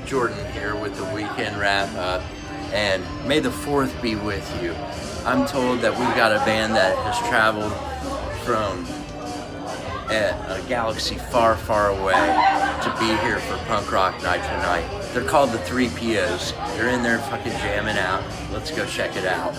Jordan here with the weekend wrap up, and may the 4th be with you. I'm told that we've got a band that has traveled from a galaxy far, far away to be here for Punk Rock Night tonight. They're called the 3POs. They're in there fucking jamming out. Let's go check it out.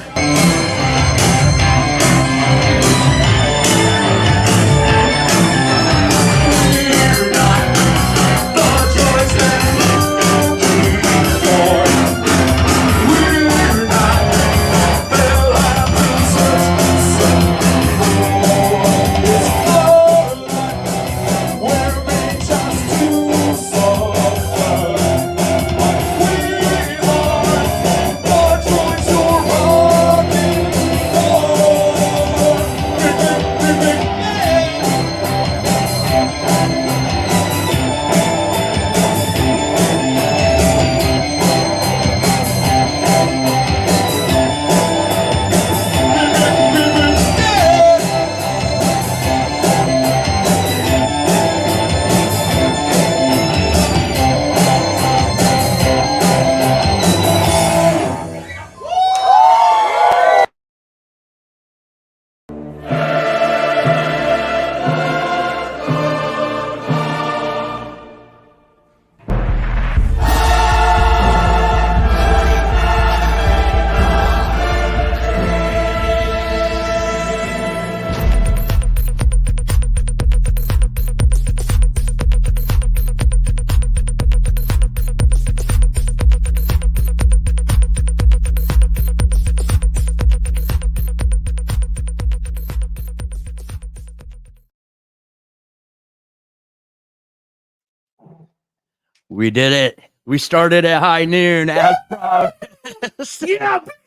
We did it. We started at high noon. Yeah,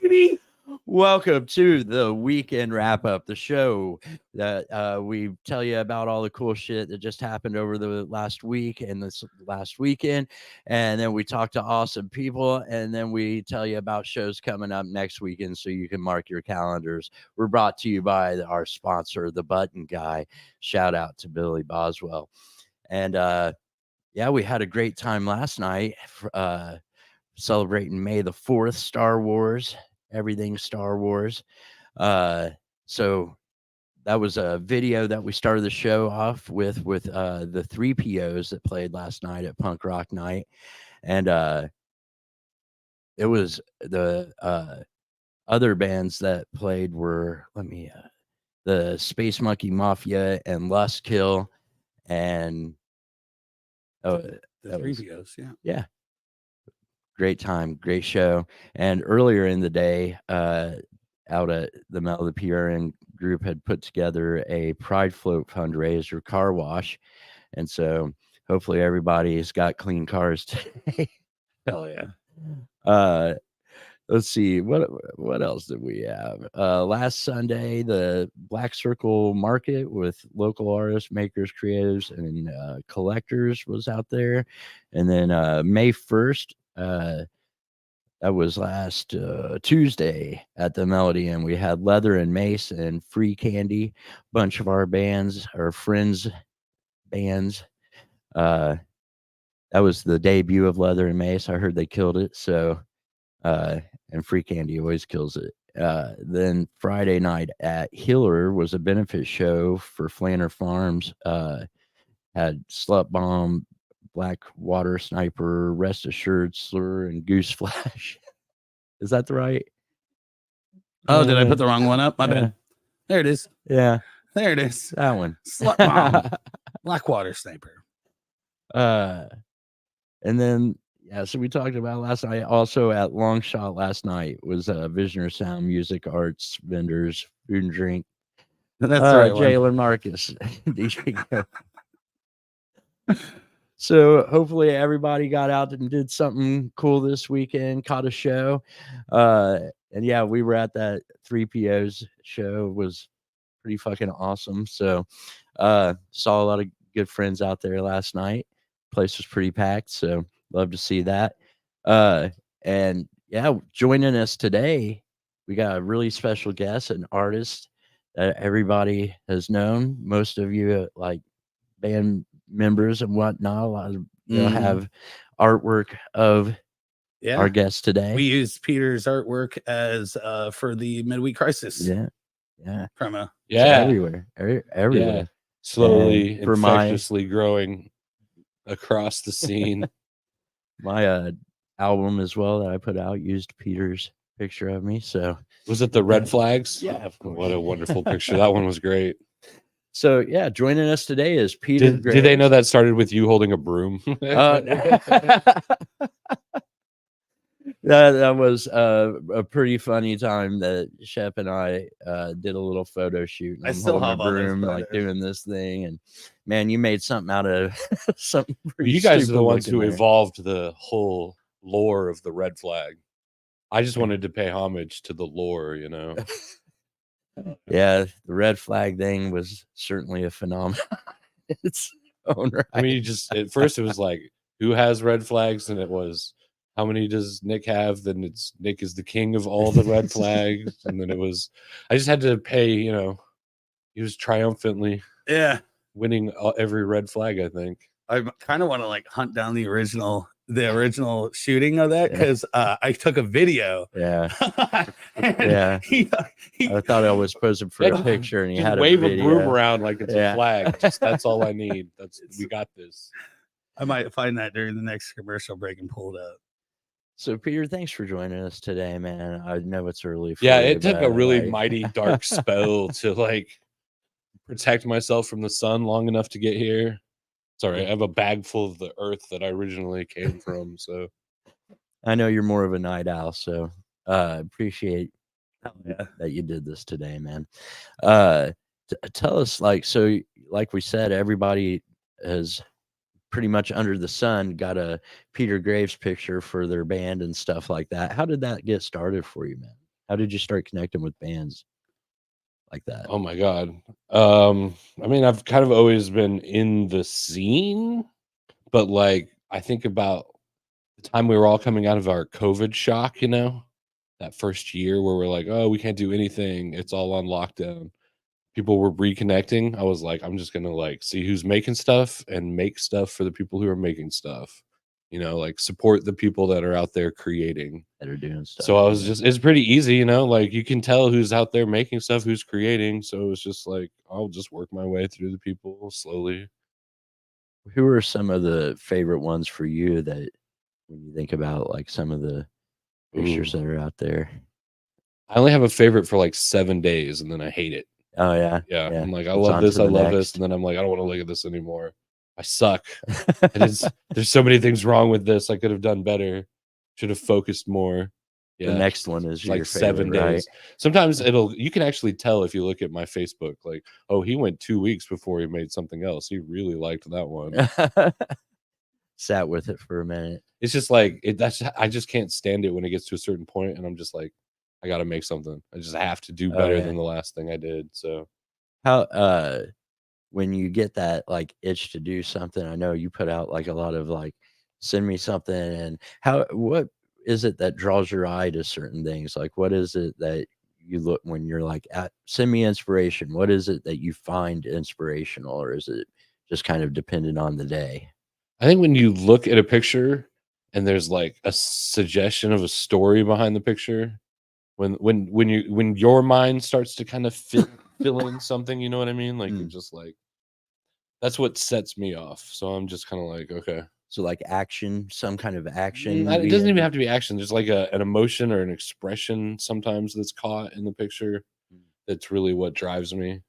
baby. Welcome to the weekend wrap up, the show that we tell you about all the cool shit that just happened over the last week and this last weekend. And then we talk to awesome people. And then we tell you about shows coming up next weekend so you can mark your calendars. We're brought to you by our sponsor, The Button Guy. Shout out to Billy Boswell. And yeah, we had a great time last night celebrating May the 4th, Star Wars, everything Star Wars. So that was a video that we started the show off with the 3POs that played last night at Punk Rock Night. And it was the other bands that played were, the Space Monkey Mafia and Lust Kill and the 3POs, yeah. Great time, great show. And earlier in the day, out at the Mel the PRN group had put together a Pride Float fundraiser car wash. And so hopefully everybody's got clean cars today. Hell yeah. Let's see, what else did we have? Last Sunday, the Black Circle Market with local artists, makers, creatives, and collectors was out there. And then May 1st, that was last Tuesday at the Melody, and we had Leather and Mace and Free Candy, bunch of our bands, our friends' bands. That was the debut of Leather and Mace. I heard they killed it, so and Free Candy always kills it. Then Friday night at Hiller was a benefit show for Flanner Farms. Had Slut Bomb, Black Water Sniper, Rest Assured, Slur, and Goose Flash. Is that the right? Oh, did I put the wrong one up? My bad. There it is. Yeah. There it is. That one. Slut Bomb, Blackwater Sniper. And then, yeah, so we talked about last night. Also at Long Shot last night was Visioner Sound Music Arts Vendors, Food and Drink. That's right. Jalen Marcus. DJ. So hopefully everybody got out and did something cool this weekend, caught a show. And yeah, we were at that 3POs show. It was pretty fucking awesome. So saw a lot of good friends out there last night. Place was pretty packed, so love to see that. And yeah, joining us today, we got a really special guest, an artist that everybody has known. Most of you like band members and whatnot. A lot of have artwork of Yeah. our guest today. We used Peter's artwork as for the midweek crisis yeah, promo. It's Yeah. everywhere, everywhere. Slowly, And for my- infectiously growing across the scene. My album as well that I put out used Peter's picture of me. So Was it the red flags? Yeah, of course. What a wonderful picture. That one was great. So yeah, joining us today is Peter. Did they know that started with you holding a broom? That was a pretty funny time that Shep and I did a little photo shoot. And I I'm still holding have a all those broom, like photos. doing this thing, and man, you made something out of something. Pretty You guys are stupid the ones who looking there. evolved the whole lore of the red flag. I just wanted to pay homage to the lore, you know. Yeah, the red flag thing was certainly a phenomenon. Its own right. I mean, you just at first it was like, who has red flags? And it was, how many does Nick have? Then it's Nick is the king of all the red flags. And then it was, I just had to pay, you know, he was triumphantly Yeah. winning every red flag, I think. I kind of want to like hunt down the original shooting of that because I took a video. Yeah, And Yeah. he- I thought I was posing for Yeah, a picture, and he Just had wave a a video. broom around like it's Yeah. a flag. Just, that's all I need. We got this. I might find that during the next commercial break and pull it up. So Peter, thanks for joining us today, man. I know it's early. For Yeah, you, it took a but, really like, mighty dark spell to like protect myself from the sun long enough to get here. Sorry, I have a bag full of the earth that I originally came from. So I know you're more of a night owl, so appreciate Yeah. that you did this today, man. Tell us, like we said, everybody has pretty much under the sun got a Peter Graves picture for their band and stuff like that. How did that get started for you, man? How did you start connecting with bands like that? oh my god. I mean, I've kind of always been in the scene, but like I think about the time we were all coming out of our COVID shock, you know, that first year where we're like, oh, we can't do anything, it's all on lockdown. People were reconnecting. I was like, I'm just gonna like see who's making stuff and make stuff for the people who are making stuff, you know, like support the people that are out there creating. That are doing stuff. So I was yeah. just, it's pretty easy, you know, like you can tell who's out there making stuff, who's creating. So it was just like, I'll just work my way through the people slowly. Who are some of the favorite ones for you that when you think about like some of the pictures Ooh. that are out there? I only have a favorite for like 7 days and then I hate it. Oh yeah. Yeah. I'm like, I It's love on this. to I the love this. next. And then I'm like, I don't want to look at this anymore. I suck. There's so many things wrong with this. I could have done better. Should have focused more. Yeah. The next one is It's like your 7 favorite, days. Sometimes you can actually tell if you look at my Facebook, like, oh, he went 2 weeks before he made something else. He really liked that one. right? Sat with it for a minute. It's just like I just can't stand it when it gets to a certain point, and I'm just like, I gotta make something. I just have to do better yeah. than the last thing I did. So How when you get that like itch to do something, I know you put out like a lot of like send me something, and what is it that draws your eye to certain things? Like what is it that you look when you're like send me inspiration? What is it that you find inspirational, or is it just kind of dependent on the day? I think when you look at a picture and there's like a suggestion of a story behind the picture, when your mind starts to kind of fill in something, you know what I mean? Like you're just like, that's what sets me off. So I'm just kind of like, okay. So like action, some kind of action. It doesn't even have to be action. There's like an emotion or an expression sometimes that's caught in the picture. That's really what drives me.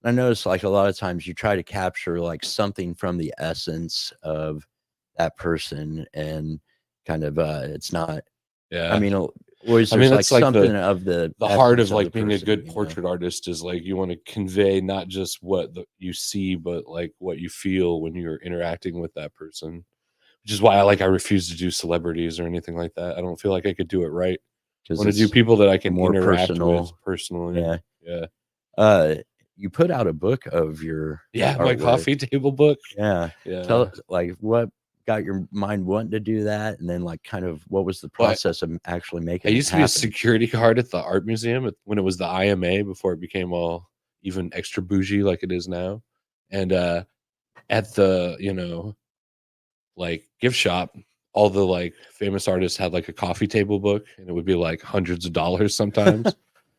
I notice like a lot of times you try to capture like something from the essence of that person, and kind of it's not. Yeah. I mean, always I mean, there's that's like like something of the heart essence of like the being person, a good you know? portrait artist is like you want to convey not just what you see, but like what you feel when you're interacting with that person. Which is why I refuse to do celebrities or anything like that. I don't feel like I could do it right. I want to do people that I can more interact personal. with personally. Yeah. You put out a book of your my artwork. coffee table book. Yeah. Yeah. Tell us like what got your mind wanting to do that, and then like kind of what was the process of actually making I it used to be a happen? security guard at the art museum when it was the IMA before it became all even extra bougie like it is now. And at the, like gift shop, all the like famous artists had like a coffee table book, and it would be like hundreds of dollars sometimes.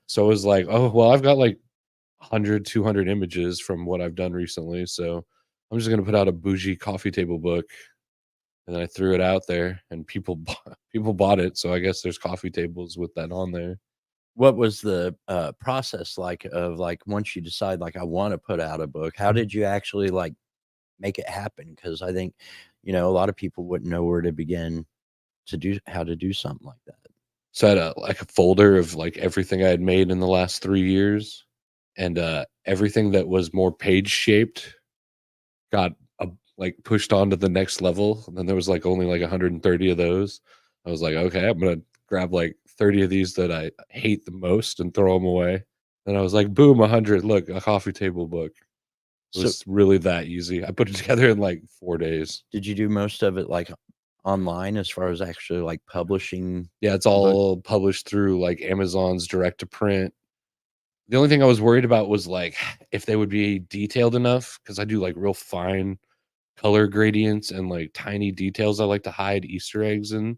So it was like, oh well, I've got like 100, 200 images from what I've done recently, so I'm just gonna put out a bougie coffee table book. And then I threw it out there, and people bought it. So I guess there's coffee tables with that on there. What was the process like of like once you decide like I want to put out a book? How did you actually like make it happen? Because I think a lot of people wouldn't know where to begin to do how to do something like that. So I had a folder of like everything I had made in the last 3 years, and everything that was more page shaped got like pushed on to the next level. And then there was like only like 130 of those. I was like, okay, I'm gonna grab like 30 of these that I hate the most and throw them away. And I was like, boom, 100. Look, a coffee table book. It So was really that easy. I put it together in like 4 days. did you do most of it like online as far as actually like publishing? Yeah, it's all published through like Amazon's direct to print. The only thing I was worried about was like if they would be detailed enough, because I do like real fine color gradients and like tiny details I like to hide Easter eggs in,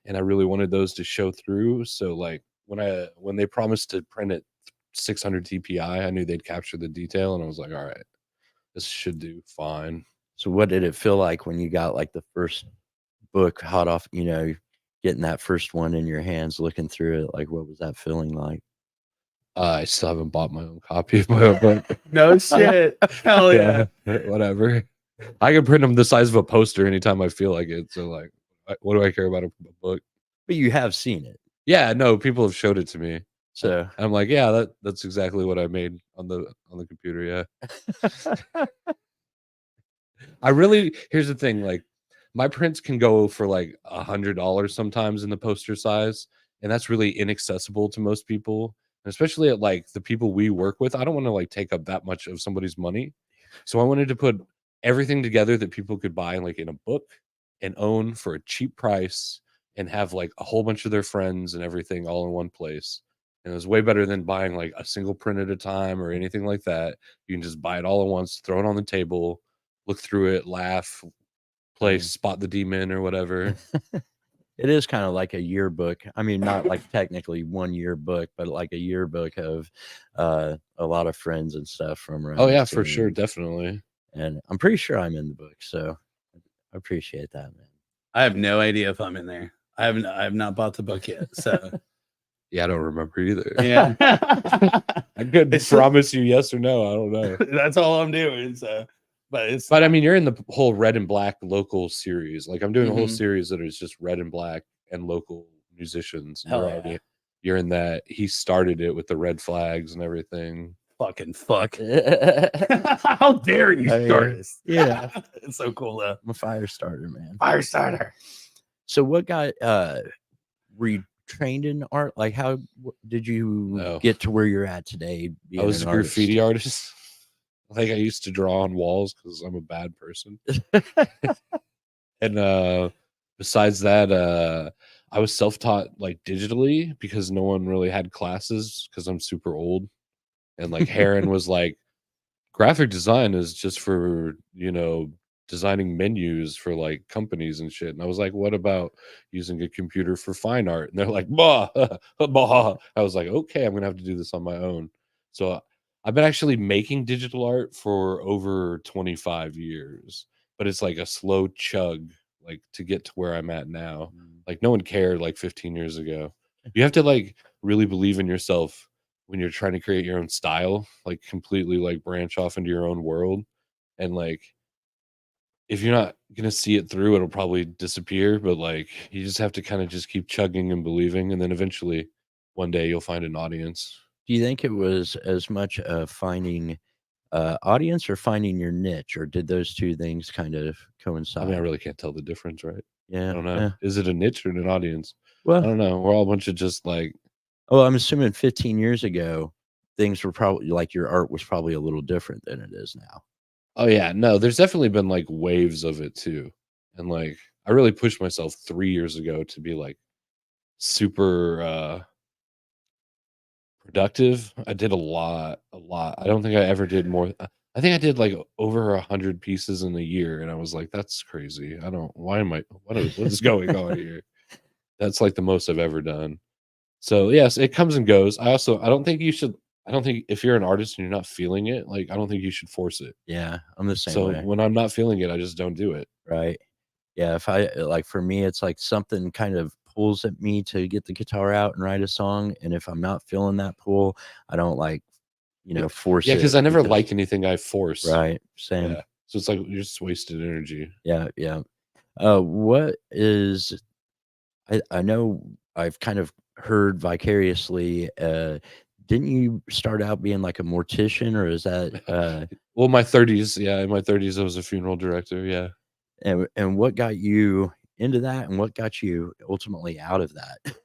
and I really wanted those to show through. So like when they promised to print it 600 TPI, I knew they'd capture the detail, and I was like, all right, this should do fine. So what did it feel like when you got like the first book hot off, getting that first one in your hands, looking through it? Like, what was that feeling like? I still haven't bought my own copy of my own book. No shit. Hell yeah. Whatever. I can print them the size of a poster anytime I feel like it. So like, what do I care about a book? But you have seen it. Yeah, no, people have showed it to me. So I'm like, yeah, that's exactly what I made on the computer. Yeah. Here's the thing, like my prints can go for like $100 sometimes in the poster size, and that's really inaccessible to most people, and especially at like the people we work with. I don't want to like take up that much of somebody's money. So I wanted to put everything together that people could buy like in a book and own for a cheap price, and have like a whole bunch of their friends and everything all in one place. And it was way better than buying like a single print at a time or anything like that. You can just buy it all at once, throw it on the table, look through it, laugh, play Mm. spot the demon or whatever. it is kind of like a yearbook. I mean, not like technically 1 year book, but like a yearbook of a lot of friends and stuff from around. Oh the yeah, for sure, scene. definitely. And I'm pretty sure I'm in the book, so I appreciate that, man. I have no idea if I'm in there. I have not bought the book yet. So Yeah, I don't remember either. yeah. I couldn't It's- promise you yes or no. I don't know. That's all I'm doing. So but But I mean, you're in the whole red and black local series. Like I'm doing a whole Mhm. series that is just red and black and local musicians. And Hell yeah. you're in that. He started it with the red flags and everything. fucking fuck. I'm How dare you I mean, start this? yeah. It's so cool though. a fire starter, man. Fire starter. So what got were you trained in art? Like how did you No. get to where you're at today? I was a an artist? graffiti artist. Like I used to draw on walls because I'm a bad person. And besides that, I was self-taught like digitally because no one really had classes because I'm super old. And like Heron was like, graphic design is just for, designing menus for like companies and shit. And I was like, what about using a computer for fine art? And they're like, bah, bah. I was like, okay, I'm gonna have to do this on my own. So I've been actually making digital art for over 25 years, but it's like a slow chug, like to get to where I'm at now. Like no one cared like 15 years ago. You have to like really believe in yourself when you're trying to create your own style, like completely like branch off into your own world. And like if you're not gonna see it through, it'll probably disappear. But like you just have to kind of just keep chugging and believing, and then eventually one day you'll find an audience. Do you think it was as much finding audience or finding your niche, or did those two things kind of coincide? I mean, I really can't tell the difference, right? yeah, I don't know. yeah. Is it a niche or an audience? I Well, don't know. We're all a bunch of just like, oh, I'm assuming 15 years ago, things were probably like your art was probably a little different than it is now. oh yeah, no, there's definitely been like waves of it too. And like I really pushed myself 3 years ago to be like super productive. I did a lot. I don't think I ever did more. I think I did like over 100 pieces in a year, and I was like, "That's crazy. I don't. Why am I? What is going on here?" That's like the most I've ever done. So yes, it comes and goes. I don't think you should. I don't think if you're an artist and you're not feeling it, like I don't think you should force it. Yeah, I'm the same So way. when I'm not feeling it, I just don't do it. Right. Yeah, if I like for me, it's like something kind of pulls at me to get the guitar out and write a song. And if I'm not feeling that pull, I don't like, force Yeah, it because I never because like anything I force. right. Same. Yeah. So it's like you're just wasted energy. Yeah, yeah. What is I know I've kind of heard vicariously, didn't you start out being like a mortician or is that Well, my 30s, yeah, in my 30s, I was a funeral director. Yeah. and what got you into that and what got you ultimately out of that?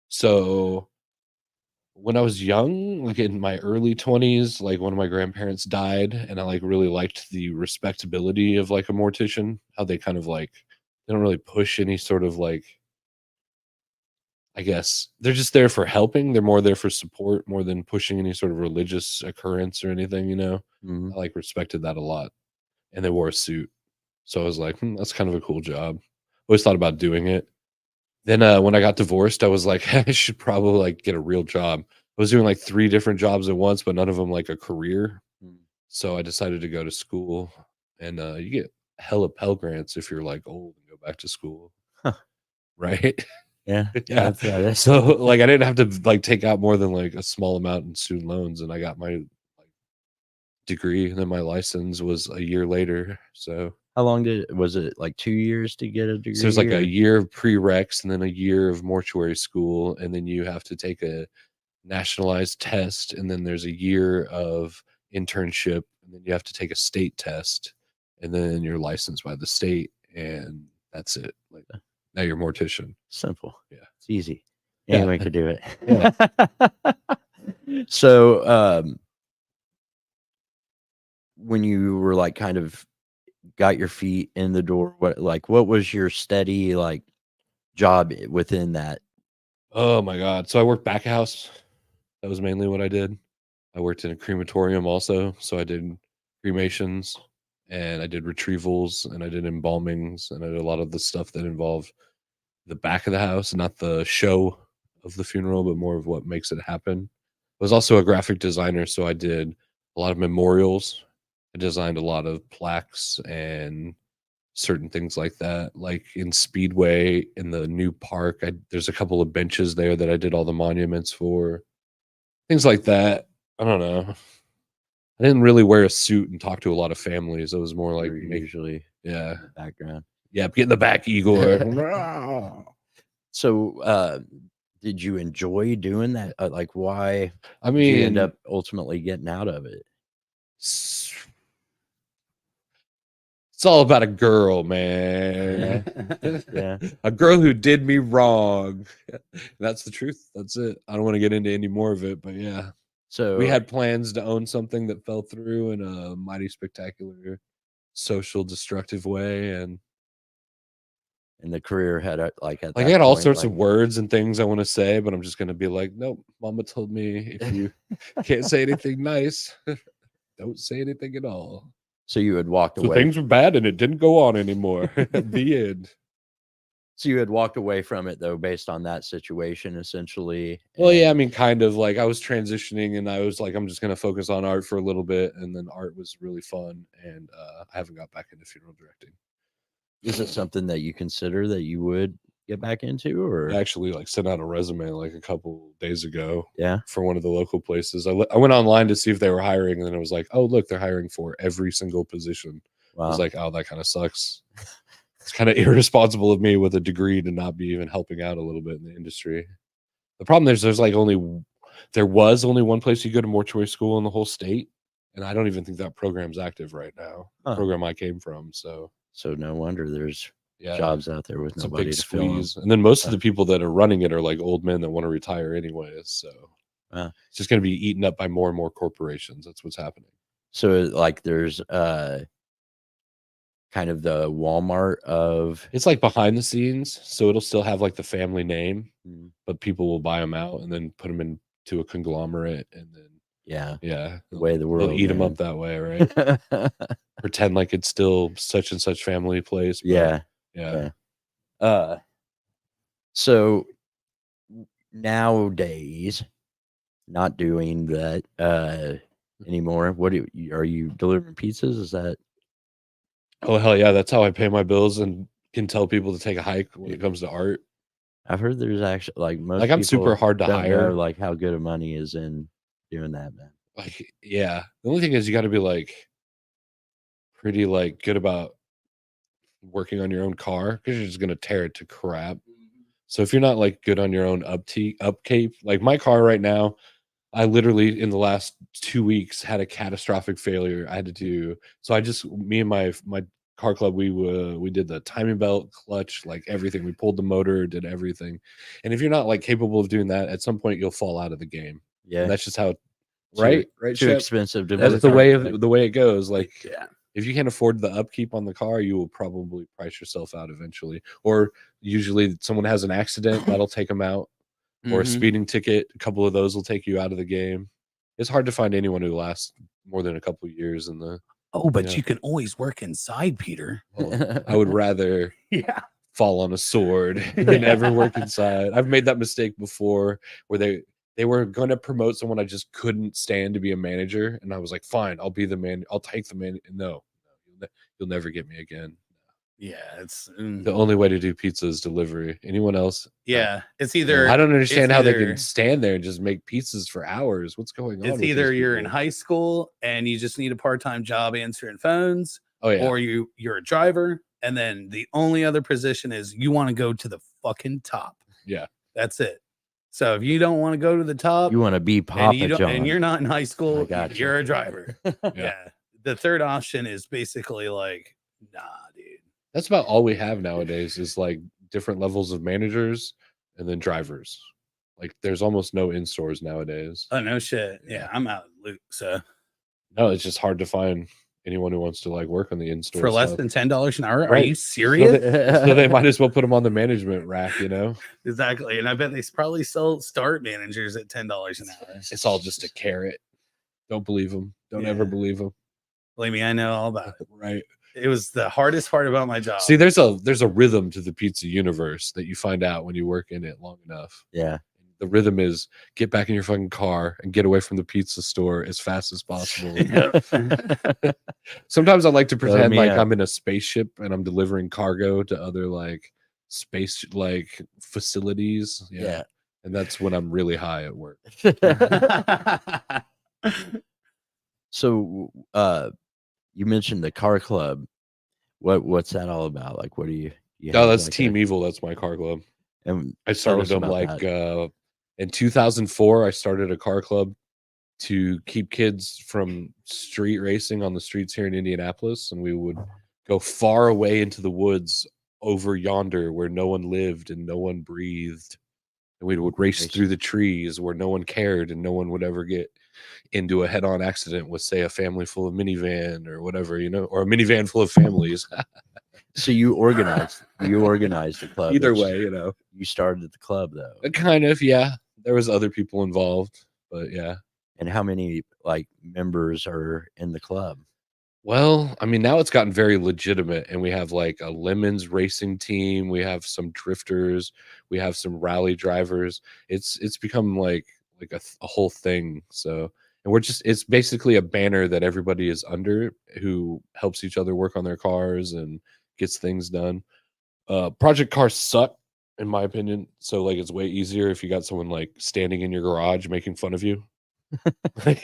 So when I was young, like in my early 20s, like one of my grandparents died, and I like really liked the respectability of like a mortician, how they kind of like they don't really push any sort of like I guess they're just there for helping. They're more there for support more than pushing any sort of religious occurrence or anything, you know. Mhm. I like respected that a lot. And they wore a suit. So I was like, that's kind of a cool job. Always thought about doing it. Then when I got divorced, I was like, I should probably like get a real job. I was doing like 3 different jobs at once, but none of them like a career. Mm. So I decided to go to school, and you get hella Pell Grants if you're like old and go back to school, Huh. right? Yeah, Yeah. that's So like I didn't have to like take out more than like a small amount in student loans, and I got my like degree, and then my license was a year later. So how long was it like 2 years to get a so there's like degree a or year of prereqs and then a year of mortuary school, and then you have to take a nationalized test, and then there's a year of internship, and then you have to take a state test, and then you're licensed by the state, and that's it. Like now you're a mortician. simple? Yeah. It's easy. Yeah. Anyone could do it. Yeah. So, when you were like kind of got your feet in the door, what was your steady like job within that? Oh my god. So I worked back of house. That was mainly what I did. I worked in a crematorium also, so I did cremations, and I did retrievals, and I did embalmings, and I did a lot of the stuff that involved the back of the house, not the show of the funeral, but more of what makes it happen. I was also a graphic designer, so I did a lot of memorials. I designed a lot of plaques and certain things like that. Like in Speedway in the new park, there's a couple of benches there that I did all the monuments for. Things like that. I don't know. I didn't really wear a suit and talk to a lot of families. It was more like You're usually yeah. in the background. Yeah, get in the back, Igor. So, did you enjoy doing that? Like, why I did you end mean, up ultimately getting out of it? it's all about a girl, man. Yeah. A girl who did me wrong. That's the truth. That's it. I don't want to get into any more of it, but yeah. So We had plans to own something that fell through in a mighty spectacular social destructive way, and the career had at like I that had all point, sorts like, of words and things I want to say, but I'm just gonna be like, nope, mama told me if you can't say anything nice, don't say anything at all. so you had walked So away. things were bad and it didn't go on anymore. The end. So you had walked away from it though, based on that situation, essentially. Well, yeah, I and- mean, kind of like I was transitioning, and I was like, I'm just gonna focus on art for a little bit, and then art was really fun, and I haven't got back into funeral directing. Is it something that you consider that you would get back into, I or actually like sent out a resume like a couple days ago yeah? for one of the local places. I went online to see if they were hiring, and then it was like, oh look, they're hiring for every single position. I was Wow. like, oh, that kind of sucks. It's kind of irresponsible of me with a degree to not be even helping out a little bit in the industry. The problem is there was only one place you go to mortuary school in the whole state, and I don't even think that program's active right now. The Huh. program I came from, so So no wonder there's yeah, jobs out there with it's a nobody big to fill 'em. squeeze. And then most of Uh, the people that are running it are like old men that want to retire anyways. So it's just going to be eaten up by more and more corporations. That's what's happening. So like there's kind of the Walmart of It's like behind the scenes, so it'll still have like the family name, Mm. but people will buy them out and then put them into a conglomerate, and then Yeah, Yeah, the way of the world. they'll eat them man. up that way, right? Pretend like it's still such and such family place. But yeah, yeah. yeah. So nowadays, not doing that anymore. What are you delivering pizzas? Is that Oh hell yeah, that's how I pay my bills and can tell people to take a hike when it comes to art. I've heard there's actually like most Like I'm people super hard to don't know hire. like how good of money is in doing that, man. Like yeah, the only thing is you got to be like pretty like good about working on your own car because you're just gonna tear it to crap. So if you're not like good on your own upkeep, like my car right now, I literally in the last 2 weeks had a catastrophic failure. I had to do so. I just me and my car club we did the timing belt, clutch, like everything. We pulled the motor, did everything. And if you're not like capable of doing that, at some point you'll fall out of the game. Yeah, And that's just how too, right too Shep? expensive to That's work the on way it. of the way it goes. Like Yeah. if you can't afford the upkeep on the car, you will probably price yourself out eventually. Or usually someone has an accident that'll take them out, or a Mhm. speeding ticket. A couple of those will take you out of the game. It's hard to find anyone who lasts more than a couple of years in the. Oh, but Yeah. you can always work inside, Peter. Well, I would rather Yeah. fall on a sword than ever work inside. I've made that mistake before where they were going to promote someone I just couldn't stand to be a manager, and I was like, fine, I'll be the man. I'll take the man. No, you'll never get me again. Yeah. It's The only way to do pizza is delivery. Anyone else? No. yeah. It's either I don't understand it's how they either- can stand there and just make pizzas for hours. What's going on? it's with either these you're in people? high school and you just need a part-time job answering phones, Oh yeah. or you're a driver, and then the only other position is you want to go to the fucking top. Yeah. That's it. So if you don't want to go to the top, You want to be and Papa you don't, John. and you're not in high school, I gotcha. you're a driver. Yeah. Yeah. The third option is basically like, nah, dude. That's about all we have nowadays is like different levels of managers and then drivers. Like there's almost no in stores nowadays. Oh no shit. Yeah, I'm out of the loop. So No, it's just hard to find anyone who wants to like work on the in store for less stuff. than $10 an hour, are Right. you serious? So they might as well put them on the management rack, you know? Exactly. And I bet they probably still start managers at $10 an hour. It's all just a carrot. Don't believe them. Don't ever Yeah. believe them. Believe me, I know all about it. Right. It was the hardest part about my job. See, there's a rhythm to the pizza universe that you find out when you work in it long enough. Yeah. The rhythm is get back in your fucking car and get away from the pizza store as fast as possible. Sometimes I like to pretend me like up. I'm in a spaceship and I'm delivering cargo to other like space like facilities. Yeah. And that's when I'm really high at work. So you mentioned the car club. What's that all about? Like what do you Oh, have, that's like, Team Evil. That's my car club. and I tell started us them about like that. in 2004. I started a car club to keep kids from street racing on the streets here in Indianapolis, and we would go far away into the woods over yonder where no one lived and no one breathed, and we would race through the trees where no one cared and no one would ever get into a head-on accident with, say, a family full of minivan or whatever, you know, or a minivan full of families. So you organized the club. Either It's- way, you know, you started the club though. kind of, yeah. There was other people involved, but yeah. And how many like members are in the club? Well, I mean, now it's gotten very legitimate, and we have like a lemons racing team. We have some drifters. We have some rally drivers. It's become like a whole thing. So, and it's basically a banner that everybody is under who helps each other work on their cars and gets things done. Project cars suck, in my opinion. So, like, it's way easier if you got someone like standing in your garage making fun of you. Like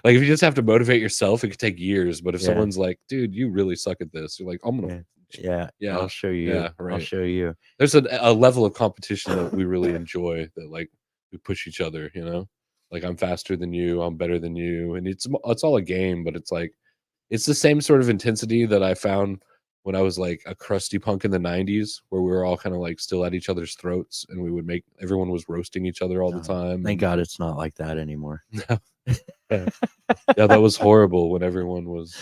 if you just have to motivate yourself, it could take years. But if Yeah. someone's like, dude, you really suck at this, you're like, I'm gonna Yeah. Yeah. I'll show you. Yeah, I'll right. show you. there's a level of competition that we really enjoy, that like we push each other, you know, like I'm faster than you, I'm better than you, and it's all a game, but it's like it's the same sort of intensity that I found when I was like a crusty punk in the 90s, where we were all kind of like still at each other's throats, and we would everyone was roasting each other all the Oh, time. Thank God it's not like that anymore. Yeah, that was horrible when everyone was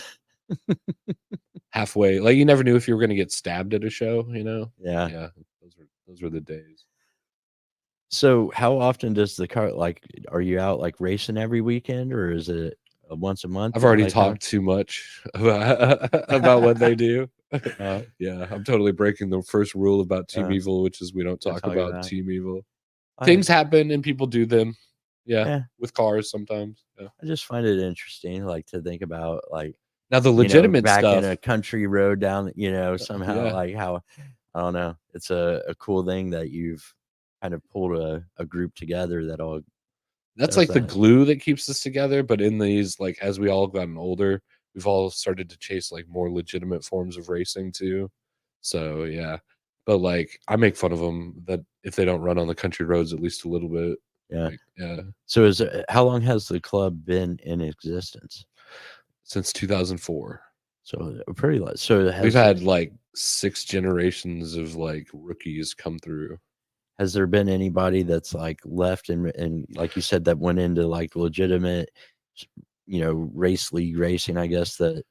halfway. Like you never knew if you were going to get stabbed at a show, you know? Yeah. Yeah, those were the days. So how often does the car like? Are you out like racing every weekend, or is it once a month? I've already like how- talked too much about what they do. Uh, Yeah, I'm totally breaking the first rule about Team Uh, Evil, which is we don't don't talk talk about about it. Team Evil. I- Things happen and people do them. Yeah, Yeah. with cars sometimes. Yeah. I just find it interesting, like to think about, like Now the legitimate back stuff. in a country road down, somehow yeah. like how I don't know. It's a cool thing that you've kind of pulled a group together that all That's does like the that. glue that keeps us together. But in these, like as we all gotten older, we've all started to chase like more legitimate forms of racing too. So yeah, but like I make fun of them that if they don't run on the country roads at least a little bit. Yeah. Like, yeah, So how long has the club been in existence? since 2004. So pretty so We've had like 6 generations of like rookies come through. has there been anybody that's like left and like you said that went into like legitimate race league racing, I guess, that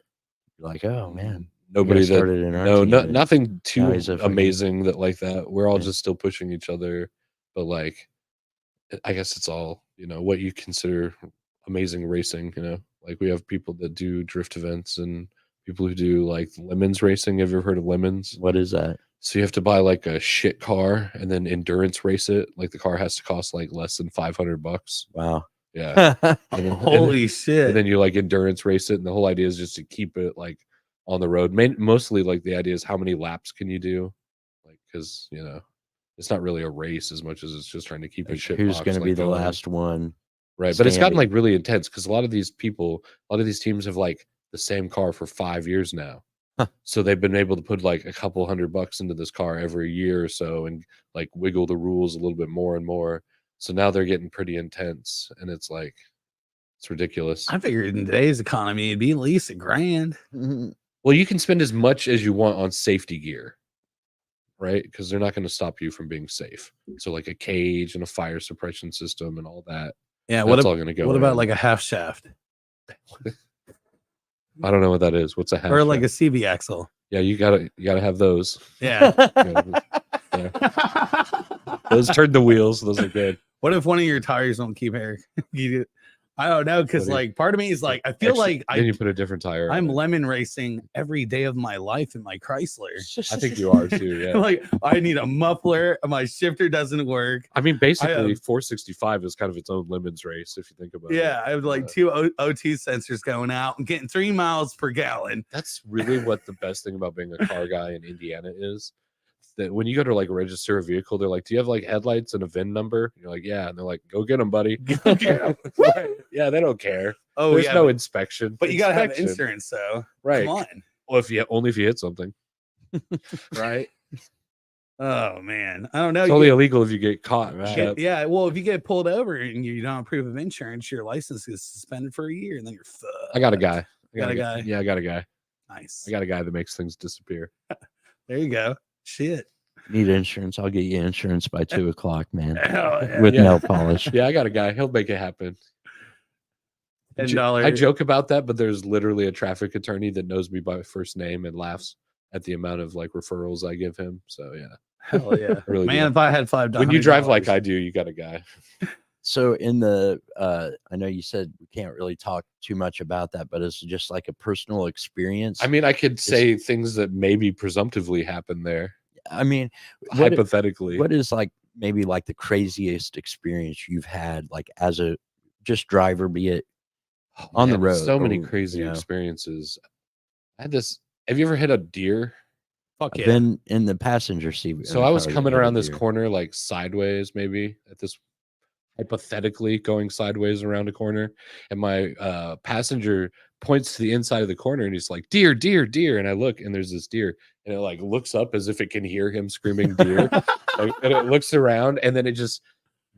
you're like, oh man, Nobody that started in our no, team no and nothing now too he's a fucking- amazing that like that. We're all Yeah. just still pushing each other, but like I guess it's all, what you consider amazing racing, Like we have people that do drift events and people who do like lemons racing. Have you ever heard of lemons? What is that? So you have to buy like a shit car and then endurance race it. Like the car has to cost like less than $500. Wow. Yeah. Holy shit. And then you like endurance race it. And the whole idea is just to keep it like on the road. Mostly like the idea is how many laps can you do? Like, cause it's not really a race as much as it's just trying to keep a Like, shit. who's going to be the going. last one? Right. But it's gotten standing? like really intense because a lot of these teams have like the same car for 5 years now. Huh. So they've been able to put like a couple $100 into this car every year or so and like wiggle the rules a little bit more and more. So now they're getting pretty intense and it's like, it's ridiculous. I figured in today's economy, it'd be at least $1,000. Well, you can spend as much as you want on safety gear, right? Because they're not going to stop you from being safe. So like a cage and a fire suppression system and all that. Yeah. That's all going to go. What about in. like a half shaft I don't know what that is. What's a half or like a shaft? CV axle? Yeah, you gotta have those. Yeah. Those turn the wheels. Those are good. What if one of your tires don't keep air? I don't know, because What do you- like part of me is like, I feel Actually, like then you put a different tire. I'm on it. lemon racing every day of my life in my Chrysler. I think you are too. Yeah. Like I need a muffler. My shifter doesn't work. I mean, basically, 465 is kind of its own lemons race if you think about it. Yeah, I have like two O2 sensors going out. I'm getting 3 miles per gallon. That's really what the best thing about being a car guy in Indiana is. That when you go to like register a vehicle, they're like, "Do you have like headlights and a VIN number?" And you're like, "Yeah," and they're like, "Go get them, buddy." Go get 'em. Right. Yeah, they don't care. Oh, There's yeah, no inspection, but you gotta have Inspection. insurance, so right? come on. Well, if you hit something, right? Oh man, I don't know. It's You only get- illegal if you get caught. Right. Shep. yeah, well, if you get pulled over and you don't approve of insurance, your license is suspended for a year, and then you're fucked. I got a guy. Got a guy? Yeah, I got a guy. Nice. I got a guy that makes things disappear. There you go. Shit. Need insurance? I'll get you insurance by 2:00, man. Hell yeah. With Yeah. nail polish. Yeah, I got a guy. He'll make it happen. $10. I joke about that, but there's literally a traffic attorney that knows me by first name and laughs at the amount of like referrals I give him. So yeah, Hell yeah. I really Man, do. if I had $5, When you drive like I do, you got a guy. So in the I know you said we can't really talk too much about that, but it's just like a personal experience. I mean, I could say things that maybe presumptively happened there, I mean, hypothetically. what is like maybe like the craziest experience you've had, like as a just driver, be it Oh, on the man, road, so many or, crazy you know. experiences. I had this. Have you ever hit a deer? Fuck I've yeah. been in the passenger seat. So I was coming around this corner like sideways, maybe at this hypothetically going sideways around a corner, and my passenger points to the inside of the corner and he's like, "Deer, deer, deer!" And I look and there's this deer, and it like looks up as if it can hear him screaming deer, like, and it looks around and then it just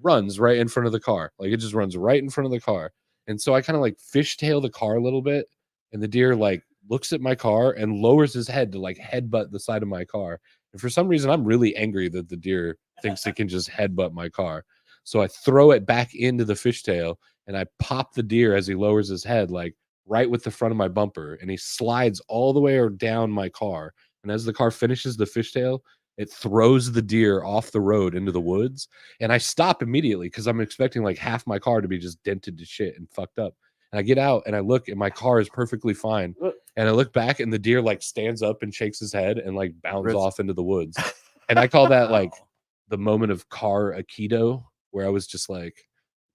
runs right in front of the car, like it just runs right in front of the car. And so I kind of like fishtail the car a little bit, and the deer like looks at my car and lowers his head to like headbutt the side of my car. And for some reason, I'm really angry that the deer thinks it can just headbutt my car. So I throw it back into the fishtail and I pop the deer as he lowers his head, like right with the front of my bumper. And he slides all the way down my car. And as the car finishes the fishtail, It throws the deer off the road into the woods, and I stop immediately because I'm expecting like half my car to be just dented to shit and fucked up. And I get out and I look, and my car is perfectly fine. And I look back, and the deer like stands up and shakes his head and like bounds off into the woods. And I call that like the moment of car aikido, where I was just like,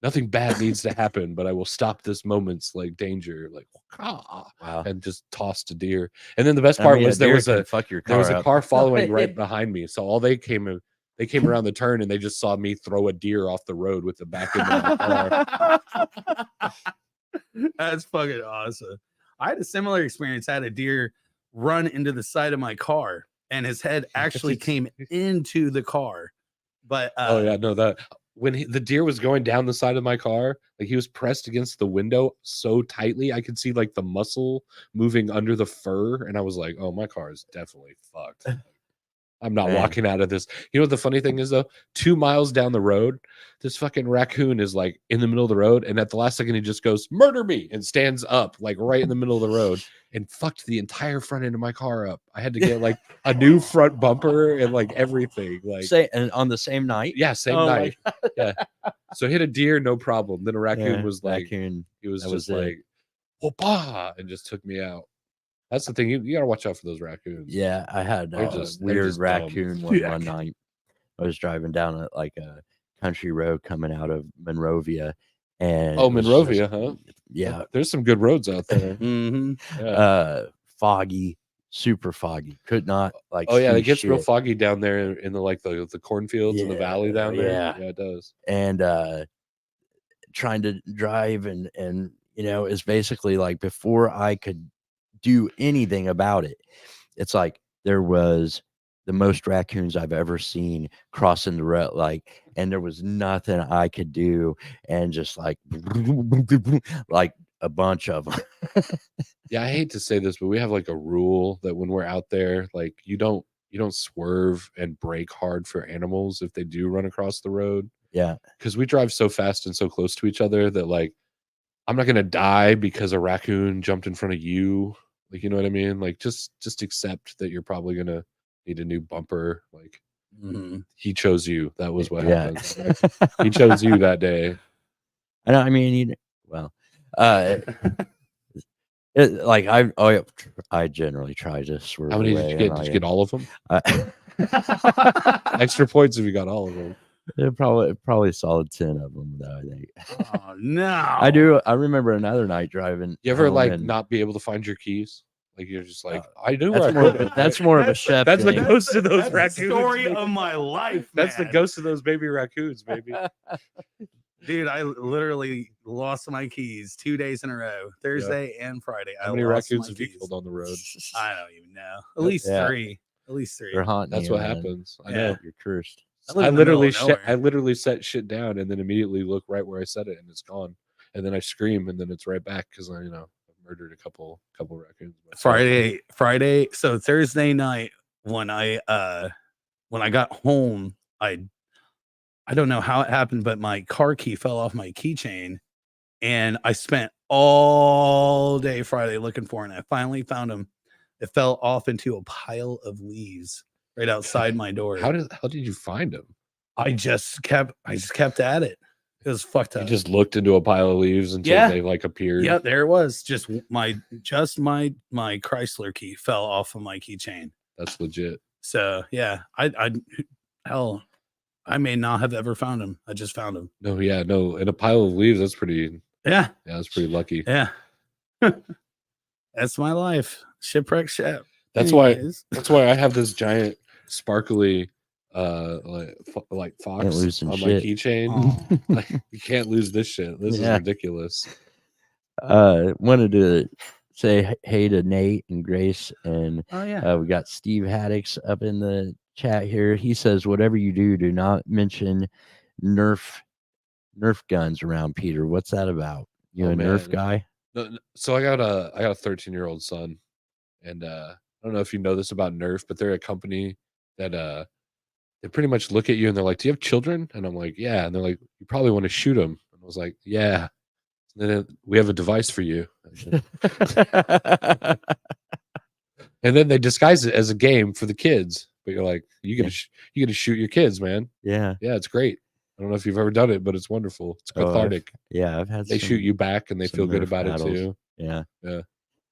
nothing bad needs to happen, but I will stop this moment's like danger, like Wow. and just tossed a deer. And then the best part was there was a car following right behind me. So all they came around the turn, and they just saw me throw a deer off the road with the back end of my car. That's fucking awesome. I had a similar experience. I had a deer run into the side of my car, and his head actually came into the car. But oh yeah, no, that when the deer was going down the side of my car, like he was pressed against the window so tightly, I could see like the muscle moving under the fur, and I was like, "Oh, my car is definitely fucked. I'm not walking out of this." You know what the funny thing is though? 2 miles down the road, this fucking raccoon is like in the middle of the road, and at the last second he just goes, "Murder me," and stands up like right in the middle of the road and fucked the entire front end of my car up. I had to get like a new front bumper and like everything. Like and on the same night? Yeah, same night. Yeah. So hit a deer, no problem. Then a raccoon was like, he was just like, "Whoopah," and just took me out. That's the thing. You gotta watch out for those raccoons. Yeah, I had They're a just weird raccoon one Yeah. night. I was driving down like a country road coming out of Monrovia, and Oh, it was Monrovia, just- huh? Yeah, There's some good roads out there. Yeah. foggy, super foggy. Could not like. Oh yeah, see it gets real shit. foggy down there in the like the cornfields in the valley down there. Yeah. Yeah, it does. And trying to drive and it's basically like before I could do anything about it, it's like there was the most raccoons I've ever seen crossing the road, like, and there was nothing I could do, and just like like a bunch of them. Yeah, I hate to say this, but we have like a rule that when we're out there, like you don't swerve and brake hard for animals if they do run across the road. Yeah, Because we drive so fast and so close to each other that like I'm not gonna die because a raccoon jumped in front of you. Like, you know what I mean? Like just accept that you're probably gonna need a new bumper. Like he chose you. That was what happened. He chose you that day. I know. I mean, well, like I generally try to swerve. How many away did you get? and Did you get all of them? I- Extra points if you got all of them. probably a solid 10 of them though. I think. Oh no. I do. I remember another night driving. You ever home like and- not be able to find your keys? Like you're just like, I knew That's where I more, put them. that's more of a chef. That's the thing. ghost of those That's raccoons. the story baby. of my life. That's the man. ghost of those baby raccoons, baby. Dude, I literally lost my keys 2 days in a row, Thursday and Friday. How I many lost raccoons my have you keys. killed on the road? I don't even know. At least Yeah. three. At least three. They're haunting That's you, what man. happens. I Yeah. know. You're cursed. live I in the middle literally of nowhere. I literally set shit down and then immediately look right where I set it and it's gone. And then I scream and then it's right back because I murdered a couple raccoons. myself. Friday. So Thursday night when I got home, I don't know how it happened, but my car key fell off my keychain, and I spent all day Friday looking for it. And I finally found him. It fell off into a pile of leaves right outside my door. How did you find them? I just kept at it. It was fucked You up. just looked into a pile of leaves until Yeah. they like appeared. Yeah, there it was. Just my Chrysler key fell off of my keychain. That's legit. So yeah, I may not have ever found him. I just found him. No, yeah, no. In a pile of leaves, that's pretty that's pretty lucky. Yeah. That's my life. Shipwreck ship. That's why Anyways. that's why I have this giant sparkly like fox lose on some my shit. keychain. Oh. Like, you can't lose this shit. This Yeah. is ridiculous. Wanted to say hey to Nate and Grace, and Oh yeah. we got Steve Haddix up in the chat here. He says, "Whatever you do not mention Nerf guns around Peter." What's that about? You Oh, a Nerf man. guy? No, so I got a 13-year-old son, and I don't know if you know this about Nerf, but they're a company that they pretty much look at you and they're like, "Do you have children?" And I'm like, "Yeah." And they're like, "You probably want to shoot them." And I was like, "Yeah." And then we have a device for you. And then they disguise it as a game for the kids, but you're like, you get to shoot your kids, man. Yeah. Yeah, it's great. I don't know if you've ever done it, but it's wonderful. It's cathartic. Yeah, I've had They shoot you back and they some feel good Nerf about battles. it too. Yeah. Yeah.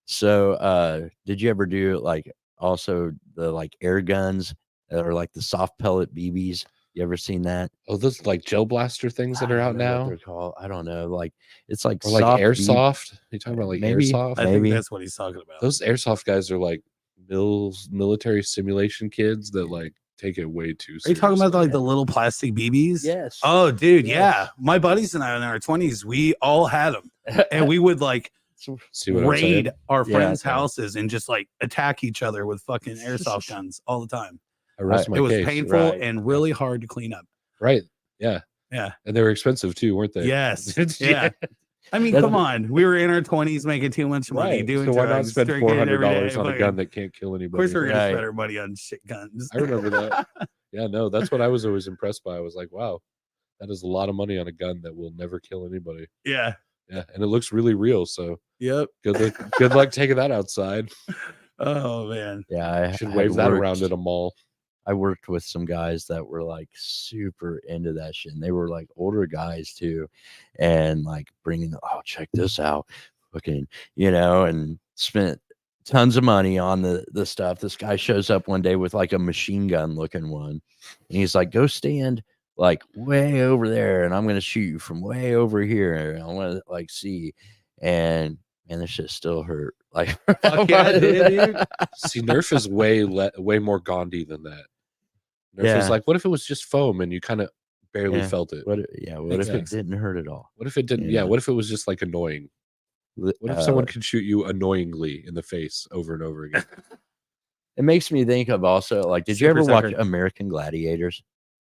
So did you ever do like also the like air guns or like the soft pellet BBs? You ever seen that? Oh, those like gel blaster things that I are don't out know what now, they're called. I don't know. Like it's like or like soft airsoft. You talking about like Maybe. airsoft? I Maybe. think that's what he's talking about. Those airsoft guys are like military simulation kids that like take it way too Are you seriously. talking about like the little plastic BBs? Yes. Oh, dude, Yes. yeah. My buddies and I in our 20s, we all had them, and we would like See what I'm saying? raid our Yeah, friends' okay. houses and just like attack each other with fucking airsoft guns all the time. I rest my It was case. painful right. and really hard to clean up. Right. Yeah. Yeah. And they were expensive too, weren't they? Yes. Yeah. Yeah. I mean, That's- come on. We were in our 20s making too much money Right. doing So why not drugs, spend drinking every day, $400 on a fucking- gun that can't kill Of anybody? course, we're gonna Right. spend our money on shit guns. I remember that. Yeah, no, that's what I was always impressed by. I was like, wow, that is a lot of money on a gun that will never kill anybody. Yeah. Yeah, and it looks really real. So Yep. good luck taking that outside. Oh man. Yeah, I You should had wave that around worked- at a mall. I worked with some guys that were like super into that shit. And they were like older guys too, and like bringing, oh, check this out, fucking, and spent tons of money on the stuff. This guy shows up one day with like a machine gun looking one, and he's like, "Go stand like way over there, and I'm gonna shoot you from way over here. I want to like see." And man, this shit still hurt. Like, Fuck yeah, it did, dude. See, Nerf is way more Gandhi than that. Nerf Yeah. is like, what if it was just foam and you kind of barely Yeah. felt it? What if it sense. didn't hurt at all? What if it didn't? Yeah. Yeah. What if it was just like annoying? What if someone could shoot you annoyingly in the face over and over again? It makes me think of also like, did you Super ever watch sucker. American Gladiators?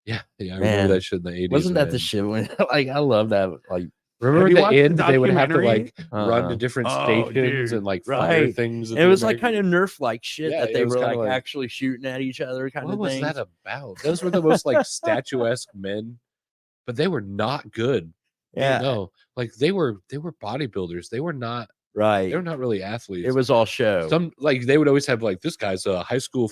Yeah, I Man, remember that shit in the 80s. Wasn't that the man. shit when like I love that like Remember Have you at watched the the end they would have to documentary? like run to different Oh, stations dude, and like fire right. things. at it the was like American- kind of Nerf like shit Yeah, that it they was were kinda like like- actually shooting at each other kind What of was thing. that about? Those were the most like statuesque men, but they were not good. Yeah, No, like they were bodybuilders. They were not right. really athletes. It was all show. some like they would always have like this guy's a high school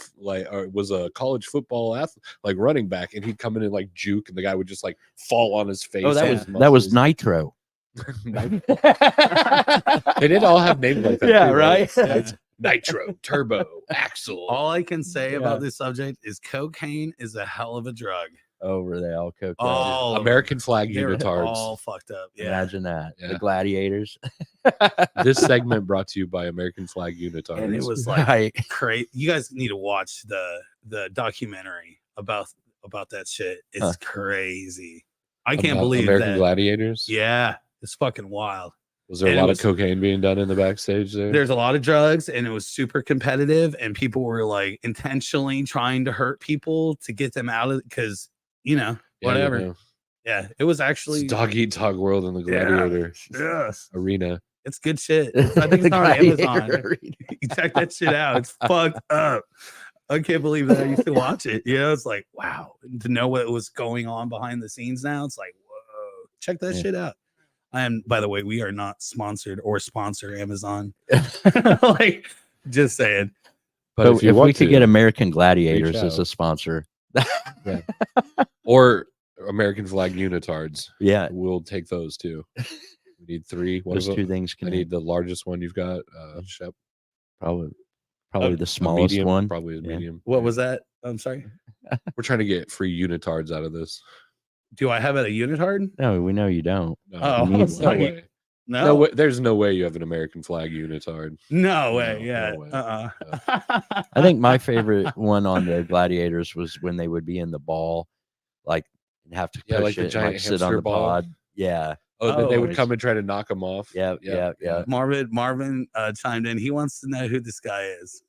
or was a college football athlete, like running back, and he'd come in and like juke, and the guy would just like fall on his face. Oh, that on was his that was muscles. Nitro. They did all have names like that. Yeah, too, right? Yeah. It's Nitro, Turbo, Axel. All I can say Yeah. about this subject is cocaine is a hell of a drug. Oh, were they all coked up? Oh, American flag They're unitards. all fucked up. Yeah. Imagine that. Yeah. The gladiators. This segment brought to you by American flag unitards. And it was like Right. crazy. You guys need to watch the documentary about that shit. It's Huh. crazy. I can't About believe American that. Gladiators. Yeah, it's fucking wild. Was there a And it lot was- of cocaine being done in the backstage there? There's a lot of drugs, and it was super competitive, and people were like intentionally trying to hurt people to get them out of because Yeah, whatever. you know, Yeah, it was it's actually dog eat dog world in the Yeah. gladiator yes, arena. it's good shit. I think it's The on gladiator Amazon. arena. You check that shit out. It's fucked up. I can't believe that I used to watch it. It's like wow, to know what was going on behind the scenes now. It's like whoa, check that Yeah. shit out. And by the way, we are not sponsored or sponsor Amazon. Like, just saying. But But if you if want we could to, get American Gladiators as out. a sponsor, or American flag unitards, yeah, we'll take those too. We need 3. What those is two it? things I can need the largest one you've got. Shep. probably A the smallest medium, one. Probably a Yeah. medium. What was that? I'm sorry. We're trying to get free unitards out of this. Do I have it a unitard? No, we know you don't. No, Oh, You need no one. way. No, No way. There's no way you have an American flag unitard. No way. No, Yeah. no way. I think my favorite one on the Gladiators was when they would be in the ball, like and have to Yeah, push like the it, and, giant like, sit on hamster the ball. pod. Yeah, Oh, then they Oh, would it's- come and try to knock them off. yeah, yeah. Marvin chimed in. He wants to know who this guy is.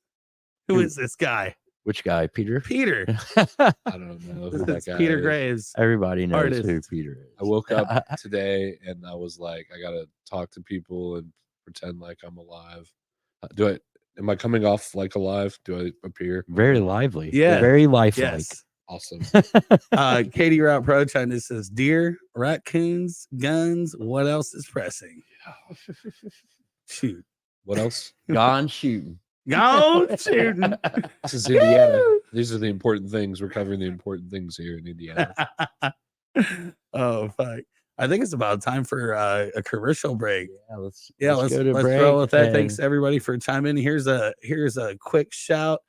Who Who? is this guy? Which guy, Peter? Peter. I don't know who This that is guy Peter is. Graves. Everybody knows Artist. who Peter is. I woke up today and I was like, I gotta talk to people and pretend like I'm alive. Am I coming off like alive? Do I appear? Very lively. Yeah. very lifelike. Yes. Awesome. Katie Route Pro chimed in says, "Deer, raccoons, guns. What else is pressing?" Shoot. What else? Gone shooting. Go shooting. This is Indiana. These are the important things. We're covering the important things here in Indiana. Oh fuck! I think it's about time for a commercial break. Let's Let's go to break roll with that. and- Thanks everybody for chiming in. Here's a quick shout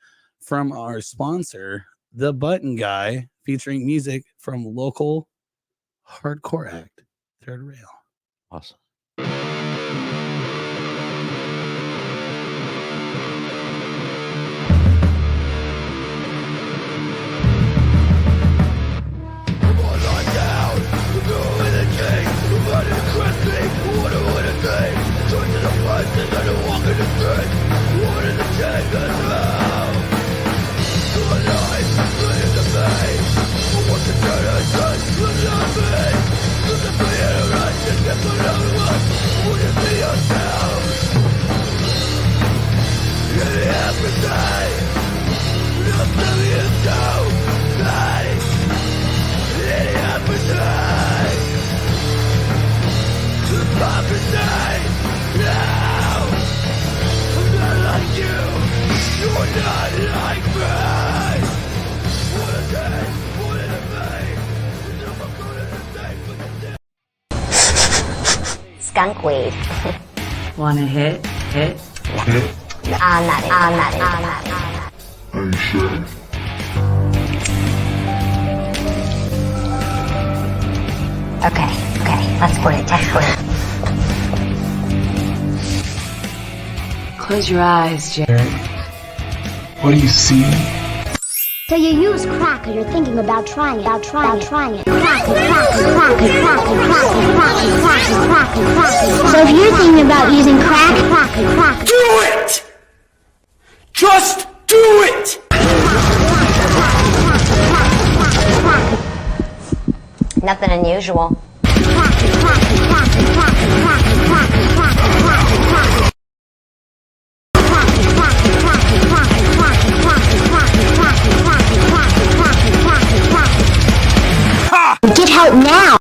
from our sponsor, The Button Guy, featuring music from local hardcore act Third Rail. Awesome. Skunk weed. Wanna hit? I'm not. Are you sure? Okay, let's split it. Close your eyes, Jared. What do you see? So you use crack or you're thinking about trying it. Crack it. So if you're thinking about using crack. Do it! Just do it! Nothing unusual. Get help now!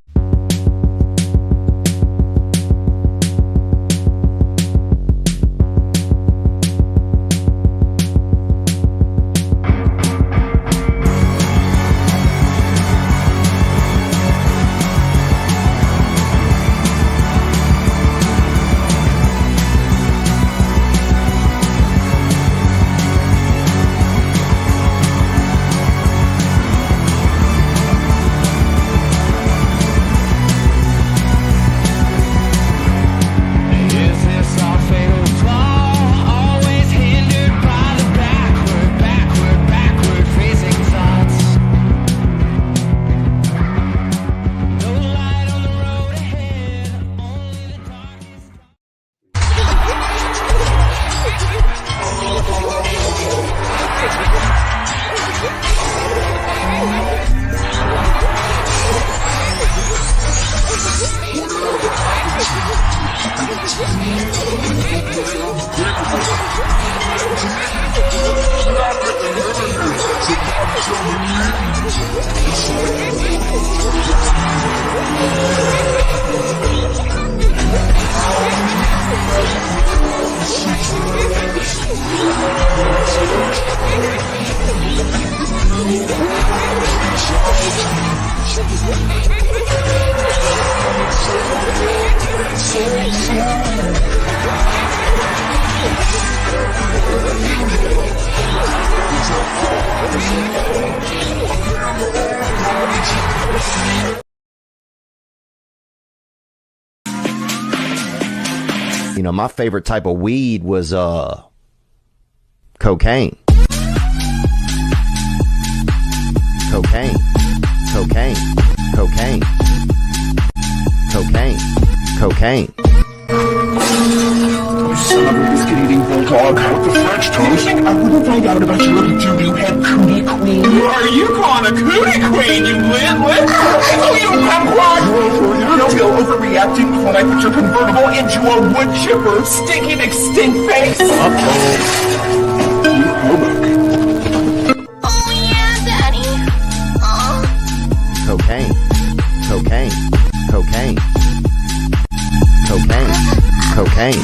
You know, my favorite type of weed was cocaine. Cocaine. Cocaine. Cocaine. Cocaine. Cocaine. You son of a biscuit-eating bulldog with the French toast. I wouldn't find out about your little doo-doo head cootie queen. Are you calling a cootie queen, you lit? Oh, you kumquat! You're still overreacting when I put your convertible into a wood chipper, stinking extinct face. You hobo. Cocaine. Cocaine. Cocaine. Cocaine. Cocaine.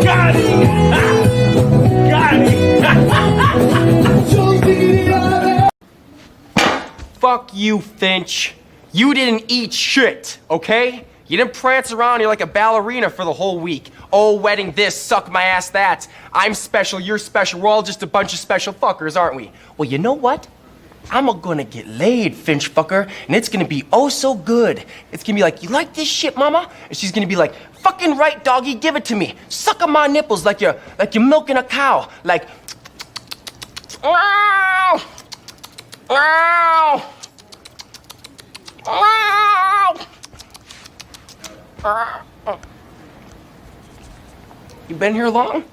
Got it! Got it! Fuck you, Finch. You didn't eat shit, okay? You didn't prance around here like a ballerina for the whole week. Oh, wedding this, suck my ass that. I'm special, you're special, we're all just a bunch of special fuckers, aren't we? Well, you know what? I'm gonna get laid, Finch fucker, and it's gonna be oh so good. It's gonna be like, you like this shit, mama? And she's gonna be like, fucking right, doggy, give it to me. Suck on my nipples like you're milking a cow. Like, wow, wow, wow. You been here long?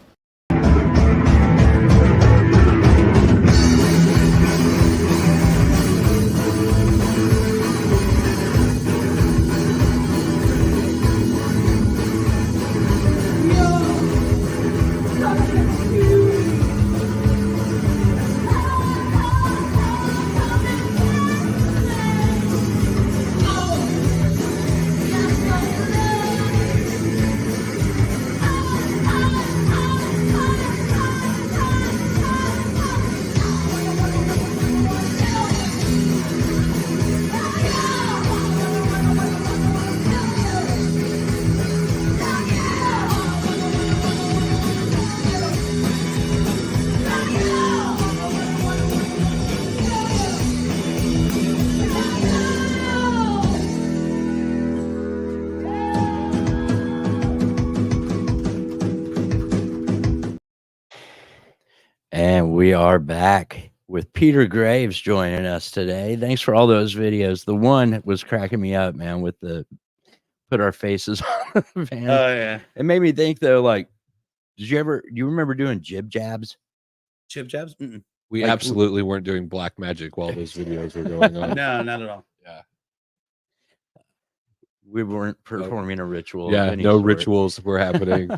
And we are back with Peter Graves joining us today. Thanks for all those videos. The one was cracking me up, man, with the put our faces on the van. Oh yeah. It made me think though, like, do you remember doing jib jabs? Chip jabs? Mm-mm. We Like, absolutely weren't doing black magic while those videos were going on. No, not at all. Yeah. We weren't performing a ritual. of Yeah, any no sort. rituals were happening.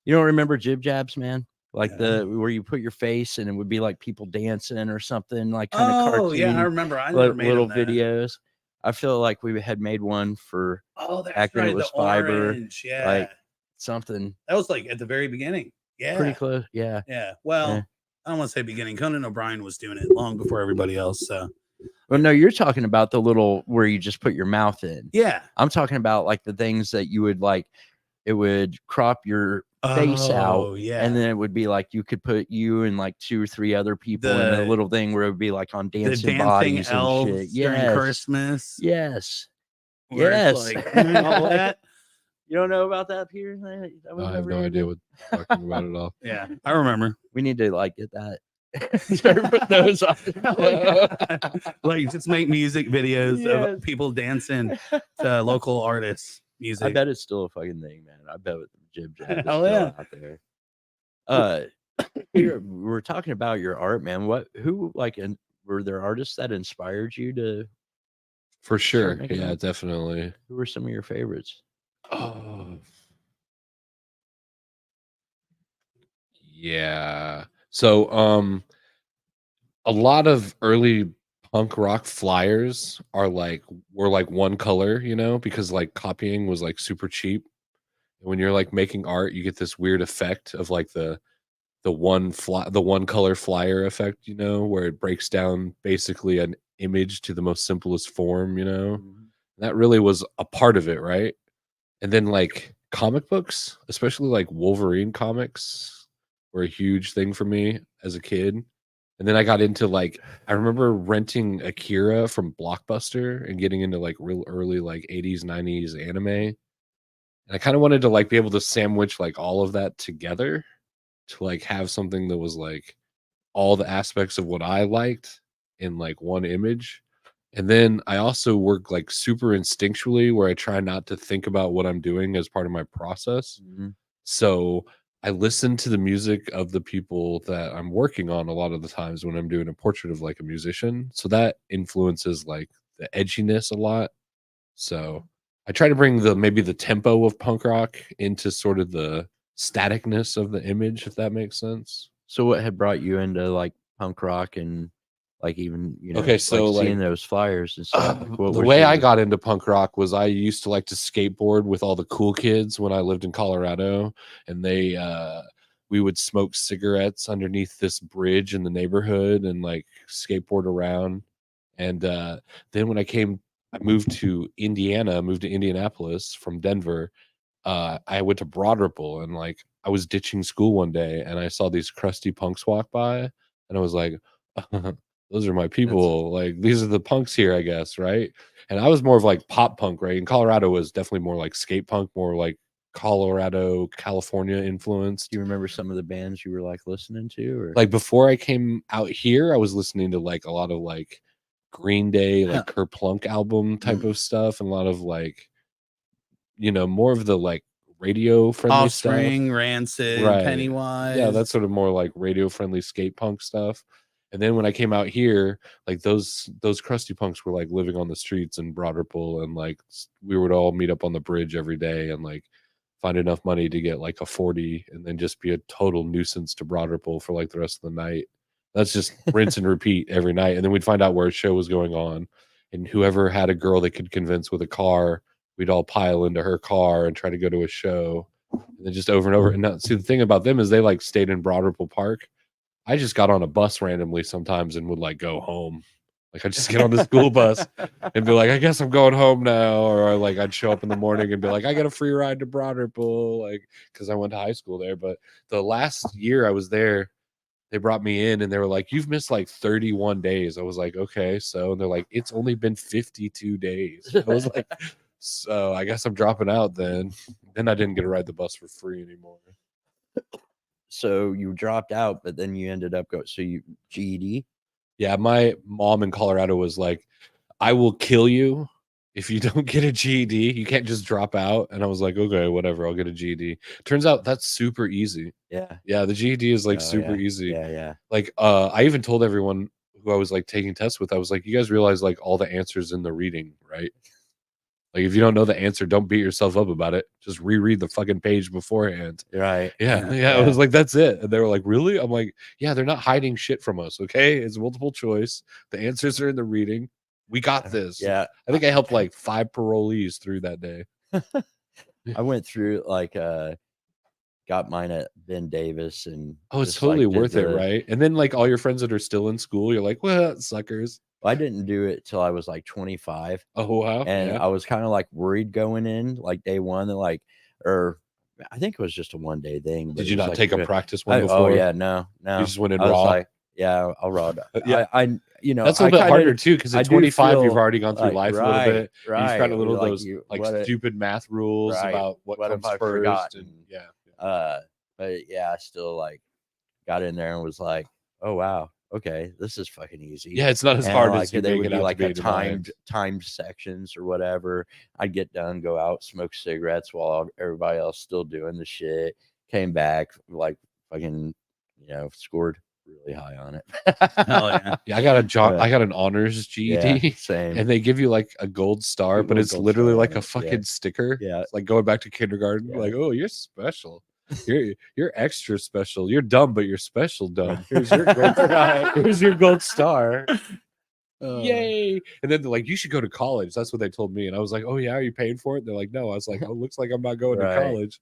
You don't remember jib jabs, man? Like the where you put your face and it would be like people dancing or something, like kind of Oh yeah, I cartoony, remember. I never made little them that. videos. I feel like we had made one for Oh, that's back then right. it was the Fiber, orange. Yeah, like something that was like at the very beginning. Yeah, pretty close. Yeah. yeah. Well, Yeah. I don't want to say beginning. Conan O'Brien was doing it long before everybody else. So Well, no, you're talking about the little where you just put your mouth in. yeah, I'm talking about like the things that you would like, it would crop your face out. Oh, yeah. And then it would be like you could put you and like 2 or 3 other people in a The- little thing where it would be like on the dancing dancing bodies elves and shit. during Yes. Christmas. Yes. where Yes. it's like, all that. You don't know about that, Peter? That was I have never no in idea there? what you're talking about at all. Yeah, I remember. We need to like get that. Start putting those on. Like just make music videos Yes. of people dancing to local artists' music. I bet it's still a fucking thing, man. I bet with jib jab is Hell still yeah. out there. Peter, we're talking about your art, man. Who like and were there artists that inspired you to? For sure. making Yeah, art? definitely. Who were some of your favorites? Oh. Yeah. So a lot of early punk rock flyers were like one color, you know, because like copying was like super cheap. And when you're like making art, you get this weird effect of like the one color flyer effect, you know, where it breaks down basically an image to the most simplest form, you know. That really was a part of it, right? And then like comic books, especially like Wolverine comics, were a huge thing for me as a kid. And then I got into like I remember renting Akira from Blockbuster and getting into like real early like 80s, 90s anime. And I kind of wanted to like be able to sandwich like all of that together to like have something that was like all the aspects of what I liked in like one image. And then I also work like super instinctually where I try not to think about what I'm doing as part of my process. Mhm. So I listen to the music of the people that I'm working on a lot of the times when I'm doing a portrait of like a musician. So that influences like the edginess a lot. So I try to bring maybe the tempo of punk rock into sort of the staticness of the image, if that makes sense. So what had brought you into like punk rock and like even Okay, so like seeing like those flyers and stuff? Like, what the was way I your- got into punk rock was I used to like to skateboard with all the cool kids when I lived in Colorado, and we would smoke cigarettes underneath this bridge in the neighborhood and like skateboard around. And then when I moved to Indianapolis from Denver. I went to Broad Ripple, and like I was ditching school one day and I saw these crusty punks walk by, and I was like, those are my people. Like these are the punks here, I guess, right? And I was more of like pop punk, right? In Colorado was definitely more like skate punk, more like Colorado, California influenced. Do you remember some of the bands you were like listening to, or Like before I came out here, I was listening to like a lot of like Green Day, like Kerplunk album type of stuff, and a lot of like, more of the like radio friendly stuff. Offspring, Rancid, Right. Pennywise. Yeah, that's sort of more like radio friendly skate punk stuff. And then when I came out here, like those crusty punks were like living on the streets in Broad Ripple, and like we would all meet up on the bridge every day and like find enough money to get like a 40 and then just be a total nuisance to Broad Ripple for like the rest of the night. That's just rinse and repeat every night. And then we'd find out where a show was going on, and whoever had a girl they could convince with a car, we'd all pile into her car and try to go to a show, and then just over and over. And now, see, the thing about them is they like stayed in Broad Ripple Park. I just got on a bus randomly sometimes and would like go home. Like I'd just get on the school bus and be like, I guess I'm going home now. Or like I'd show up in the morning and be like, I got a free ride to Broad Ripple, like because I went to high school there. But the last year I was there, they brought me in and they were like, you've missed like 31 days. I was like, okay. So, and they're like, it's only been 52 days. I was like, so I guess I'm dropping out then. Then I didn't get to ride the bus for free anymore. so you dropped out, but then you ended up going. So you GED. Yeah, my mom in Colorado was like, I will kill you if you don't get a GED. You can't just drop out. And I was like, okay, whatever, I'll get a GED. Turns out that's super easy. Yeah. Yeah, the GED is like Oh, super yeah. easy. Yeah. Like I even told everyone who I was like taking tests with, I was like, you guys realize like all the answers in the reading, right? Like if you don't know the answer, don't beat yourself up about it. Just reread the fucking page beforehand. Right. Yeah. It was like, that's it. And they were like, really? I'm like, yeah, they're not hiding shit from us. Okay. It's multiple choice. The answers are in the reading. We got this. Yeah. I think I helped like 5 parolees through that day. I went through like got mine at Ben Davis, and Oh, it's just, like, totally did worth it, the- right? And then like all your friends that are still in school, you're like, well, suckers. I didn't do it till I was like 25. Oh wow. And Yeah. I was kind of like worried going in like day one, that like, or I think it was just a 1-day thing. but Did it you was, not like, take a good- practice one Oh before? yeah, no. You just went in I was raw. like, yeah, I'll raw. Yeah. I That's a I little bit kinda- harder too, because I at do 25 you've feel already gone through like, life a right, little bit. right. You've got a little of Like, those you- like what if- stupid math rules Right. about what What if comes I first. forgot? And yeah. But yeah, I still like got in there and was like, oh wow, okay, this is fucking easy. Yeah, it's not as And, hard like, as you they make would it be out like to a be in your mind. timed sections or whatever. I'd get done, go out, smoke cigarettes while everybody else still doing the shit. Came back, like fucking, scored really high on it. Hell yeah. Yeah, I got Yeah. I got an honors GED, Yeah, same. and they give you like a gold star, but Little it's gold literally star like on a it, yeah. fucking sticker. Yeah. It's like going back to kindergarten. Yeah. Like, oh, you're special. You're extra special. You're dumb, but you're special dumb. Here's your gold star. Here's your gold star. Yay! And then they're like, you should go to college. That's what they told me. And I was like, oh yeah, are you paying for it? They're like, no. I was like, oh, looks like I'm not going Right. to college.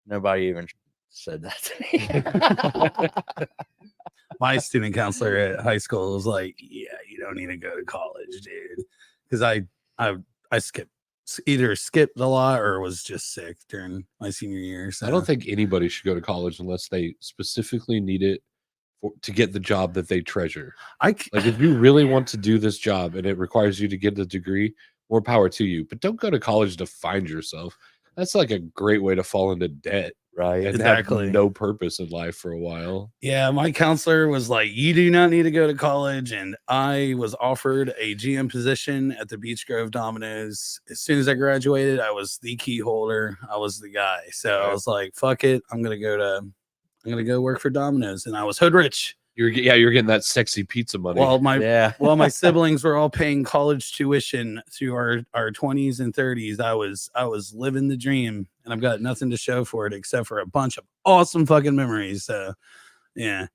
Nobody even said that to me. My student counselor at high school was like, yeah, you don't need to go to college, dude. Because I either skipped a lot or was just sick during my senior year. So I don't think anybody should go to college unless they specifically need it to get the job that they treasure. Like if you really want to do this job and it requires you to get the degree, more power to you. But don't go to college to find yourself. That's like a great way to fall into debt, right? And Exactly. have no purpose in life for a while. Yeah, my counselor was like, you do not need to go to college. And I was offered a GM position at the Beach Grove Domino's. As soon as I graduated, I was the key holder. I was the guy. So I was like, fuck it. I'm going to go to I'm gonna go work for Domino's, and I was hood rich. You're getting that sexy pizza money. Well, my Yeah. well, my siblings were all paying college tuition through our 20s and 30s. I was living the dream, and I've got nothing to show for it except for a bunch of awesome fucking memories. So, yeah,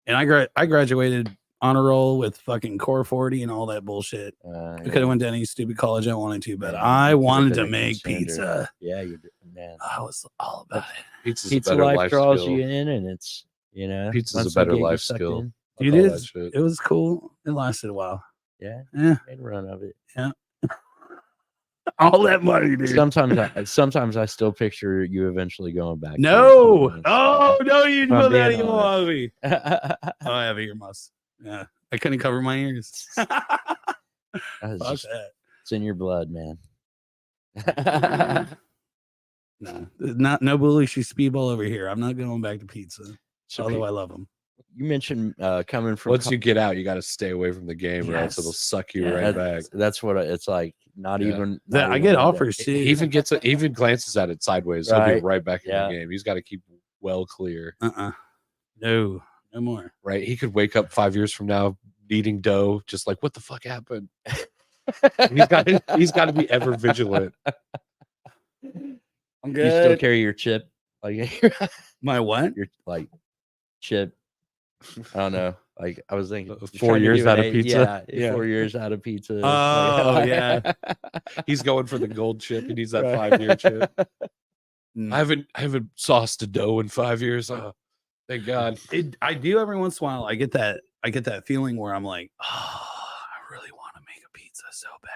and I graduated honor roll with fucking core 40 and all that bullshit. I could have went to any stupid college I wanted to, but Yeah, I you could've wanted been to a make contender. pizza. Yeah, you did, man. I was all about it. Pizza's Pizza a better life life draws skill. you in, and it's Pizza's a once you better get you life sucked skill. in, It All that is. shit. It was cool. It lasted a while. yeah, Yeah, made a run of it. all that money, dude. Sometimes I still picture you eventually going back. to No, it. oh no, you If I'm know that being you honest. want me. Oh, I have earmuffs. Yeah, I couldn't cover my ears. Fuck It's just- that. it's in your blood, man. No, no bullish speedball over here. I'm not going back to pizza. So Although I love them. You mentioned coming from once you get out, you got to stay away from the game, or else it'll Yes. suck you Yeah. right back. That's what it's like. Not Yeah. even. That not I even get like that. offers too. He even glances at it sideways. He'll be Right. right back in Yeah. the game. He's got to keep well clear. No more. Right? He could wake up 5 years from now needing dough, just like what the fuck happened. he's got to be ever vigilant. I'm You still good. carry your chip, like My what? your like chip. I don't know. Like I was thinking, just 4 trying to years do out an of eight- pizza? Yeah, Yeah. 4 years out of pizza. Oh, yeah. He's going for the gold chip. He needs that Right. 5-year chip. Mm. I haven't sauced a dough in 5 years. Oh, thank God. I do every once in a while. I get that feeling where I'm like, oh, I really want to make a pizza so bad.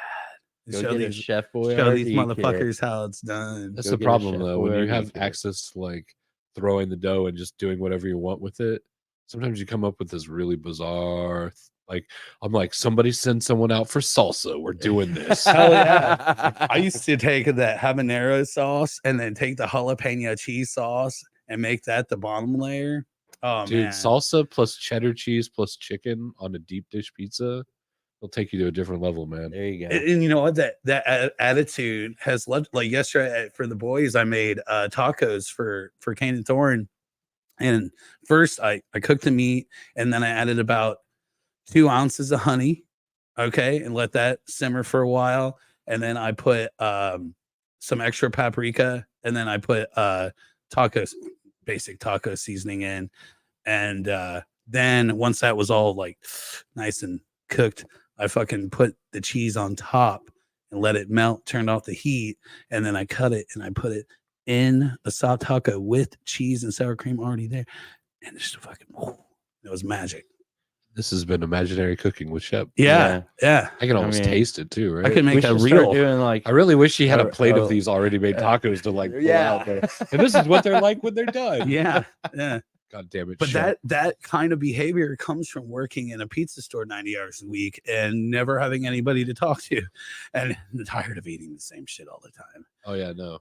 And Go show get a these, Chef Boy. show these RD kit. motherfuckers how it's done. That's Go the get a problem Chef though. When you Boyardee have kit. access to like throwing the dough and just doing whatever you want with it, sometimes you come up with this really bizarre. Like I'm like, somebody send someone out for salsa. We're doing this. Hell yeah. I used to take that habanero sauce and then take the jalapeno cheese sauce and make that the bottom layer. Oh Dude, man. salsa plus cheddar cheese plus chicken on a deep dish pizza will take you to a different level, man. There you go. And you know what? That attitude has led. Like yesterday for the boys, I made tacos for Kane and Thorne. And first, I cooked the meat, and then I added about 2 ounces of honey, okay, and let that simmer for a while. And then I put some extra paprika, and then I put basic taco seasoning in. And then once that was all like nice and cooked, I fucking put the cheese on top and let it melt, turned off the heat, and then I cut it and I put it in a soft taco with cheese and sour cream already there. And it's just fucking, it was magic. This has been imaginary cooking with Shep. Yeah. I can almost mean, taste it too, right? I can We make a should start real. doing like I really wish he had a plate Oh, of these already made tacos to like pull yeah. out there. And this is what they're like when they're done. Yeah. Yeah. God damn it. But Shep. that kind of behavior comes from working in a pizza store 90 hours a week and never having anybody to talk to, and tired of eating the same shit all the time. Oh yeah, no.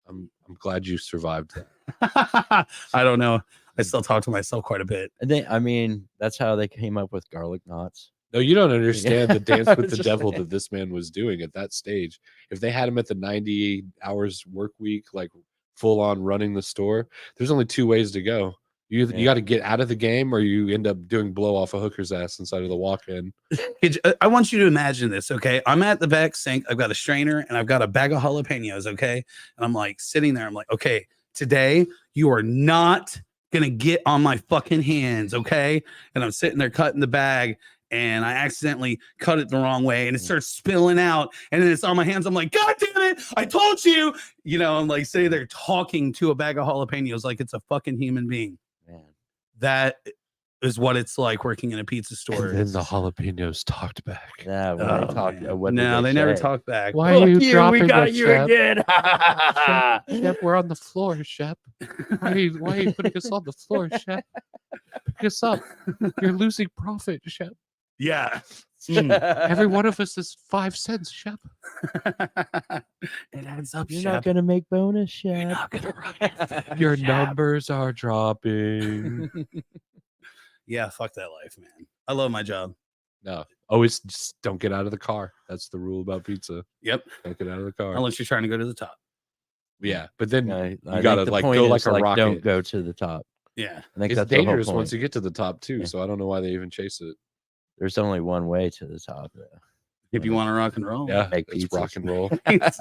I'm glad you survived that. I don't know. I still talk to myself quite a bit. I mean, that's how they came up with garlic knots. No, you don't understand the dance I with was the just devil saying. that this man was doing at that stage. If they had him at the 90 hours work week, like full on running the store, there's only 2 ways to go. You got to get out of the game, or you end up doing blow off a hooker's ass inside of the walk-in. I want you to imagine this, okay? I'm at the back sink. I've got a strainer and I've got a bag of jalapenos, okay? And I'm like sitting there. I'm like, okay, today you are not going to get on my fucking hands, okay? And I'm sitting there cutting the bag and I accidentally cut it the wrong way and it starts spilling out and then it's on my hands. I'm like, God damn it, I told you. You know, I'm like sitting there talking to a bag of jalapenos like it's a fucking human being. Man. That is what it's like working in a pizza store. And then the jalapenos talked back. Yeah, when Oh, they talked. man. What No, did they never say? talk back. Why are you dropping We got it, you Shep? again. Shep, we're on the floor, Shep. Why are you putting us on the floor, Shep? Pick us up. You're losing profit, Shep. Yeah. Every one of us is 5 cents, Shep. It adds up, You're Shep. not gonna make bonus, You're Shep. not gonna run your food, Your Shep. numbers are dropping. Yeah, fuck that life, man. I love my job. No, always just don't get out of the car. That's the rule about pizza. Yep. Don't get out of the car. Unless you're trying to go to the top. Yeah, but then I you think gotta the like point go is, like a rocket. Don't go to the top. Yeah. I think It's that's the whole dangerous point. once you get to the top too. Yeah. So I don't know why they even chase it. There's only one way to the top. Though. If you want to rock and roll. Yeah, Make it's pizzas. rock and roll. It's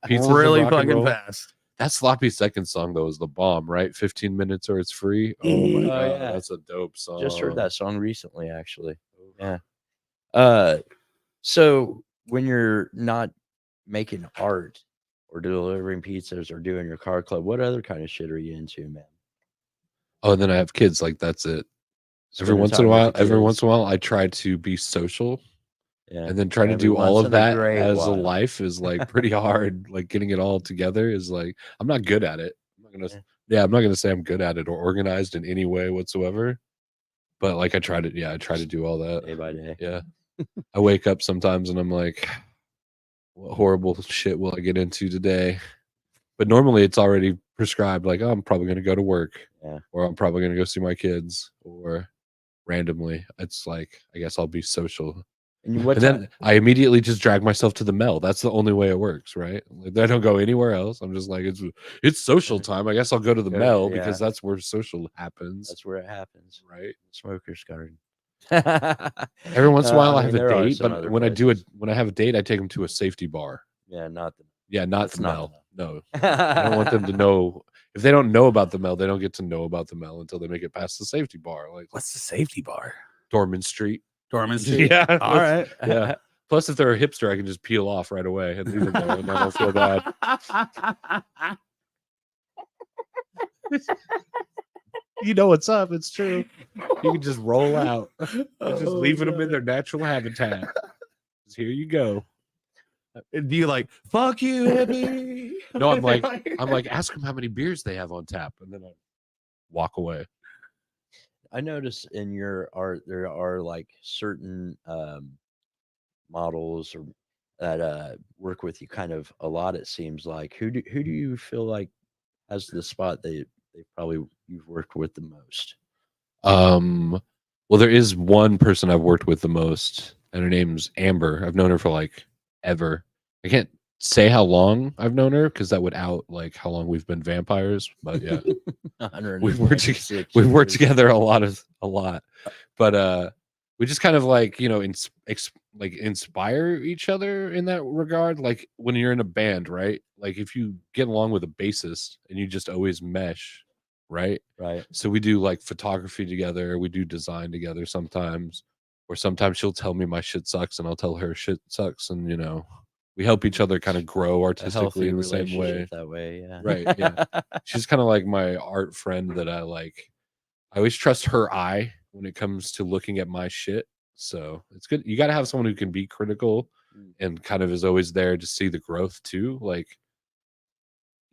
Pizzas and really rock and fucking roll. fast. That Sloppy Seconds song though is the bomb, right? 15 minutes or it's free. Oh my Mhm. god, Oh, yeah. that's a dope song. Just heard that song recently, actually. Oh. Yeah. So when you're not making art or delivering pizzas or doing your car club, what other kind of shit are you into, man? Oh, and then I have kids. Like that's it. Every Spending once in time a with while, the every kids. once in a while, I try to be social, Yeah. and then trying to Every do all once of in a that great as a while. life is like pretty hard. Like getting it all together is like I'm not good at it. I'm not gonna, Yeah. I'm not gonna say I'm good at it or organized in any way whatsoever. But like I try to do all that. Day by day. Yeah, I wake up sometimes and I'm like, what horrible shit will I get into today? But normally it's already prescribed. Like, oh, I'm probably going to go to work, Yeah. or I'm probably going to go see my kids, or randomly, it's like I guess I'll be social. And what And then I immediately just drag myself to the Mel. That's the only way it works, right? Like, I don't go anywhere else. I'm just like, it's social time. I guess I'll go to the Go- Mel yeah. because that's where social happens, that's where it happens. right? Smoker's garden. Every once in a while, I have mean, a there are date, some but other when places. I have a date, I take them to a safety bar. Yeah, not the. Yeah, not That's the not Mel. No, I don't want them to know. If they don't know about the Mel, they don't get to know about the Mel until they make it past the safety bar, like What's the safety bar? Dorman Street. Dorman Street. Yeah, All right. Yeah. Plus, if they're a hipster, I can just peel off right away and leave them there, and I don't feel bad. You know what's up. It's true. You can just roll out, just leaving them in their natural habitat. Just, here you go. Do you like fuck you, hippie? No, I'm like, ask them how many beers they have on tap, and then I walk away. I notice in your art there are like certain models or that work with you kind of a lot. It seems like who do you feel like has the spot they probably you've worked with the most? Well, there is one person I've worked with the most, and her name's Amber. I've known her for like ever. I can't say how long I've known her because that would out like how long we've been vampires. But yeah, we've worked together a lot. But we just kind of like inspire each other in that regard. Like when you're in a band, right? Like if you get along with a bassist and you just always mesh, right? Right. So we do like photography together, we do design together sometimes, or sometimes she'll tell me my shit sucks and I'll tell her shit sucks, and we help each other kind of grow A artistically healthy in the same way. relationship that way, yeah. Right, yeah. She's kind of like my art friend that I like. I always trust her eye when it comes to looking at my shit. So it's good. You got to have someone who can be critical and kind of is always there to see the growth too. Like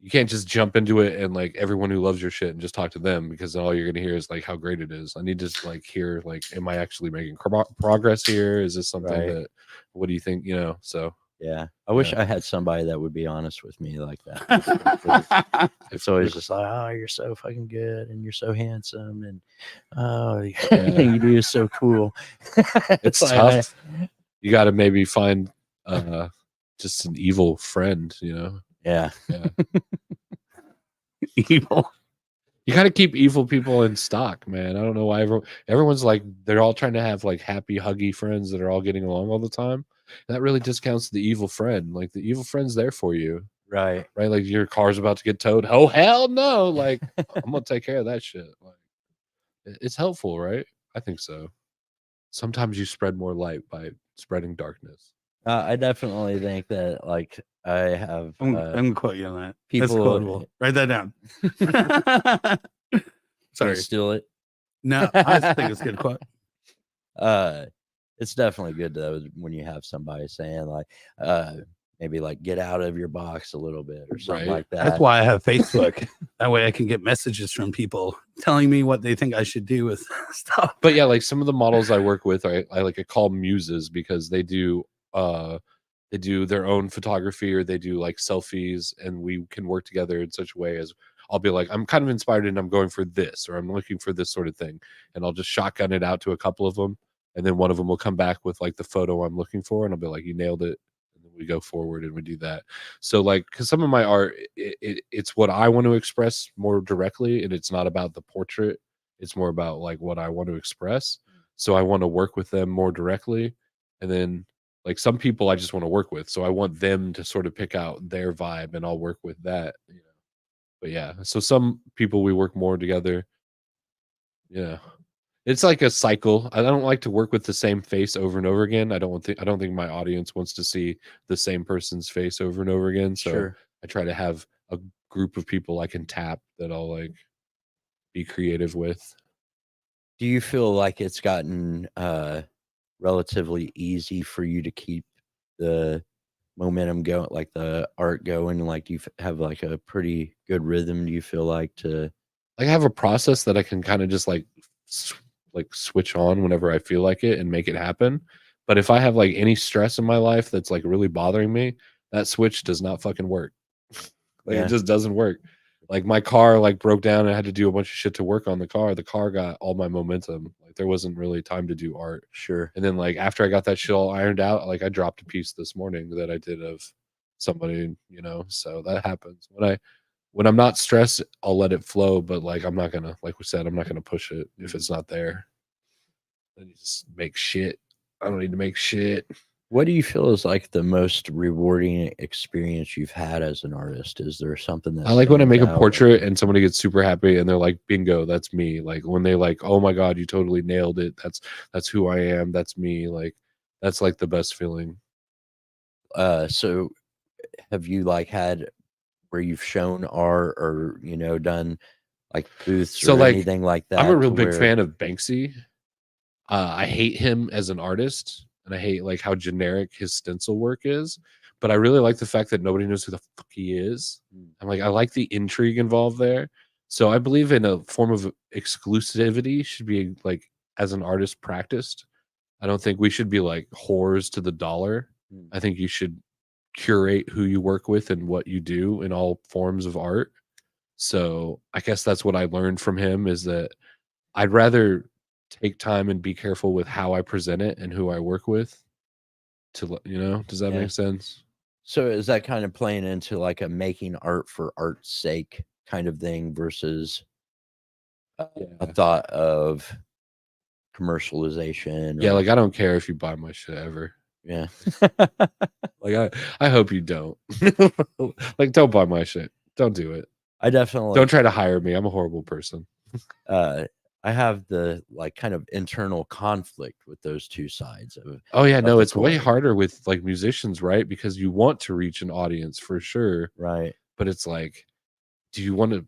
you can't just jump into it and like everyone who loves your shit and just talk to them, because then all you're going to hear is like how great it is. I need to like hear like, am I actually making progress here? Is this something Right. that, what do you think? So Yeah. I wish I had somebody that would be honest with me like that. It's always just like, oh, you're so fucking good and you're so handsome and oh, you do is so cool. it's like, tough. You got to maybe find just an evil friend, Yeah. Yeah. Evil. You got to keep evil people in stock, man. I don't know why everyone's like, they're all trying to have like happy, huggy friends that are all getting along all the time. And that really discounts the evil friend. Like the evil friend's there for you. Right. Right. Like your car's about to get towed. Oh, hell no. Like I'm going to take care of that shit. Like it's helpful, right? I think so. Sometimes you spread more light by spreading darkness. I definitely think that like I have I'm gonna quote you on that. people That's quotable. Write that down. Sorry. steal it. No, I think it's a good quote. It's definitely good though when you have somebody saying like maybe like get out of your box a little bit or something Right. like that. That's why I have Facebook. That way I can get messages from people telling me what they think I should do with stuff. But yeah, like some of the models I work with, I call muses because they do their own photography or they do like selfies, and we can work together in such a way as I'll be like, I'm kind of inspired and I'm going for this, or I'm looking for this sort of thing, and I'll just shotgun it out to a couple of them, and then one of them will come back with like the photo I'm looking for, and I'll be like, you nailed it, and then we go forward and we do that. So like, because some of my art, it's what I want to express more directly, and it's not about the portrait. It's more about like what I want to express. So I want to work with them more directly, and then like some people I just want to work with. So I want them to sort of pick out their vibe, and I'll work with that. You know. But yeah, so some people we work more together. Yeah. It's like a cycle. I don't like to work with the same face over and over again. I don't think my audience wants to see the same person's face over and over again. So Sure. I try to have a group of people I can tap that I'll like be creative with. Do you feel like it's gotten relatively easy for you to keep the momentum going, like the art going? Like, do you have like a pretty good rhythm, do you feel like, to Like I have a process that I can kind of just like switch on whenever I feel like it and make it happen. But if I have like any stress in my life that's like really bothering me, that switch does not fucking work. Like Yeah. it just doesn't work. Like my car like broke down and I had to do a bunch of shit to work on the car. The car got all my momentum. Like there wasn't really time to do art. Sure. And then like after I got that shit all ironed out, like I dropped a piece this morning that I did of somebody, you know. So that happens. When I'm not stressed, I'll let it flow, but like I'm not gonna, like we said, I'm not gonna push it if it's not there. Then you just make shit. I don't need to make shit. What do you feel is like the most rewarding experience you've had as an artist? Is there something that I like when I make a stands out? portrait and somebody gets super happy and they're like, bingo, that's me. Like when they like, oh my God, you totally nailed it. That's who I am. That's me. Like that's like the best feeling. So have you like had where you've shown art or, you know, done like booths So or like anything like that? I'm a real to big where- fan of Banksy. I hate him as an artist, and I hate like how generic his stencil work is. But I really like the fact that nobody knows who the fuck he is. I'm like, I like the intrigue involved there. So I believe in a form of exclusivity should be like as an artist practiced. I don't think we should be like whores to the dollar. I think you should curate who you work with and what you do in all forms of art. So I guess that's what I learned from him, is that I'd rather take time and be careful with how I present it and who I work with. To, you know, does that Yeah. make sense? So is that kind of playing into like a making art for art's sake kind of thing versus a Yeah. thought of commercialization? Yeah, or- like I don't care if you buy my shit ever. yeah. Like I hope you don't. Like don't buy my shit. Don't do it. I definitely Don't try to hire me. I'm a horrible person. I have the like kind of internal conflict with those two sides of Oh yeah, no, the it's way coin. harder with like musicians, right? Because you want to reach an audience for sure, right. but it's like, do you want to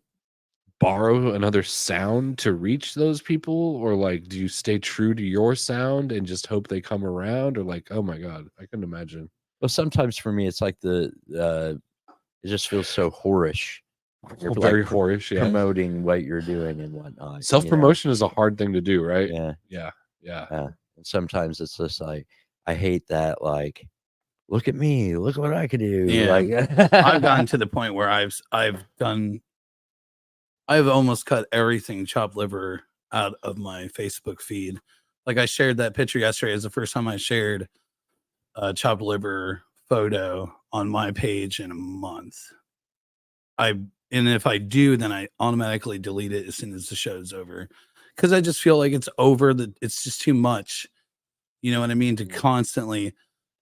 borrow another sound to reach those people, or like do you stay true to your sound and just hope they come around? Or like, oh my God, I couldn't imagine. Well, sometimes for me it's like the it just feels so whorish. You're Very like whorish, yeah. promoting what you're doing and whatnot. you know? Self-promotion is a hard thing to do, right? Yeah. Yeah. And sometimes it's just like I hate that, like, look at me, look what I can do. Yeah. Like I've gotten to the point where I've almost cut everything chopped liver out of my Facebook feed. Like I shared that picture yesterday. It was the first time I shared a chopped liver photo on my page in a month. And if I do, then I automatically delete it as soon as the show's over, because I just feel like it's over. It's just too much. You know what I mean? To constantly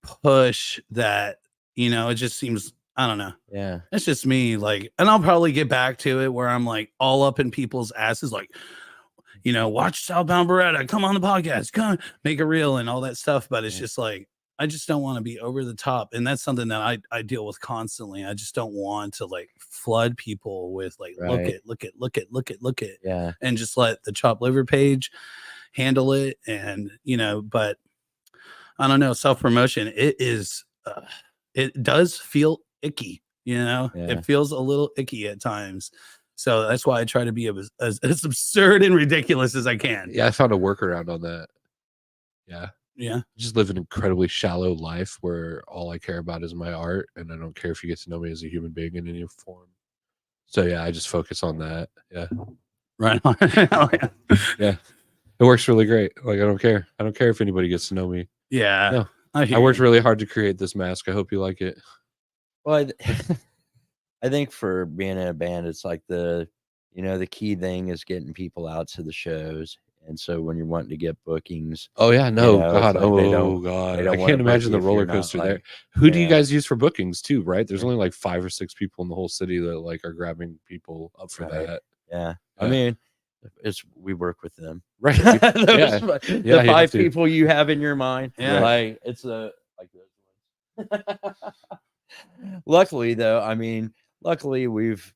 push that. You know, it just seems, I don't know. yeah. It's just me, like, and I'll probably get back to it where I'm like all up in people's asses, like, you know, watch Southbound Beretta, come on the podcast, come make a reel and all that stuff. But it's just like, I just don't want to be over the top. And that's something that I deal with constantly. I just don't want to like flood people with like, Right. look at, Yeah. and just let the chopped liver page handle it. And, you know, but I don't know, self-promotion, it is, it does feel icky, you know. Yeah. It feels a little icky at times, so that's why I try to be as absurd and ridiculous as I can. Yeah, I found a workaround on that. Yeah. Yeah. Just live an incredibly shallow life where all I care about is my art, and I don't care if you get to know me as a human being in any form. So yeah, I just focus on that. Yeah. Right on. Oh, yeah. Yeah. It works really great. Like I don't care. I don't care if anybody gets to know me. Yeah. No. I worked really hard to create this mask. I hope you like it. Well, I think for being in a band, it's like the key thing is getting people out to the shows. And so when you're wanting to get bookings, Oh yeah, no, know, it's God, like they oh don't- God, they I don't wanna can't imagine the book you if roller you're not, coaster there. like- Who do you yeah. guys use for bookings too? Right? There's only like 5 or 6 people in the whole city that like are grabbing people up for Right. that. yeah. I Yeah. mean, we work with them. Right? Those Yeah. fi- Yeah, the you have 5 to. people you have in your mind. Yeah. Like it's like those ones. Luckily though, I mean, we've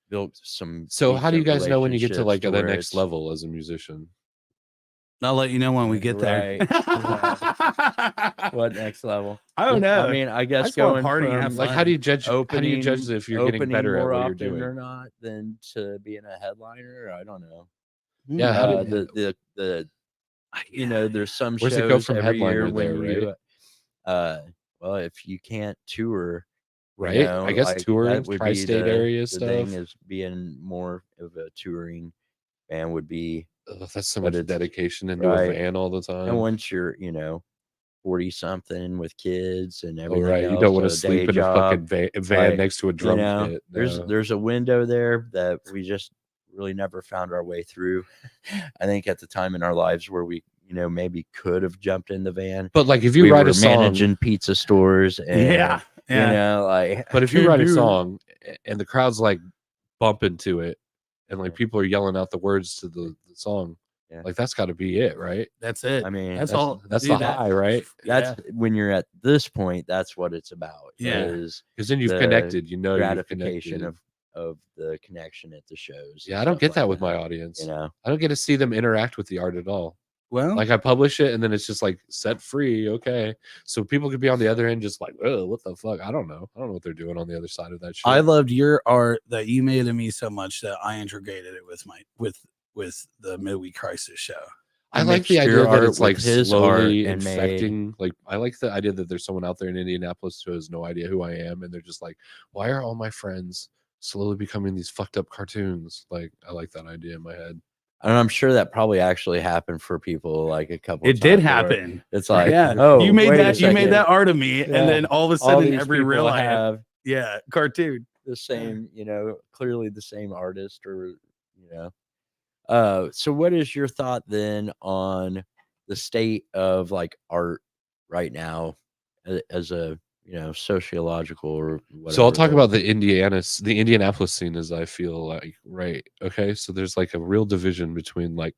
built some. So how do you decent guys know when you get to relationships like the where next it's- level as a musician? I'll let you know when we get there. Right. What next level? I don't know. I mean, I guess just wanna going party and from have Like, fun. how do you judge? How do you opening, judge if you're getting opening better at more what you're often doing? or not than to being a headliner? I don't know. Yeah, how Uh, do the there's some Where's shows it go from every year headliner when there, you well, if you can't tour, right? you know, I guess like, touring, that would be tri-state the- area the stuff. thing is being more of a touring band would be. Ugh, that's so but much it's- dedication into right. a van all the time. And once you're 40 something with kids and Oh, everything right. You else, don't want a to sleep day in a fucking job, van like, next to a you drum know, kit. there's No. there's a window there that we just really never found our way through. I think at the time in our lives where we maybe could have jumped in the van. But like if you We write were a song, managing pizza stores and Yeah. Yeah. like but if you write a Dude. song and the crowd's like bumping to it and like Yeah. people are yelling out the words to the song, Yeah. like that's got to be it, right? That's it. I mean, that's That's all. That's dude, the that- high, right? that's when you're at this point, that's what it's about. Yeah. Is Because then you've the connected. You know, you've gratification connected. of the connection at the shows. Yeah, and I don't stuff get like that with my audience. I don't get to see them interact with the art at all. well, Like I publish it and then it's just like set free. Okay. So people could be on the other end just like, oh, what the fuck? I don't know. I don't know what they're doing on the other side of that shit. I loved your art that you made of me so much that I integrated it with my with the Midweek Crisis show. I You like the mixed idea your that art it's like with his slowly art and made- infecting. Like I like the idea that there's someone out there in Indianapolis who has no idea who I am, and they're just like, why are all my friends slowly becoming these fucked up cartoons? Like I like that idea in my head. And I'm sure that probably actually happened for people like a couple. It did times where happen. It's like, yeah. oh, You made wait a that. You made second. that art of me, Yeah. and then all of a All sudden, these every people real I have yeah, cartoon. the same, clearly the same artist, or so what is your thought then on the state of like art right now as a sociological or whatever? So I'll talk about the Indianapolis scene as I feel like, right? Okay, so there's like a real division between like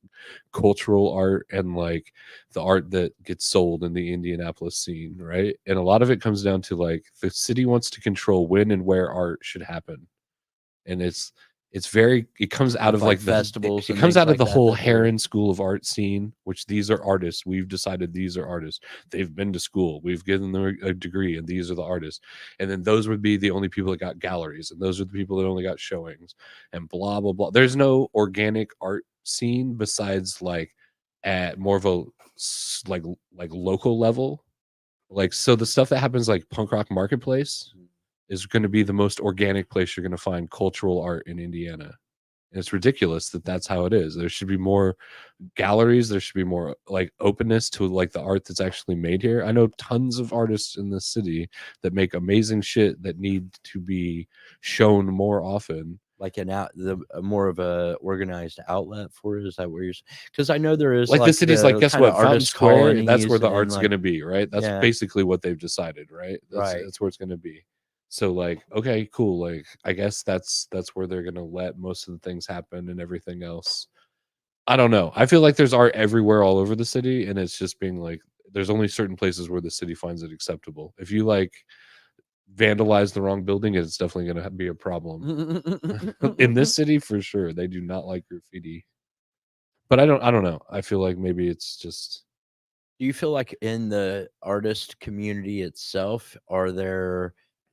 cultural art and like the art that gets sold in the Indianapolis scene, right? And a lot of it comes down to like the city wants to control when and where art should happen, and it comes out With, of like, like festivals It and comes things out of like the that whole that they're- Heron School of Art scene, which these are artists. We've decided these are artists. They've been to school. We've given them a degree, and these are the artists. And then those would be the only people that got galleries, and those are the people that only got showings, and blah blah blah. There's no organic art scene besides like at more of a like local level. Like so, the stuff that happens like Punk Rock Marketplace is going to be the most organic place you're going to find cultural art in Indiana. And it's ridiculous that that's how it is. There should be more galleries. There should be more like openness to like the art that's actually made here. I know tons of artists in the city that make amazing shit that need to be shown more often. like more of a organized outlet for it. Is that where you're? Because I know there is Like the city's like, guess kinda what? Fountain artist Square. That's colonies where the and, art's like, going to be, right? That's yeah. basically what they've decided, right? Right. That's where it's going to be. So like, okay, cool. Like, I guess that's where they're going to let most of the things happen and everything else. I don't know. I feel like there's art everywhere all over the city, and it's just being like, there's only certain places where the city finds it acceptable. If you like vandalize the wrong building, it's definitely going to be a problem. In this city for sure, they do not like graffiti. But I don't know. I feel like maybe it's just Do you feel like in the artist community itself,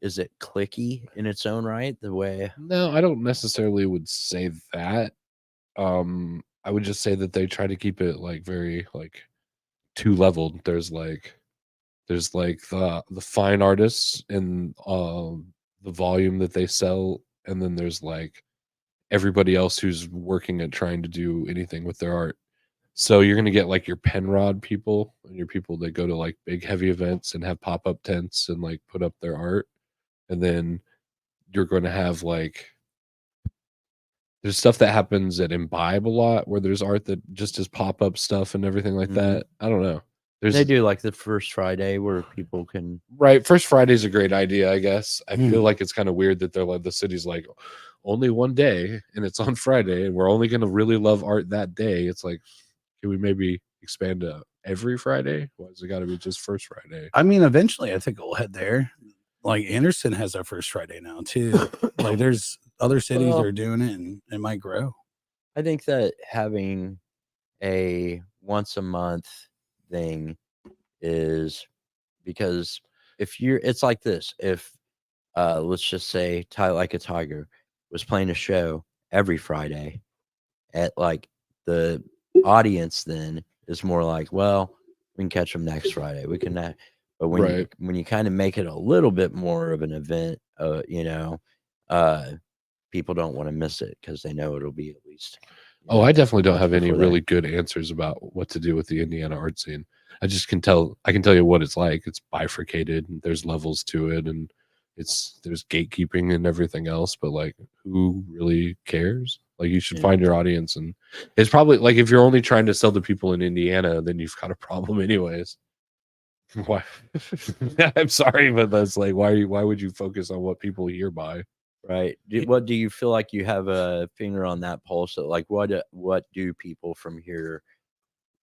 is it cliquey in its own right? The way no, I don't necessarily would say that. I would just say that they try to keep it like very like two leveled. There's like the fine artists and the volume that they sell, and then there's like everybody else who's working at trying to do anything with their art. So you're gonna get like your Penrod people and your people that go to like big heavy events and have pop-up tents and like put up their art. And then you're gonna have like there's stuff that happens at Imbibe a lot where there's art that just is pop-up stuff and everything like that. I don't know. They do like the first Friday where people can. Right. First Friday's a great idea, I guess. I feel like it's kind of weird that they're like the city's like only one day and it's on Friday and we're only going to really love art that day. It's like, can we maybe expand to every Friday? Why has it got to be just first Friday? I mean, eventually I think we'll head there. Like Anderson has their first Friday now too. Like there's other cities that are doing it and it might grow. I think that having a once a month thing is because if you're, it's like this. If let's just say Like a Tiger was playing a show every Friday, at like the audience then is more like, well, we can catch them next Friday. We can not. But when you kind of make it a little bit more of an event, you know, people don't want to miss it because they know it'll be at least. Oh, I definitely don't have any really good answers about what to do with the Indiana art scene. I can tell you what it's like. It's bifurcated and there's levels to it and there's gatekeeping and everything else, but like who really cares? Like you should find your audience, and it's probably like if you're only trying to sell to people in Indiana, then you've got a problem anyways. Why? I'm sorry, but that's like why would you focus on what people here buy? Right. What do you feel like you have a finger on that pulse? Like what do people from here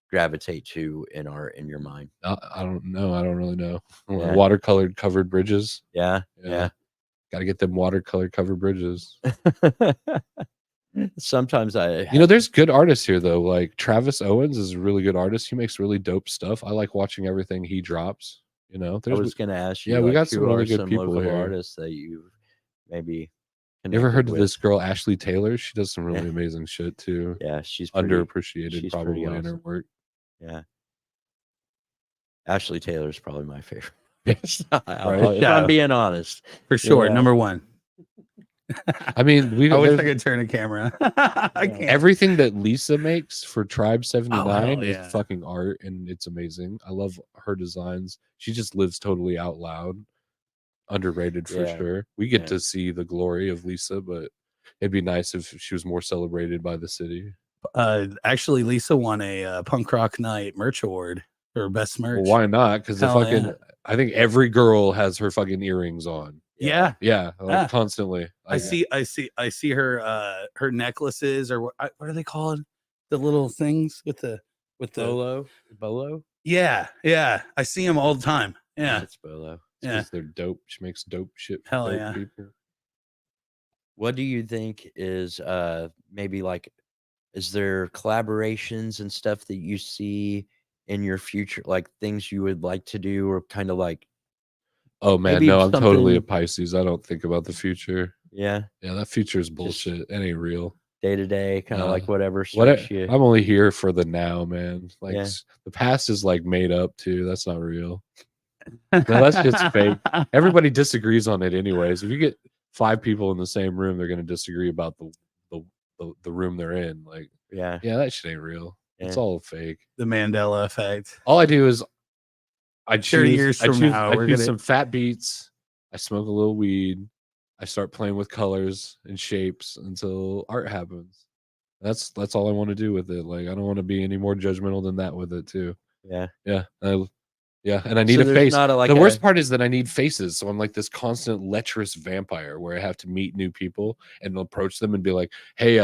gravitate to in your mind? I don't know. I don't really know. Yeah. Watercolored covered bridges. Yeah. Got to get them watercolor covered bridges. Sometimes there's good artists here though. Like Travis Owens is a really good artist. He makes really dope stuff. I like watching everything he drops. You know, I was going to ask you. Yeah, we got who some really are good people local here. artists that you maybe. You ever heard of with? this girl Ashley Taylor? She does some really amazing shit too. Yeah, she's underappreciated pretty probably awesome. in her work. Yeah, Ashley Taylor is probably my favorite. Yes, If I'm being honest, for sure, Yeah. number one. I mean, I wish I could turn a camera. I can't. everything that Lisa makes for Tribe 79 hell yeah. is fucking art and it's amazing. I love her designs. She just lives totally out loud. Underrated for sure. We get to see the glory of Lisa, but it'd be nice if she was more celebrated by the city. Actually, Lisa won a Punk Rock Night merch award for best merch. Well, why not? Because the Hell fucking yeah. I think every girl has her fucking earrings on. Yeah. Yeah, like Yeah. constantly. I see her her necklaces, or what are they called? The little things with the Bolo. Yeah. I see them all the time. Yeah. It's Bolo. Yeah. They're dope. She makes dope shit for Hell dope yeah. people. What do you think is maybe like, is there collaborations and stuff that you see in your future, like things you would like to do, or kind of like? Oh man, Maybe no, I'm totally a something- Pisces. I don't think about the future. Yeah, That future is bullshit. It ain't real. day to day, kind of like whatever. What suits you. I'm only here for the now, man. Like Yeah. the past is like made up too. That's not real. No, that's just fake. Everybody disagrees on it anyways. If you get 5 people in the same room, they're gonna disagree about the room they're in. Like, Yeah, that shit ain't real. It's Yeah. all fake. The Mandela effect. All I do is I 30 years from now, I we're choose gonna- some fat beats. I smoke a little weed. I start playing with colors and shapes until art happens. That's all I want to do with it. Like, I don't want to be any more judgmental than that with it too. yeah. And I need So a there's face. not The worst part is that I need faces. So I'm like this constant lecherous vampire where I have to meet new people and approach them and be like, "Hey,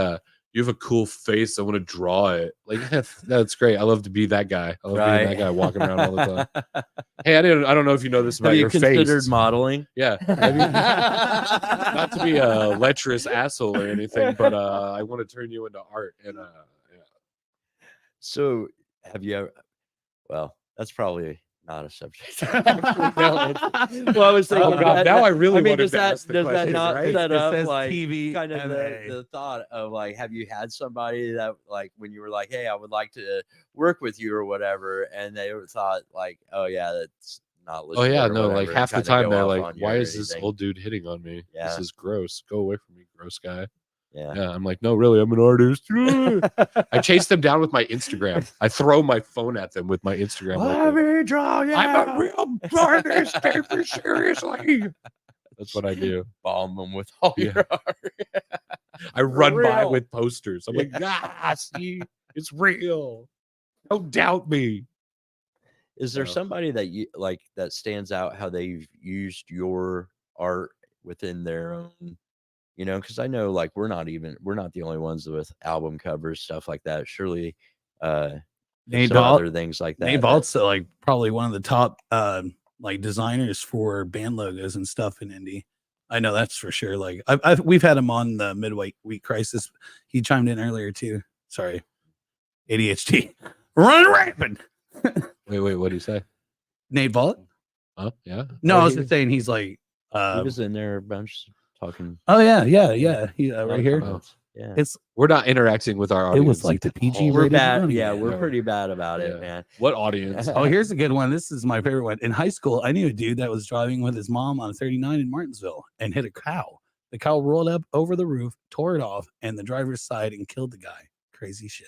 you have a cool face. I want to draw it." Like, that's great. I love to be that guy. I love being that guy walking around all the time. Hey, I don't know if you know this about Have you your considered face. modeling? Yeah. Not to be a lecherous asshole or anything, but I want to turn you into art. And So, have you ever? Well, that's probably not a subject. Well, I was thinking. Oh, God, now I really wanted does to that ask the does that question, not right? set It up says like TV kind of MA. the thought of like, have you had somebody that like when you were like, hey, I would like to work with you or whatever, and they thought like, oh yeah, that's not. oh yeah, legit or no, like whatever, half the kinda time go they're off like, on you "Why or is this anything. old dude hitting on me? Yeah. This is gross. Go away from me, gross guy." Yeah. Yeah, I'm like, no, really, I'm an artist. I chase them down with my Instagram. I throw my phone at them with my Instagram. Let open. me draw you. I'm a real artist. Take me seriously. That's what I do. Bomb them with all Yeah. your art. I run by real. with posters. I'm like, see, it's real. Don't doubt me. Is there So- somebody that you like that stands out how they've used your art within their own, you know, because I know like we're not the only ones with album covers, stuff like that. Surely Nate some Vault, other things like that. Nate Vault's like probably one of the top like designers for band logos and stuff in indie. I know that's for sure. Like we've had him on the Midweek Crisis. He chimed in earlier too. Sorry, ADHD, run rampant. Wait, what do you say? Nate Vault? Huh? Yeah. No, Oh, I was he- just saying he's like. He was in there a bunch talking. Oh yeah. He a lot right of here. comments. Yeah. It's We're not interacting with our audience. it was like the PG. We're rated bad. running Yeah, man. we're pretty bad about it, Yeah. man. What audience? Oh, here's a good one. This is my favorite one. In high school, I knew a dude that was driving with his mom on 39 in Martinsville and hit a cow. The cow rolled up over the roof, tore it off, and the driver's side and killed the guy. Crazy shit.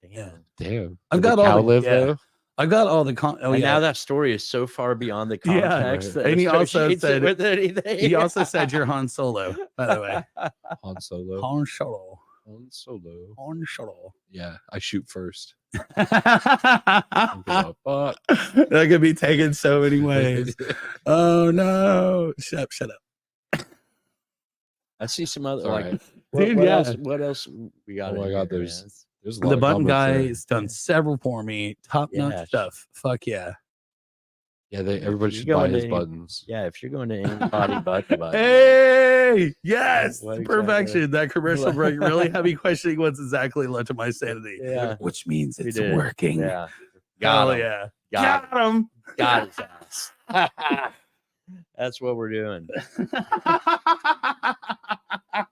Damn. Damn. I've Did the got all cow the- live yeah. though? I got all the oh And yeah. now that story is so far beyond the Yeah, context. right. that And he also associates it said- with anything. He also said you're Han Solo, by the way. Han Solo. Han Solo. Han Solo. Han Solo. Yeah, I shoot first. That could be taken so many ways. Oh no. Shut up. I see some other It's all like right. what, Dude, yeah. what else we got? Oh my in God, here, there's- man? There's a lot The of button comments guy there. has done several for me. Top notch Yeah. stuff. Fuck yeah. Yeah, everybody You should go buy into his any- buttons. Yeah, if you're going to anybody but the button. Hey, yes, What exactly? perfection. That commercial break really had me questioning what's exactly led to my sanity. Yeah. Which means We it's did. working. Yeah. Hell him. yeah. Got Got him. Got his ass. That's what we're doing.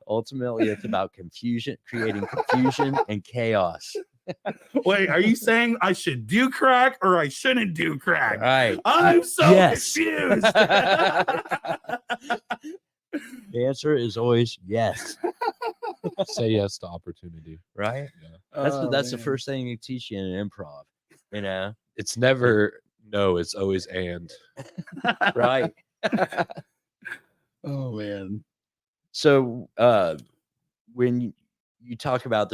Ultimately, it's about confusion, creating confusion and chaos. Wait, are you saying I should do crack or I shouldn't do crack? Right. I'm so Yes. confused. The answer is always yes. Say yes to opportunity. Right. That's the first thing you teach you in improv. You know. It's never no, it's always and. Right. Oh man. So when you talk about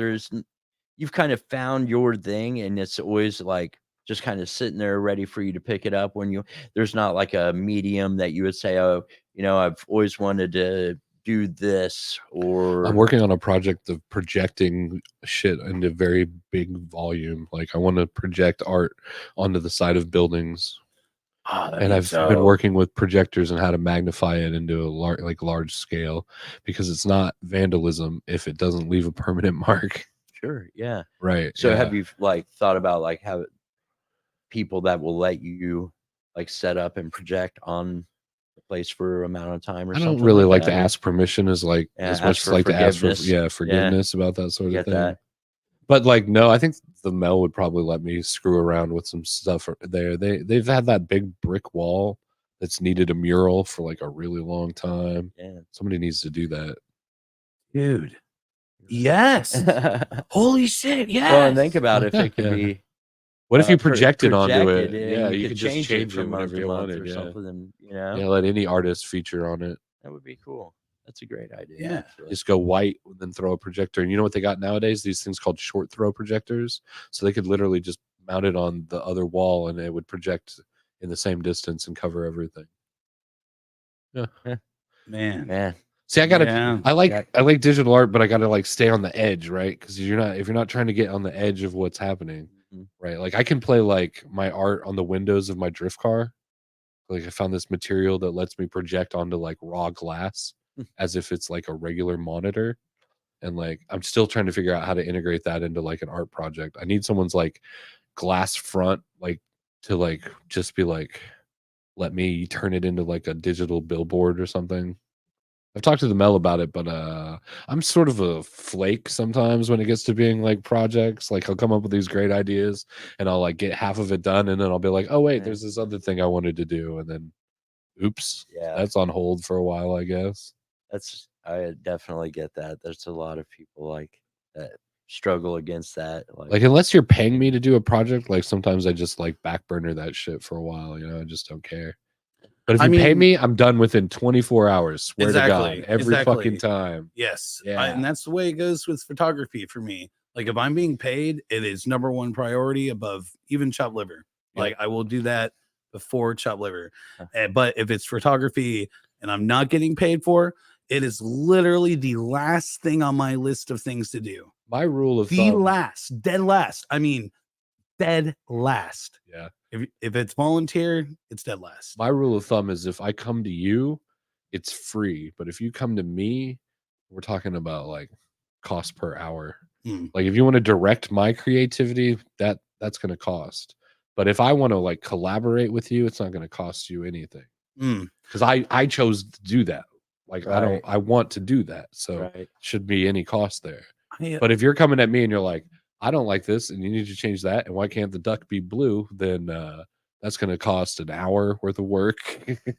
you've kind of found your thing and it's always like just kind of sitting there ready for you to pick it up when there's not like a medium that you would say, oh, you know, I've always wanted to do this, or I'm working on a project of projecting shit into very big volume. Like I want to project art onto the side of buildings. And I've been working with projectors and how to magnify it into a large scale, because it's not vandalism if it doesn't leave a permanent mark. Sure, yeah. Right. So yeah. have you like thought about like how people that will let you like set up and project on the place for amount of time or I something? don't really like that? to ask permission as like Yeah, as ask much as for like to ask for forgiveness. forgiveness about that sort Get of thing. that. But like no, I think the Mel would probably let me screw around with some stuff there. They've had that big brick wall that's needed a mural for like a really long time. Yeah. Somebody needs to do that. Dude. Yes. Holy shit. Yes. Well, and think about if it could Yeah. be. What if you pro- projected onto it? projected and Yeah, you could could just change it from month whenever to you month wanted. or Yeah. something. You know, Yeah, let any artist feature on it. that would be cool. That's a great idea. Yeah. actually. Just go white and then throw a projector. And you know what they got nowadays? These things called short throw projectors. So they could literally just mount it on the other wall and it would project in the same distance and cover everything. Man. Man. See, I gotta Yeah. I like Yeah. digital art, but I gotta like stay on the edge, right? Because if you're not trying to get on the edge of what's happening, Mhm. right? Like I can play like my art on the windows of my drift car. Like I found this material that lets me project onto like raw glass as if it's like a regular monitor. And like I'm still trying to figure out how to integrate that into like an art project. I need someone's like glass front, like to like just be like, let me turn it into like a digital billboard or something. I've talked to the Mel about it, but I'm sort of a flake sometimes when it gets to being like projects. Like I'll come up with these great ideas and I'll like get half of it done and then I'll be like, oh wait, Yeah. there's this other thing I wanted to do, and then oops, Yeah. that's on hold for a while, I guess. I definitely get that. There's a lot of people like that struggle against that. Like unless you're paying me to do a project, like sometimes I just like back burner that shit for a while, you know, I just don't care. But if I you pay mean- me, I'm done within 24 hours. Swear to Exactly, God, every exactly. fucking time. Yes. Yeah. And that's the way it goes with photography for me. Like if I'm being paid, it is number one priority above even chopped liver. Yeah. Like I will do that before chopped liver. But if it's photography and I'm not getting paid for, it is literally the last thing on my list of things to do. My rule of The thumb, last, dead last. I mean, dead last. yeah. If it's volunteer, it's dead last. My rule of thumb is if I come to you, it's free. But if you come to me, we're talking about like cost per hour. Mm. Like if you want to direct my creativity, that's going to cost. But if I want to like collaborate with you, it's not going to cost you anything. Mm. Because I chose to do that. Like Right. I want to do that. So Right. should be any cost there. I- But if you're coming at me and you're like, I don't like this and you need to change that, and why can't the duck be blue? Then that's going to cost an hour worth of work.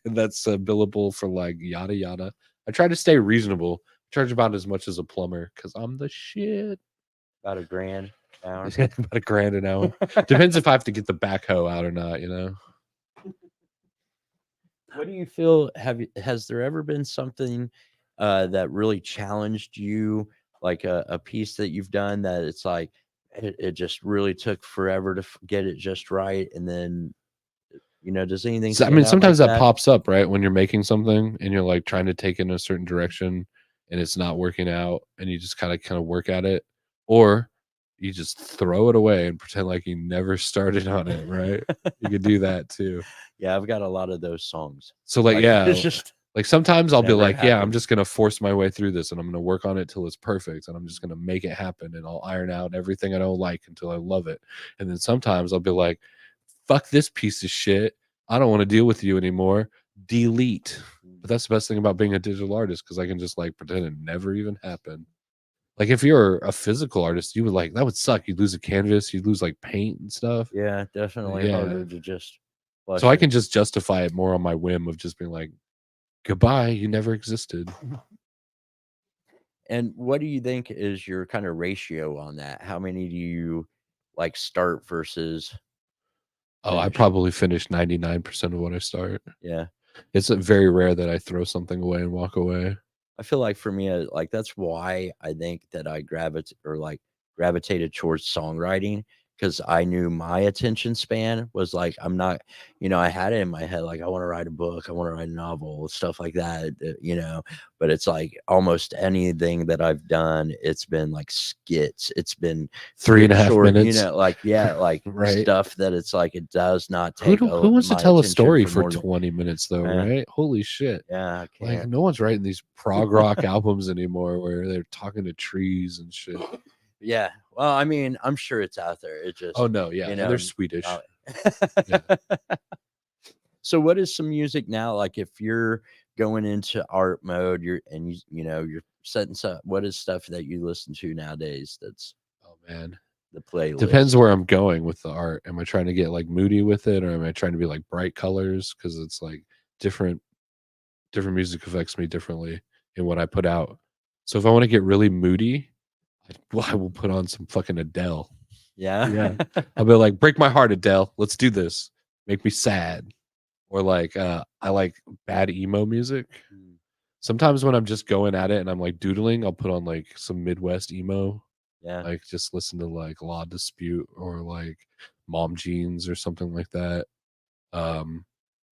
That's billable for like yada yada. I try to stay reasonable. Charge about as much as a plumber because I'm the shit. About $1 grand an hour. About $1 an hour. Depends if I have to get the backhoe out or not. You know. What do you feel? Has there ever been something that really challenged you, like a piece that you've done that it's like it just really took forever to get it just right, and then does anything? So, I stand mean, out sometimes like that pops up, right? When you're making something and you're like trying to take it in a certain direction and it's not working out, and you just kind of work at it, or you just throw it away and pretend like you never started on it, right? You could do that too. Yeah, I've got a lot of those songs. So like, Like, yeah, it's just like sometimes I'll be never like, yeah, I'm happened. just gonna force my way through this and I'm gonna work on it till it's perfect and I'm just gonna make it happen and I'll iron out everything I don't like until I love it. And then sometimes I'll be like, fuck this piece of shit. I don't want to deal with you anymore. Delete. But that's the best thing about being a digital artist because I can just like pretend it never even happened. Like if you're a physical artist, you would like that would suck. You'd lose a canvas, you'd lose like paint and stuff. yeah, definitely Yeah. harder to just. flush So I it. can just justify it more on my whim of just being like, goodbye, you never existed. And what do you think is your kind of ratio on that? How many do you like start versus? Oh, I finish? probably finish 99% of what I start. Yeah. It's very rare that I throw something away and walk away. I feel like for me, like that's why I think that I gravitated towards songwriting, because I knew my attention span was like, I'm not, I had it in my head, like I want to write a book, I want to write a novel, stuff like that, but it's like almost anything that I've done, it's been like skits, it's been 3.5 short, minutes. like Right. stuff that it's like it does not Who, take. who wants to my tell a attention story for more than- 20 minutes though, Yeah. right? Holy shit. Yeah, I Like can't. no one's writing these prog rock albums anymore where they're talking to trees and shit. Yeah. Well, I mean, I'm sure it's out there. It just Oh no, yeah. you and know, they're Swedish. Yeah. So what is some music now? Like if you're going into art mode, you're setting stuff. What is stuff that you listen to nowadays? That's Oh man. the playlist. Depends where I'm going with the art. Am I trying to get like moody with it, or am I trying to be like bright colors? Because it's like different music affects me differently in what I put out. So if I want to get really moody, I will put on some fucking Adele. Yeah. Yeah. I'll be like, break my heart, Adele. Let's do this. Make me sad. Or like I like bad emo music. Mm. Sometimes when I'm just going at it and I'm like doodling, I'll put on like some Midwest emo. Yeah. Like just listen to like Law Dispute or like Mom Jeans or something like that.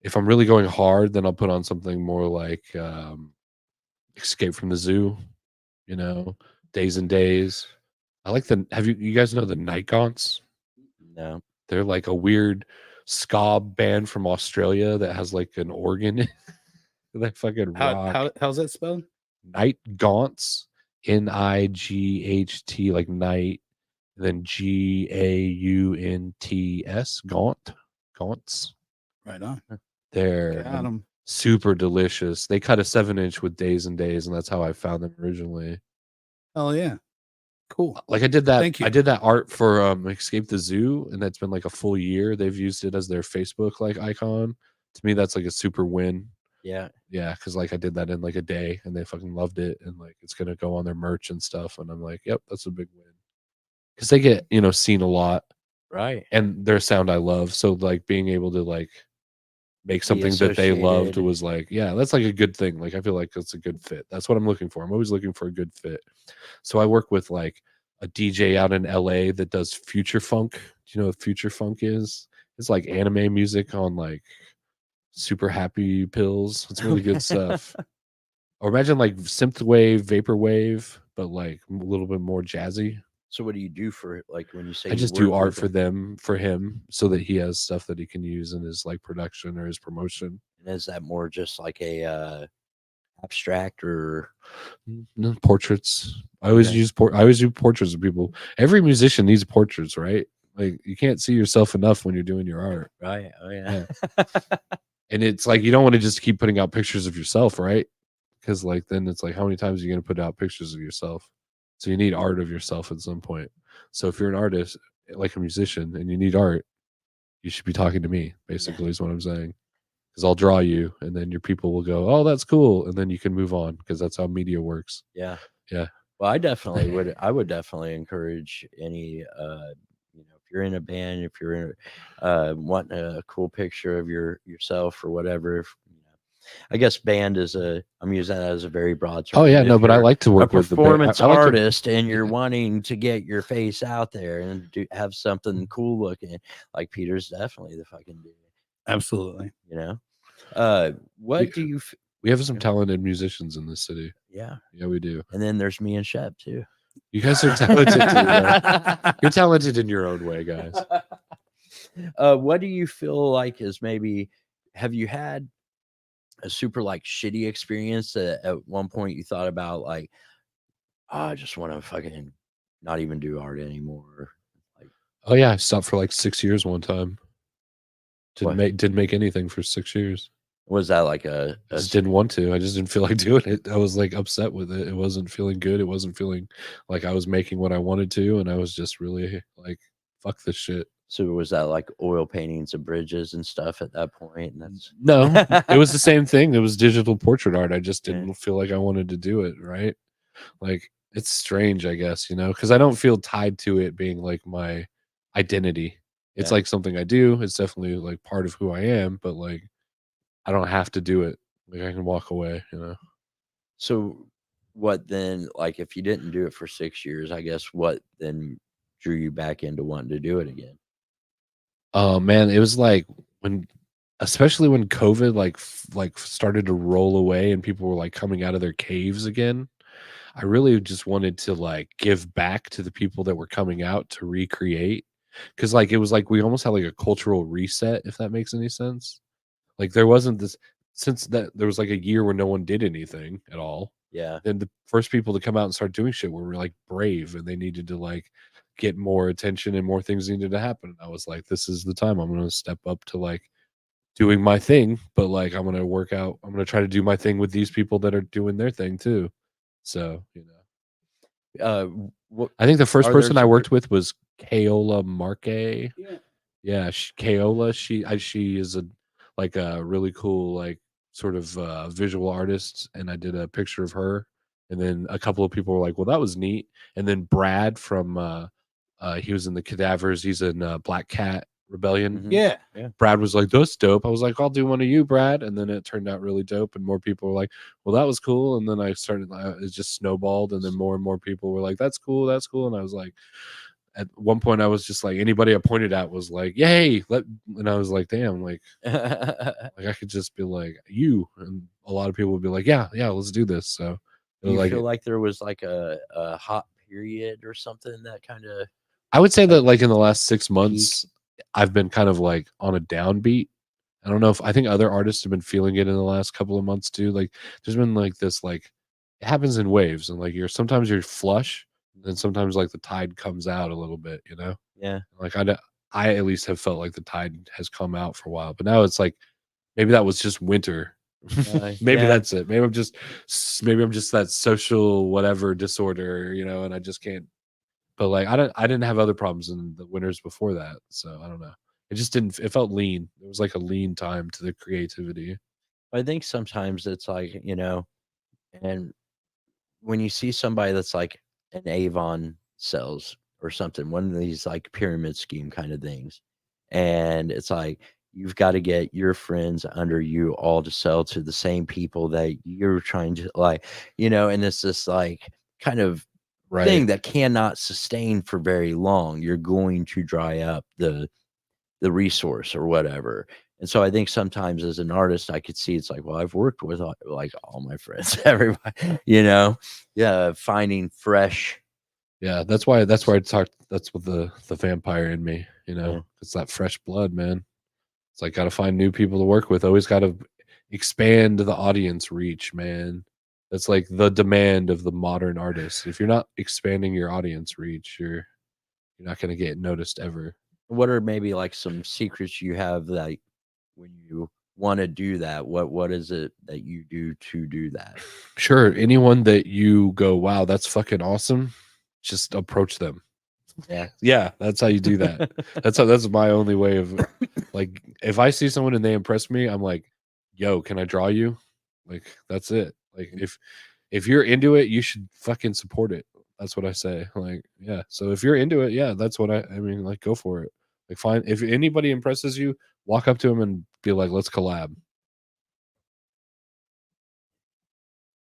If I'm really going hard, then I'll put on something more like Escape from the Zoo, Days and Days. I like you guys know the Night Gaunts? No. They're like a weird ska band from Australia that has like an organ. They fucking rock. How's that spelled? Night Gaunts, Night, like night, then Gaunts, Gaunts. Right on. They're Got 'em. super delicious. They cut a 7-inch with Days and Days, and that's how I found them originally. Oh yeah. Cool. Like I did that. Thank you. I did that art for Escape the Zoo, and that's been like a full year. They've used it as their Facebook like icon. To me, that's like a super win. Yeah. Yeah, because like I did that in like a day and they fucking loved it, and like it's gonna go on their merch and stuff. And I'm like, yep, that's a big win. Because they get, seen a lot Right. and their sound I love. So like being able to like make something that they loved associated. was like, yeah, that's like a good thing. Like I feel like that's a good fit. That's what I'm looking for. I'm always looking for a good fit. So I work with like a DJ out in LA that does future funk. Do you know what future funk is? It's like anime music on like super happy pills. It's really good stuff. Or imagine like synthwave, vaporwave, but like a little bit more jazzy. So what do you do for like when you say I you just do work art with for for him, so that he has stuff that he can use in his like production or his promotion. And is that more just like a abstract or No, portraits. I always I always do portraits of people. Every musician needs portraits, right? Like you can't see yourself enough when you're doing your art. right? Oh yeah. And it's like you don't want to just keep putting out pictures of yourself, right? Because like then it's like how many times are you going to put out pictures of yourself? So you need art of yourself at some point. So if you're an artist, like a musician, and you need art, you should be talking to me, basically, is what I'm saying. Because I'll draw you, and then your people will go, oh, that's cool. And then you can move on, because that's how media works. Yeah. Yeah. Well, I definitely would. I would definitely encourage any, if you're in a band, if you're wanting a cool picture of yourself or whatever. I guess band is I'm using that as a very broad term. Oh yeah, If no, but I you're like to work a with the band. performance I like to- artist and you're wanting to get your face out there and have something cool looking, like Peter's definitely the fucking dude. Absolutely. What do you? We have some talented musicians in this city. Yeah, we do. and then there's me and Shep too. You guys are talented too. Man. You're talented in your own way, guys. What do you feel like is maybe? Have you had a super like shitty experience that at one point you thought about like, oh, I just want to fucking not even do art anymore? Like, Oh yeah, I stopped for like 6 years one time. What? Didn't make anything for 6 years. was that like I just didn't want to. I just didn't feel like doing it. I was like upset with it. It wasn't feeling good. It wasn't feeling like I was making what I wanted to, and I was just really like, fuck this shit. So was that like oil paintings of bridges and stuff at that point? And that's No, it was the same thing. It was digital portrait art. I just Yeah. didn't feel like I wanted to do it, right? Like it's strange, I guess, because I don't feel tied to it being like my identity. It's Yeah. like something I do. It's definitely like part of who I am, but like I don't have to do it. Like I can walk away. So what then, like if you didn't do it for 6 years, I guess what then drew you back into wanting to do it again? Oh man, it was like especially when COVID like started to roll away and people were like coming out of their caves again. I really just wanted to like give back to the people that were coming out to recreate, because like it was like we almost had like a cultural reset, if that makes any sense. Like there wasn't this, since that there was like a year where no one did anything at all. Yeah. And the first people to come out and start doing shit were like brave, and they needed to like get more attention and more things needed to happen. And I was like, this is the time I'm going to step up to like doing my thing, but like I'm going to work out. I'm going to try to do my thing with these people that are doing their thing too. So, What I think the first Are person there I some worked with was Kaola Marque. Yeah. Kaola. She is like a really cool like sort of visual artist, and I did a picture of her, and then a couple of people were like, "Well, that was neat." And then Brad from he was in the Cadavers. He's in Black Cat Rebellion. Mhm. Yeah. Brad was like, "That's dope." I was like, "I'll do one of you, Brad." And then it turned out really dope, and more people were like, "Well, that was cool." And then I started, it just snowballed, and then more and more people were like, "That's cool, that's cool." And I was like, at one point, I was just like, anybody I pointed at was like, "Yay!" And I was like, "Damn!" Like I could just be like, "You," and a lot of people would be like, "Yeah, let's do this." So it Do was you like, feel like there was like a hot period or something that kind of I would say that like in the last 6 months, I've been kind of like on a downbeat. I don't know if I think other artists have been feeling it in the last couple of months too. Like there's been like this, like it happens in waves, and like sometimes you're flush, and then sometimes like the tide comes out a little bit, yeah. Like I at least have felt like the tide has come out for a while, but now it's like maybe that was just winter. Maybe yeah. that's it. Maybe I'm just that social whatever disorder, and I just can't. But like I didn't have other problems in the winters before that, so I don't know. It just didn't. It felt lean. It was like a lean time to the creativity. I think sometimes it's like, and when you see somebody that's like an Avon sells or something, one of these like pyramid scheme kind of things, and it's like you've got to get your friends under you all to sell to the same people that you're trying to like, and it's this like kind of thing Right. that cannot sustain for very long. You're going to dry up the resource or whatever. And so I think sometimes as an artist, I could see it's like, well, I've worked with like all my friends, everybody, yeah, finding fresh. Yeah, that's why I talked. That's what the vampire in me, Yeah. it's that fresh blood, man. It's like gotta find new people to work with. Always gotta expand the audience reach, man. That's like the demand of the modern artist. If you're not expanding your audience reach, you're not gonna get noticed ever. What are maybe like some secrets you have, like when you want to do that? What is it that you do to do that? Sure, anyone that you go, wow, that's fucking awesome, just approach them. Yeah. Yeah, that's how you do that. That's my only way of like, if I see someone and they impress me, I'm like, yo, can I draw you? Like, that's it. Like, if you're into it, you should fucking support it. That's what I say. Like, yeah. So if you're into it, yeah, that's what I mean, like, go for it. Like, fine. If anybody impresses you, walk up to them and be like, let's collab.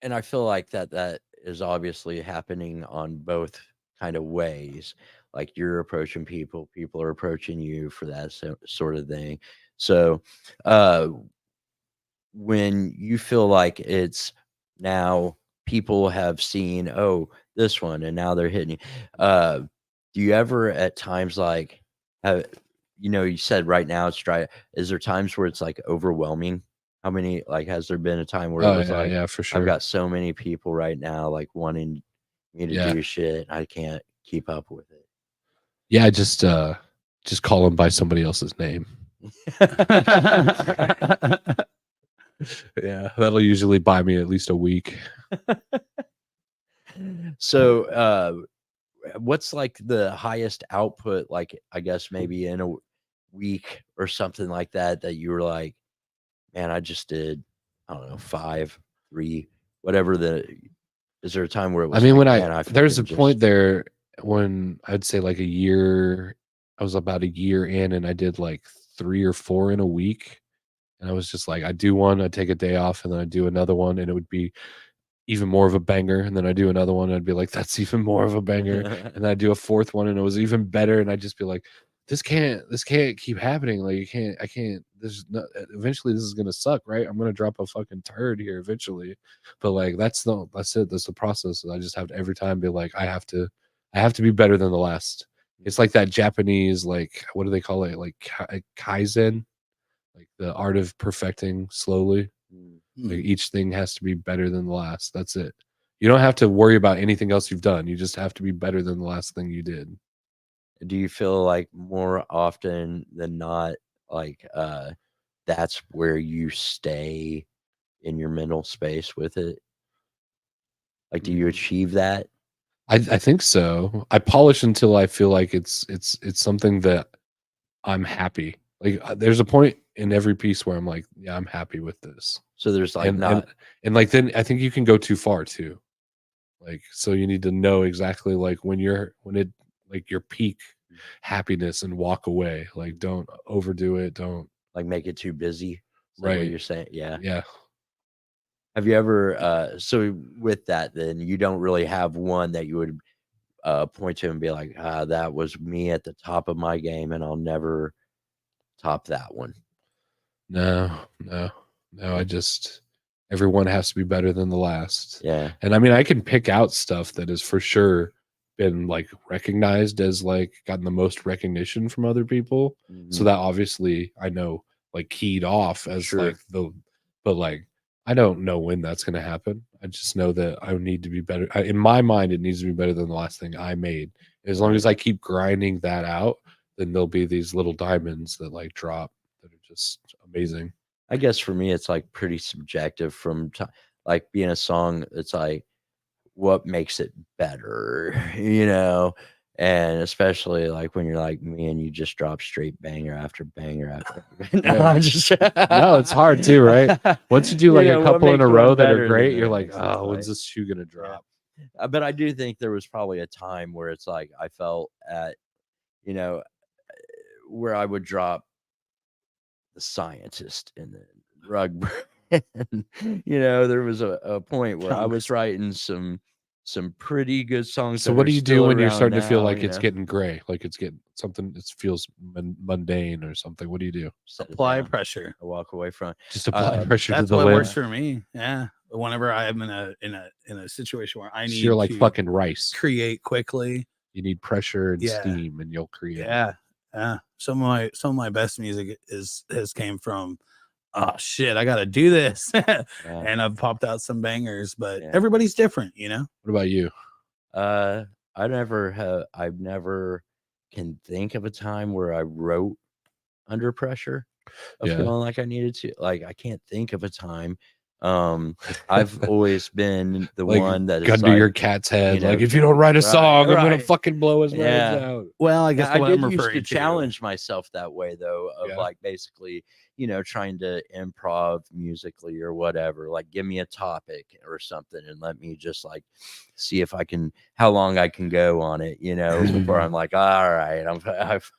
And I feel like that is obviously happening on both kind of ways. Like you're approaching people, people are approaching you for that sort of thing. So, when you feel like it's now people have seen, oh, this one, and now they're hitting you, do you ever at times like have, you said right now it's dry. Is there times where it's like overwhelming? How many, like, has there been a time where it Oh was yeah, like, yeah, for sure. I've got so many people right now like wanting me to Yeah. do shit, I can't keep up with it. Yeah, just call them by somebody else's name. Yeah, that'll usually buy me at least a week. So, what's like the highest output, like, I guess maybe in a week or something like that, that you were like, man, I just did, I don't know, 5, 3, whatever is there a time where it was I mean, like, when man, there's a fucking point there when I'd say like a year, I was about a year in and I did like 3 or 4 in a week. And I was just like, I do one, I take a day off, and then I do another one, and it would be even more of a banger. And then I do another one, and I'd be like, that's even more of a banger. And then I do a 4th one, and it was even better. And I'd just be like, this can't keep happening. Like, I can't, eventually this is gonna suck, right? I'm gonna drop a fucking turd here eventually. But like, that's it. That's the process. I just have to every time be like, I have to be better than the last. It's like that Japanese, like, what do they call it? Like Kaizen, like the art of perfecting slowly. Like each thing has to be better than the last. That's it. You don't have to worry about anything else you've done. You just have to be better than the last thing you did. Do you feel like more often than not, like, that's where you stay in your mental space with it? Like, do you achieve that? I think so. I polish until I feel like it's something that I'm happy. Like, there's a point in every piece where I'm like, yeah, I'm happy with this. So there's like and like, then I think you can go too far too. Like, so you need to know exactly like when it like your peak happiness and walk away. Like, don't overdo it. Don't like make it too busy. Is that what right. you're saying? Yeah. Yeah. Have you ever so with that, then you don't really have one that you would point to and be like, that was me at the top of my game and I'll never top that one? No. I just, everyone has to be better than the last. Yeah. And I mean, I can pick out stuff that has for sure been like recognized as like gotten the most recognition from other people. So that obviously I know like keyed off as like but like I don't know when that's going to happen. I just know that I need to be better. In my mind, it needs to be better than the last thing I made. As long as I keep grinding that out, then there'll be these little diamonds that like drop that are just amazing. I guess for me, it's like pretty subjective from like being a song. It's like, what makes it better, And especially like when you're like me and you just drop straight banger after banger after. Yeah. I'm just No, it's hard too, right? Once you do like know, a what couple in makes a one row that better are than great, the you're like, next? It's oh, when's like- this shoe gonna drop? But I do think there was probably a time where it's like I felt at, you know, where I would drop the scientist and the rug. You know, there was a point where I was writing some pretty good songs. So that what are do you do still when you're around starting to feel now, like you it's know? getting gray, like it's getting something? It feels mundane or something. What do you do? Set it Apply down, pressure. I walk away from it. Just apply pressure to That's the what works limbs. for me. Yeah. Whenever I am in a situation where I So need you're like to fucking rice. create quickly. You need pressure and Yeah. steam, and you'll create. Yeah. Yeah. Some of my best music has came from, oh shit, I gotta do this. And I've popped out some bangers, but Yeah. everybody's different, you know? What about you? I've never can think of a time where I wrote under pressure of Yeah. feeling like I needed to. Like I can't think of a time. I've always been the Like one that is gun to like, your cat's head. you know, Like if you don't write a song, I'm gonna right. fucking blow his brains Yeah. out. Well, I Yeah, guess I what did I'm used referring to challenge myself that way though, of Yeah. like basically, you know, trying to improv musically or whatever. Like give me a topic or something and let me just like see if I can how long I can go on it, you know, before I'm like, all right, I've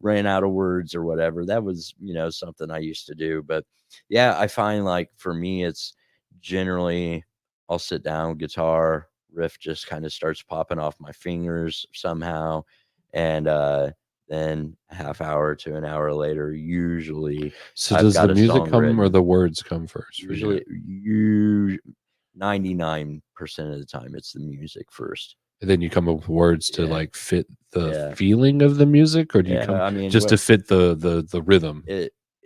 ran out of words or whatever. That was, you know, something I used to do. But yeah, I find like for me it's generally I'll sit down, guitar, riff just kind of starts popping off my fingers somehow. And then a half hour to an hour later, usually So I've does got the a music song come or written. the words come first for Usually you? 99% of the time it's the music first. And then you come up with words to Yeah. like fit the Yeah. feeling of the music, or do you Yeah, come I mean, just to fit the rhythm?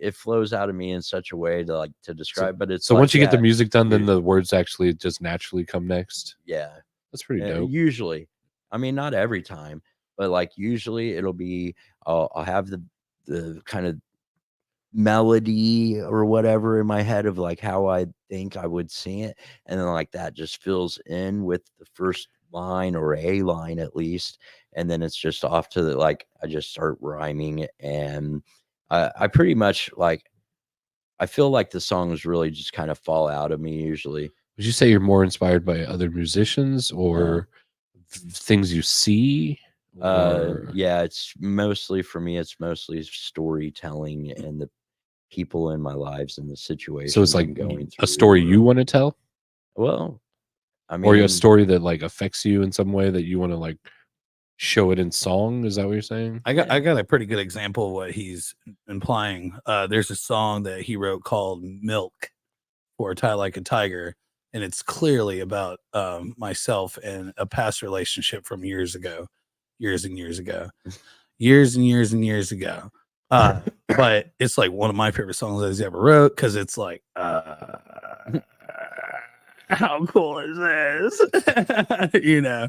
it flows out of me in such a way to like to describe, but it's So like once you get the that. music done, then the words actually just naturally come next. Yeah. That's pretty dope. Usually, I mean, not every time, but like usually it'll be I'll have the kind of melody or whatever in my head of like how I think I would sing it, and then like that just fills in with the first line or a line at least, and then it's just off to the like I just start rhyming, and I pretty much like I feel like the songs really just kind of fall out of me usually. Would you say you're more inspired by other musicians or things you see? Or Yeah, it's mostly for me it's mostly storytelling and the people in my lives and the situations so it's like I'm going through a story or- you want to tell, well I mean or a story that like affects you in some way that you want to like show it in song. Is that what you're saying? I got a pretty good example of what he's implying. There's a song that he wrote called "Milk" for "Tie Like a Tiger," and it's clearly about myself and a past relationship from years and years and years ago. But it's like one of my favorite songs that he's ever wrote because it's like, how cool is this? You know.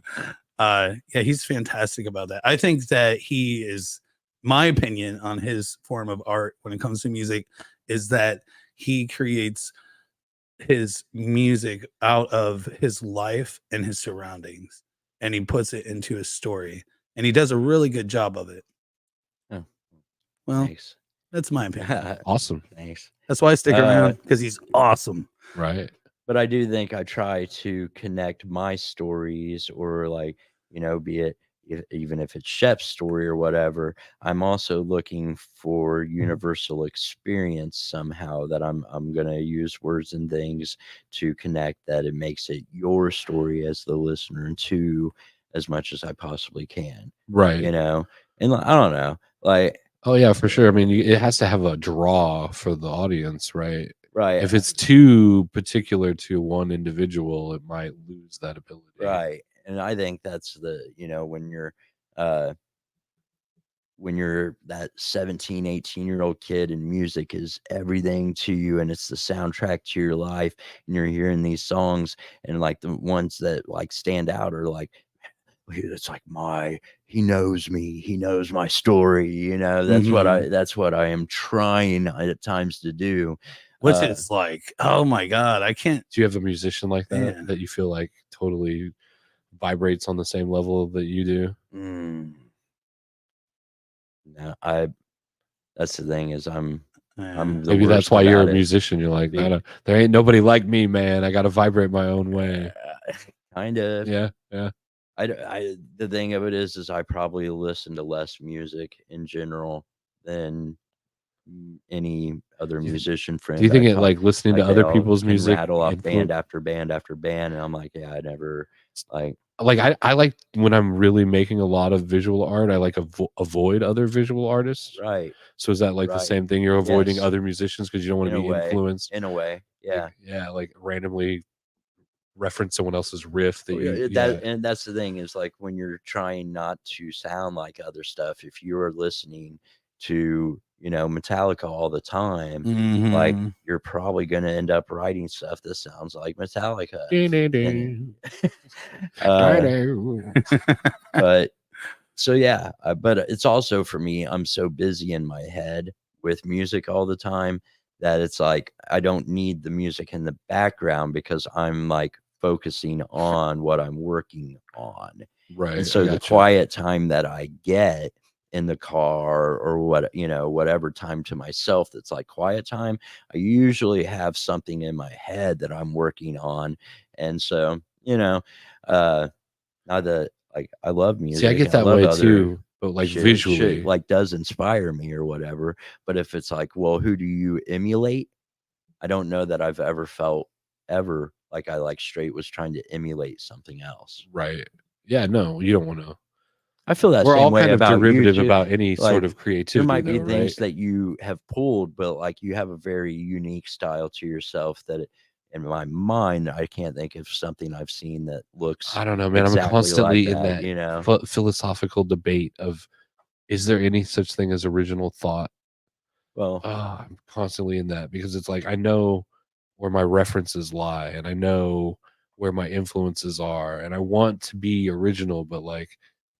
Yeah, he's fantastic about that. I think that he is, my opinion on his form of art when it comes to music is that he creates his music out of his life and his surroundings, and he puts it into a story, and he does a really good job of it. Oh, well, thanks. That's my opinion. Awesome. Thanks. That's why I stick around, because he's awesome. Right. But I do think I try to connect my stories or like, you know, be it even if it's Shep's story or whatever, I'm also looking for universal experience somehow that I'm gonna use words and things to connect that it makes it your story as the listener too, as much as I possibly can. Right. You know, and I don't know, like Oh yeah, for sure. I mean, it has to have a draw for the audience, right? right. If it's too particular to one individual, it might lose that ability. Right. And I think that's the, you know, when you're that 17, 18-year-old kid and music is everything to you and it's the soundtrack to your life and you're hearing these songs and like the ones that like stand out are like, it's like he knows me, he knows my story, you know, that's what I am trying at times to do. Which is like, oh my God, I can't. Do you have a musician like that Yeah. that you feel like totally vibrates on the same level that you do? No, that's the thing is I'm the Maybe that's worst why you're a about it. musician. You're like, there ain't nobody like me, man. I got to vibrate my own way. Kind of. Yeah. The thing of it is I probably listen to less music in general than any other musician friend. Do you think I it talk- like listening to they other all people's can music rattle off influ- band after band after band, and I'm like, yeah, I never like. I like when I'm really making a lot of visual art, I like avoid other visual artists. Right. So is that like the Right. same thing? You're avoiding Yes. other musicians because you don't want In to a be way. influenced. In a way, yeah. Like randomly reference someone else's riff that you. And that's the thing is like when you're trying not to sound like other stuff. If you are listening to Metallica all the time, like you're probably going to end up writing stuff that sounds like Metallica. But so yeah, but it's also for me, I'm so busy in my head with music all the time that it's like I don't need the music in the background because I'm like focusing on what I'm working on. Right. And so the quiet time that I get in the car or whatever time to myself that's like quiet time, I usually have something in my head that I'm working on. And so not that like I love music. See, I get that way too, but like visually, shit, like does inspire me or whatever. But if it's like, well, who do you emulate? I don't know that I've ever felt like I like straight was trying to emulate something else. Right. Yeah. No, you don't want to. I feel that we're same all way kind of about derivative you, about any like, sort of creativity. There might be though, things right? that you have pulled, but like you have a very unique style to yourself that in my mind, I can't think of something I've seen that looks. I don't know, man. exactly I'm constantly like in that philosophical debate of, is there any such thing as original thought? Well, I'm constantly in that because it's like I know where my references lie and I know where my influences are, and I want to be original, but like,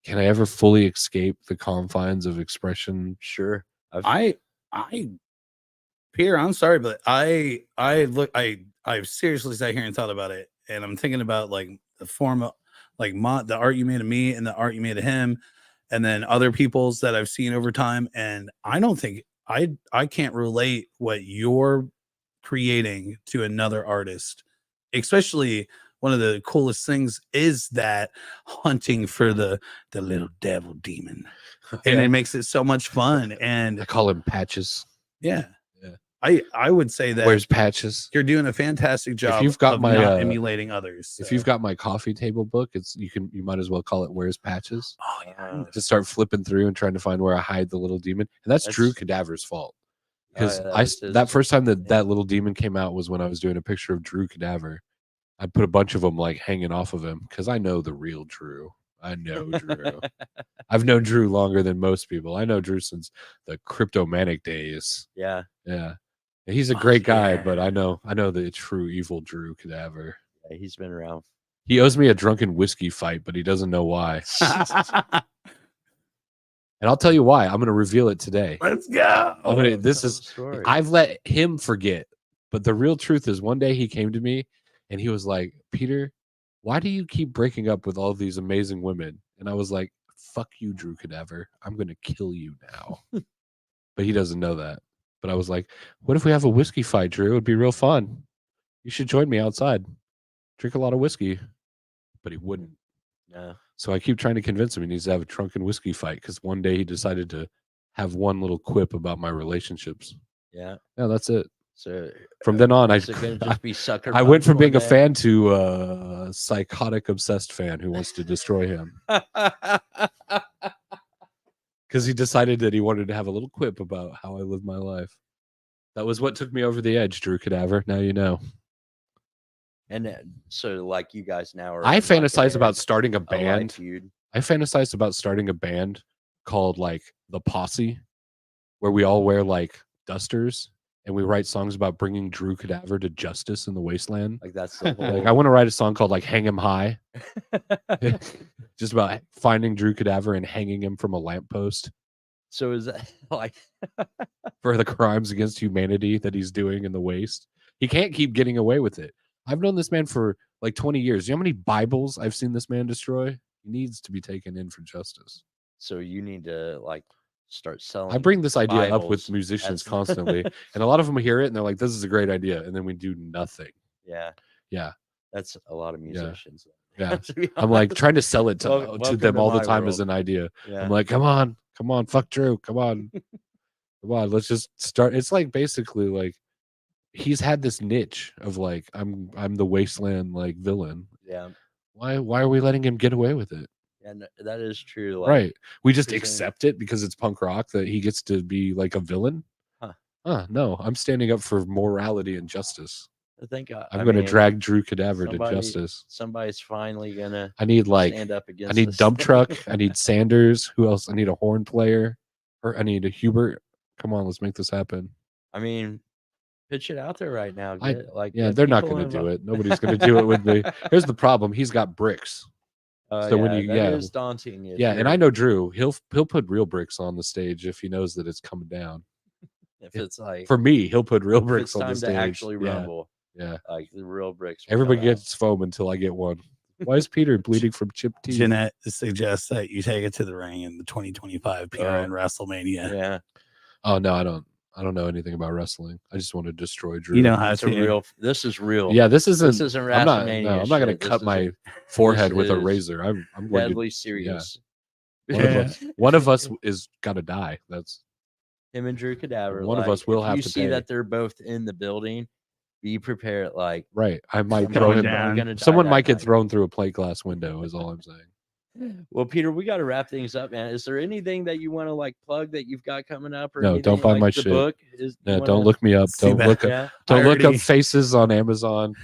can I ever fully escape the confines of expression? Sure. Peter, I'm sorry, but I seriously sat here and thought about it, and I'm thinking about like the form of like the art you made of me and the art you made of him, and then other people's that I've seen over time, and I don't think I can't relate what you're creating to another artist, especially one of the coolest things is that hunting for the little devil demon, and it makes it so much fun. And I call him Patches. Yeah. I would say that where's Patches? You're doing a fantastic job. If you've got my not emulating others. So. If you've got my coffee table book, you might as well call it "Where's Patches." Oh yeah. Just start flipping through and trying to find where I hide the little demon, and that's Drew Cadaver's fault. Because that first time that little demon came out was when I was doing a picture of Drew Cadaver. I put a bunch of them like hanging off of him because I know the real Drew. I know Drew. I've known Drew longer than most people. I know Drew since the Cryptomanic days. Yeah. Yeah. He's a great guy, but I know the true evil Drew Cadaver. Yeah, he's been around. He owes me a drunken whiskey fight, but he doesn't know why. And I'll tell you why. I'm going to reveal it today. Let's go. I've let him forget, but the real truth is one day he came to me and he was like, Peter, why do you keep breaking up with all these amazing women? And I was like, fuck you, Drew Cadaver. I'm going to kill you now. But he doesn't know that. But I was like, what if we have a whiskey fight, Drew? It'd be real fun. You should join me outside. Drink a lot of whiskey. But he wouldn't. No. So I keep trying to convince him he needs to have a drunken whiskey fight because one day he decided to have one little quip about my relationships. Yeah. Yeah, that's it. So from then on, I went from being a fan to a psychotic, obsessed fan who wants to destroy him. Because he decided that he wanted to have a little quip about how I live my life. That was what took me over the edge, Drew Cadaver. Now you know. And so, like, you guys now are. I fantasize about starting a band. Feud. I fantasized about starting a band called like the Posse, where we all wear like dusters and we write songs about bringing Drew Cadaver to justice in the wasteland. Like that's the whole. Like I want to write a song called like "Hang Him High," just about finding Drew Cadaver and hanging him from a lamppost. So is that like for the crimes against humanity that he's doing in the waste? He can't keep getting away with it. I've known this man for like 20 years. You know how many Bibles I've seen this man destroy? He needs to be taken in for justice. So you need to like start selling. I bring this idea up with Bibles. musicians That's- constantly, and a lot of them hear it and they're like, "This is a great idea," and then we do nothing. Yeah, Yeah, that's a lot of musicians. yeah. To be I'm like honest. trying to sell it to Welcome them to all the my time as world. an idea. Yeah. I'm like, come on, fuck Drew, come on, come on, let's just start. It's like basically like he's had this niche of like I'm the wasteland like villain. yeah, Why are we letting him get away with it? and that is true. Like, Right. We just presenting- accept it because it's punk rock that he gets to be like a villain. Huh. No, I'm standing up for morality and justice. I think I'm going to mean, drag Drew Cadaver to somebody- justice. Somebody's finally gonna I need like stand up against. I need this. Dump Truck. I need Sanders. Who else? I need a horn player. Or I need a Hubert. Come on, let's make this happen. I mean, pitch it out there right now. I- Get, like, Yeah, get they're not people going to do involved. it. Nobody's going to do it with me. Here's the problem. He's got bricks. So when you- that yeah. is daunting. if Yeah, and you're- I know Drew. He'll put real bricks on the stage if he knows that it's coming down. if it's like For me, he'll put real if it's bricks on time the stage. to actually Yeah, rumble, yeah. like the real bricks. will Everybody come out. gets foam until I get one. Why is Peter bleeding from chipped teeth? Jeanette suggests that you take it to the ring in the 2025 PRN WrestleMania. Yeah, Oh no, I don't know anything about wrestling. I just want to destroy Drew. You know how it's a to. real. This is real. Yeah, this isn't. this isn't I'm not. WrestleMania. No, I'm not going shit. to This cut is my forehead with a is razor. I'm going to. deadly serious. One of us is got to die. That's Him and Drew Cadaver. One of like, us will if have you to see pay. that they're both in the building. Be prepared. Like right. I might I'm throw going him. down. I'm gonna die Someone that might get night. thrown through a plate glass window. Is all I'm saying. Well, Peter, we got to wrap things up, man. Is there anything that you want to like plug that you've got coming up? Or No, anything, don't buy like my the shit. Book? Is, Yeah, you don't wanna- look me up. Too Don't bad. look up. Yeah, Don't look up already- faces on Amazon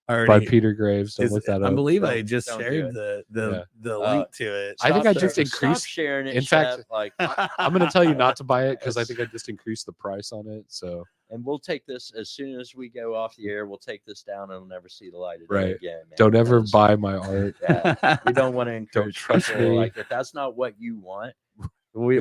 by Already- Peter Graves. Don't look that I up. believe Don't- I just don't do shared it. the Uh, link to it. I think I Stop just there. Stop increased. sharing it. in fact, Shep, like, I'm going to tell you not to buy it because I think I just increased the price on it. So and we'll take this as soon as we go off the air. We'll take this down and it'll never see the light of day Right. again. Man, don't ever because, buy my art. Yeah, we don't want to encourage trust people, me. like if that's not what you want. We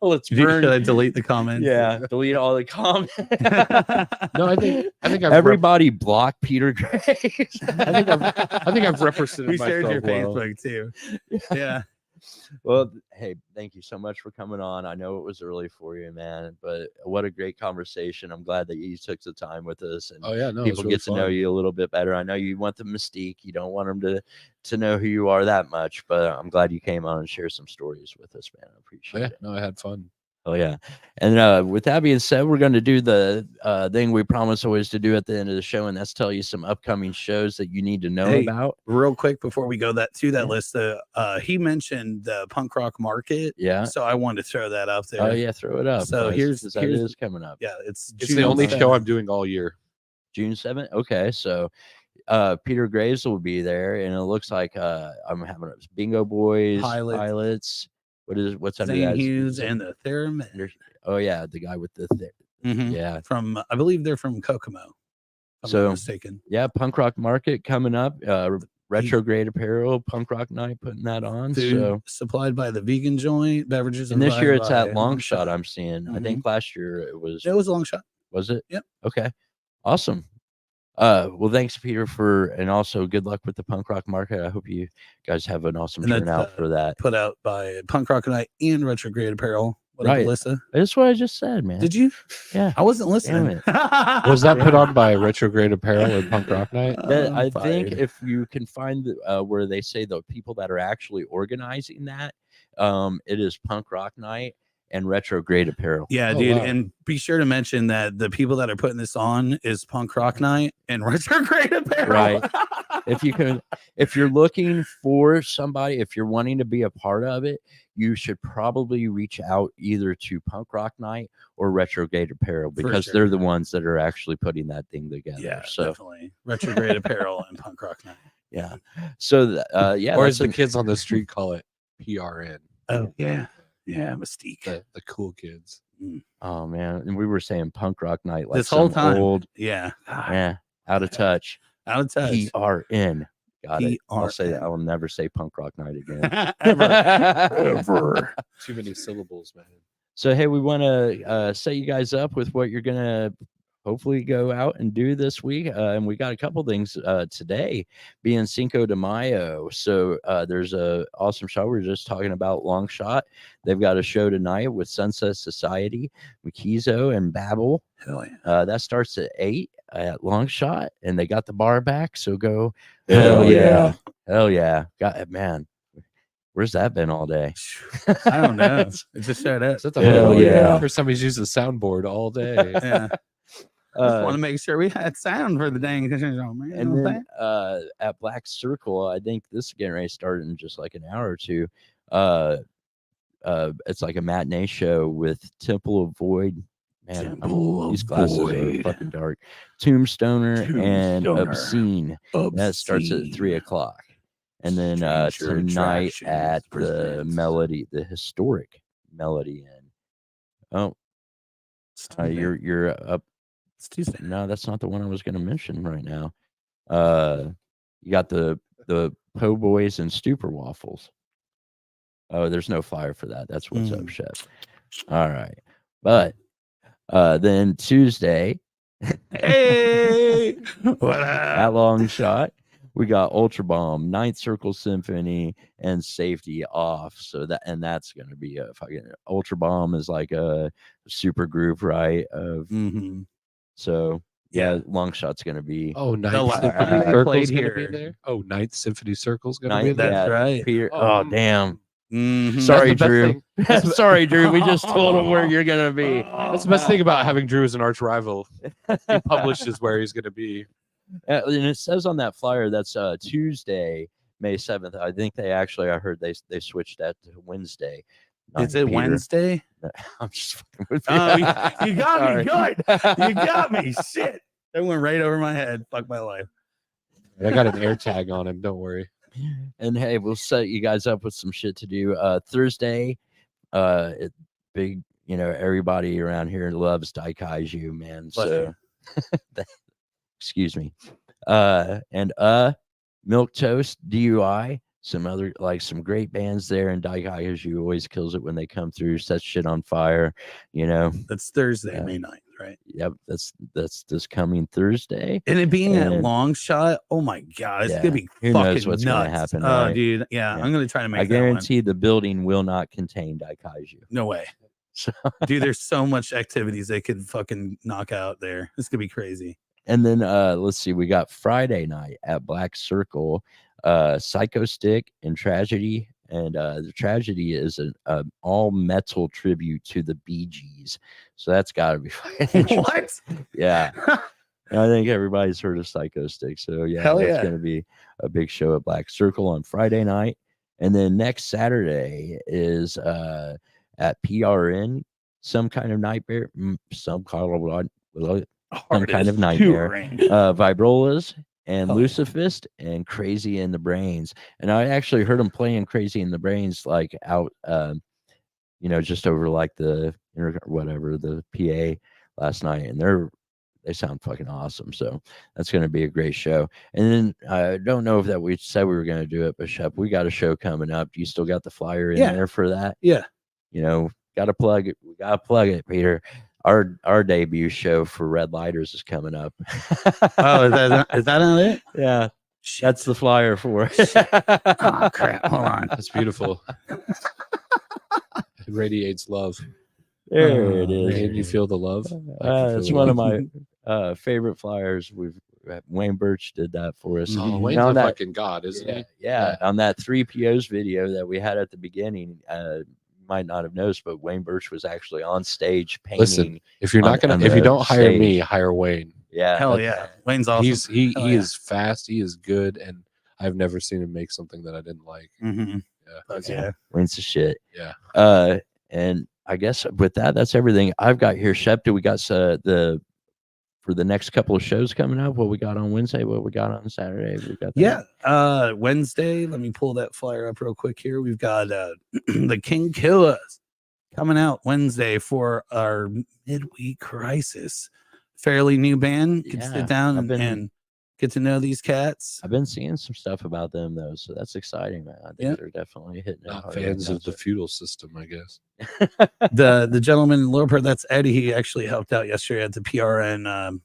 let's Should burn. I delete the comments? Yeah, delete all the comments. No, I think I've Everybody block Peter Graves. I think I've represented we shared your myself well. Facebook too. Yeah. Well, hey, thank you so much for coming on. I know it was early for you, man, but what a great conversation. I'm glad that you took the time with us and Oh yeah, no, people get to know you a little bit better. I know you want the mystique. You don't want them to know who you are that much, but I'm glad you came on and shared some stories with us, man. I appreciate Yeah, it. no, I had fun. Oh yeah. And with that being said, we're going to do the thing we promise always to do at the end of the show, and that's tell you some upcoming shows that you need to know Hey, about. Real quick before we go that Yeah. list, he mentioned the punk rock market. Yeah. So I wanted to throw that out there. Oh yeah, throw it up. So guys, here's- 'cause that here's- is coming up. Yeah, it's It's June the only 7th. show I'm doing all year. June 7th. Okay, so Peter Graves will be there, and it looks like I'm having a Bingo Boys, Pilots. What's under Zane that? Hughes and the Theremin. Oh yeah, the guy with the Mhm. yeah. From I believe they're from Kokomo. If I'm So, not mistaken. Yeah, punk rock market coming up. Retrograde Apparel, punk rock night, putting that on. Food So supplied by the Vegan Joint, beverages. and this year provided it's by at Long Shot. I'm seeing. I think last year it was. It was a long shot. Was it? Yep. Okay. Awesome. Well, thanks, Peter, and also good luck with the punk rock market. I hope you guys have an awesome And that's, turnout for that. Put out by Punk Rock Night and Retrograde Apparel. What up, Right. Alyssa? That's what I just said, man. Did you? Yeah. I wasn't listening. Was that put on by Retrograde Apparel and Punk Rock Night? That, I I'm think fired. if you can find where they say the people that are actually organizing that, it is Punk Rock Night and Retrograde Apparel. Yeah, Oh, dude. wow. And be sure to mention that the people that are putting this on is Punk Rock Night and Retrograde Apparel. Right. If you're looking for somebody, if you're wanting to be a part of it, you should probably reach out either to Punk Rock Night or Retrograde Apparel because they're the sure. ones that are actually putting that thing together. Yeah, So definitely. Retrograde Apparel and Punk Rock Night. yeah. So yeah, Or that's as the a- kids on the street call it, PRN. Oh, yeah. Yeah, Mystique. The cool kids. oh man, and we were saying Punk Rock Night like This whole some time. old, Yeah. yeah, out of touch. Out of touch. PRN. Got it. I'll say that. PRN. I will never say Punk Rock Night again. Ever. Too many syllables, man. So hey, we want to set you guys up with what you're gonna hopefully go out and do this week. And we got a couple things today, being Cinco de Mayo. So there's a awesome show. We were just talking about Long Shot. They've got a show tonight with Sunset Society, Makizo, and Babel. Hell yeah. That starts at 8 at Long Shot, and they got the bar back. So go. Hell yeah. Hell yeah. Man, where's that been all day? I don't know. It just showed up. Is that the Hell yeah. First time he's used the soundboard all day. Yeah. Just want to make sure we had sound for the dang show, man. And then at Black Circle, I think this is getting ready to start in just like an hour or two. It's like a matinee show with Temple of Void. Man, these glasses are fucking dark. Tombstoner and Obscene. That starts at 3 o'clock. And then tonight at the Melody, the historic Melody Inn. Oh, you're up. It's Tuesday. No, that's not the one I was going to mention right now. You got the Po' Boys and Stupor Waffles. Oh, there's no flyer for that. That's what's up, Chef. All right, but then Tuesday, hey, what up? at Long Shot, we got Ultra Bomb, Ninth Circle Symphony, and Safety Off. So that's going to be a fucking Ultra Bomb is like a super group, right? Of So yeah, Long Shot's gonna be. Oh, Ninth last Symphony time I Circle's played gonna here. be there. Oh, Ninth Symphony Circle's gonna be Ninth, there. That's right. Peter. Oh. Oh damn. Mhm. Sorry, That's the best Drew. Sorry, Drew. We just told him where you're gonna be. That's the best thing about having Drew as an arch rival. He publishes where he's gonna be. And it says on that flyer that's Tuesday, May 7th. I think I heard they switched that to Wednesday. Is it Peter. Wednesday? I'm just fucking with you. Oh, you got me Sorry. good. You got me. Shit. That went right over my head. Fuck my life. I got an air tag on him. Don't worry. And hey, we'll set you guys up with some shit to do. Thursday, big, everybody around here loves Daikaiju, man. So excuse me. And Milk Toast, DUI, some great bands there, and Daikaiju always kills it when they come through, sets shit on fire, That's Thursday, May 9th, right? Yep, that's this coming Thursday. And it being that And- long shot, oh my god, it's Yeah, gonna be who fucking knows what's nuts. gonna happen, Oh, right? dude, yeah, Yeah. I'm gonna try to make I that one. guarantee the building will not contain Daikaiju. No way. So Dude, there's so much activities they could fucking knock out there. This could be crazy. And then let's see, we got Friday night at Black Circle, Psycho Stick and Tragedy. And the Tragedy is an all metal tribute to the Bee Gees. So that's got to be fucking What? Yeah. And I think everybody's heard of Psycho Stick. So yeah, Hell that's yeah. going to be a big show at Black Circle on Friday night. And then next Saturday is at PRN, Some Kind of Nightmare, some kind of nightmare. Vibrolas and Lucifist and Crazy in the Brains. And I actually heard them playing Crazy in the Brains like out just over like the the PA last night, and they sound fucking awesome. So that's going to be a great show. And then I don't know if that we said we were going to do it, but Shep, we got a show coming up. You still got the flyer in there for that? Yeah. Got to plug it. We got to plug it, Peter. Our debut show for Red Lighters is coming up. Oh, is that on it? Yeah, that's the flyer for it. Oh crap! Hold on. That's beautiful. It radiates love. There it is. And you feel the love. It's one of my favorite flyers. Wayne Birch did that for us. Oh, And Wayne's on a that- fucking god, isn't he? Yeah, on that 3 POs video that we had at the beginning, you might not have noticed, but Wayne Birch was actually on stage painting. Listen, if you're not on gonna, if you the don't hire me, stage. hire Wayne. Yeah, Hell yeah, Wayne's awesome. He Hell yeah. is fast. He is good, and I've never seen him make something that I didn't like. Mm-hmm. Yeah. Yeah. Wayne's the shit. Yeah. And I guess with that's everything I've got here. Shep, do we got for the next couple of shows coming up? What we got on Wednesday? What we got on Saturday? We got that? Yeah. Wednesday, let me pull that flyer up real quick here. We've got the King Killers coming out Wednesday for our midweek crisis. Fairly new band. Could Yeah, sit down I've been- and get to know these cats. I've been seeing some stuff about them though, so that's exciting, man. I think Yeah. they're definitely hitting it Not hard fans right of the feudal system, I guess. The gentleman in Littleport, that's Eddie. He actually helped out yesterday at the PRN.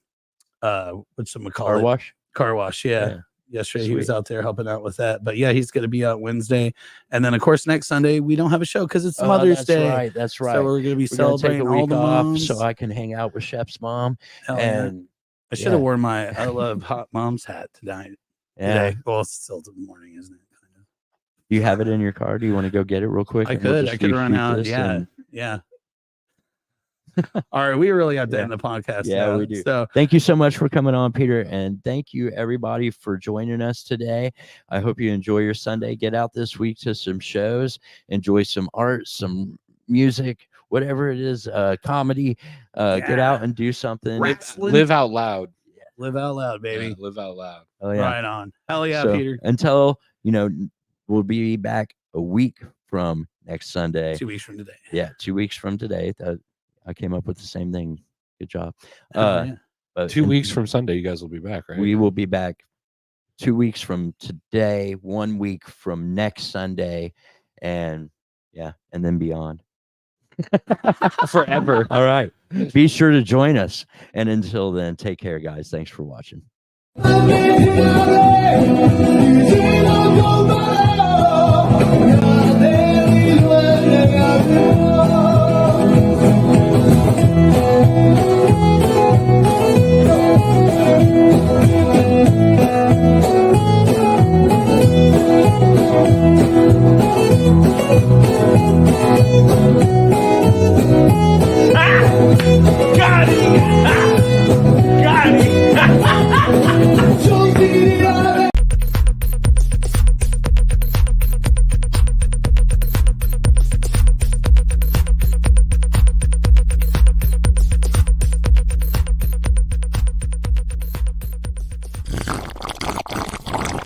Car wash. Car wash. Yeah. Yesterday he was Sweet. out there helping out with that. But yeah, he's going to be out Wednesday, and then of course next Sunday we don't have a show because it's Mother's that's Day. Right, that's right. So we're going to be We're gonna take celebrating a all week the off moms. so I can hang out with Shep's mom. Hell yeah. And I should have worn my I Love Hot Moms hat tonight. yeah, Today. Well, it's still the morning, isn't it? Kind of. you have it in your car. Do you want to go get it real quick? I and we'll could. just I could run reshoot out. this Yeah. and- Yeah. All right. We really have to Yeah. end the podcast. Yeah, now. we do. So Thank you so much for coming on, Peter, and thank you everybody for joining us today. I hope you enjoy your Sunday. Get out this week to some shows, enjoy some art, some music, whatever it is, comedy. Get out and do something. Live out loud. live out loud, baby. Yeah, live out loud. Oh, yeah. Right on. Hell yeah, So, Peter. Until we'll be back a week from next Sunday. 2 weeks from today. Yeah, 2 weeks from today. I came up with the same thing. Good job. Hell yeah. But 2 weeks from Sunday, you guys will be back, right? we will be back 2 weeks from today, 1 week from next Sunday, and then beyond. Forever. All right. Be sure to join us. And until then, take care, guys. Thanks for watching.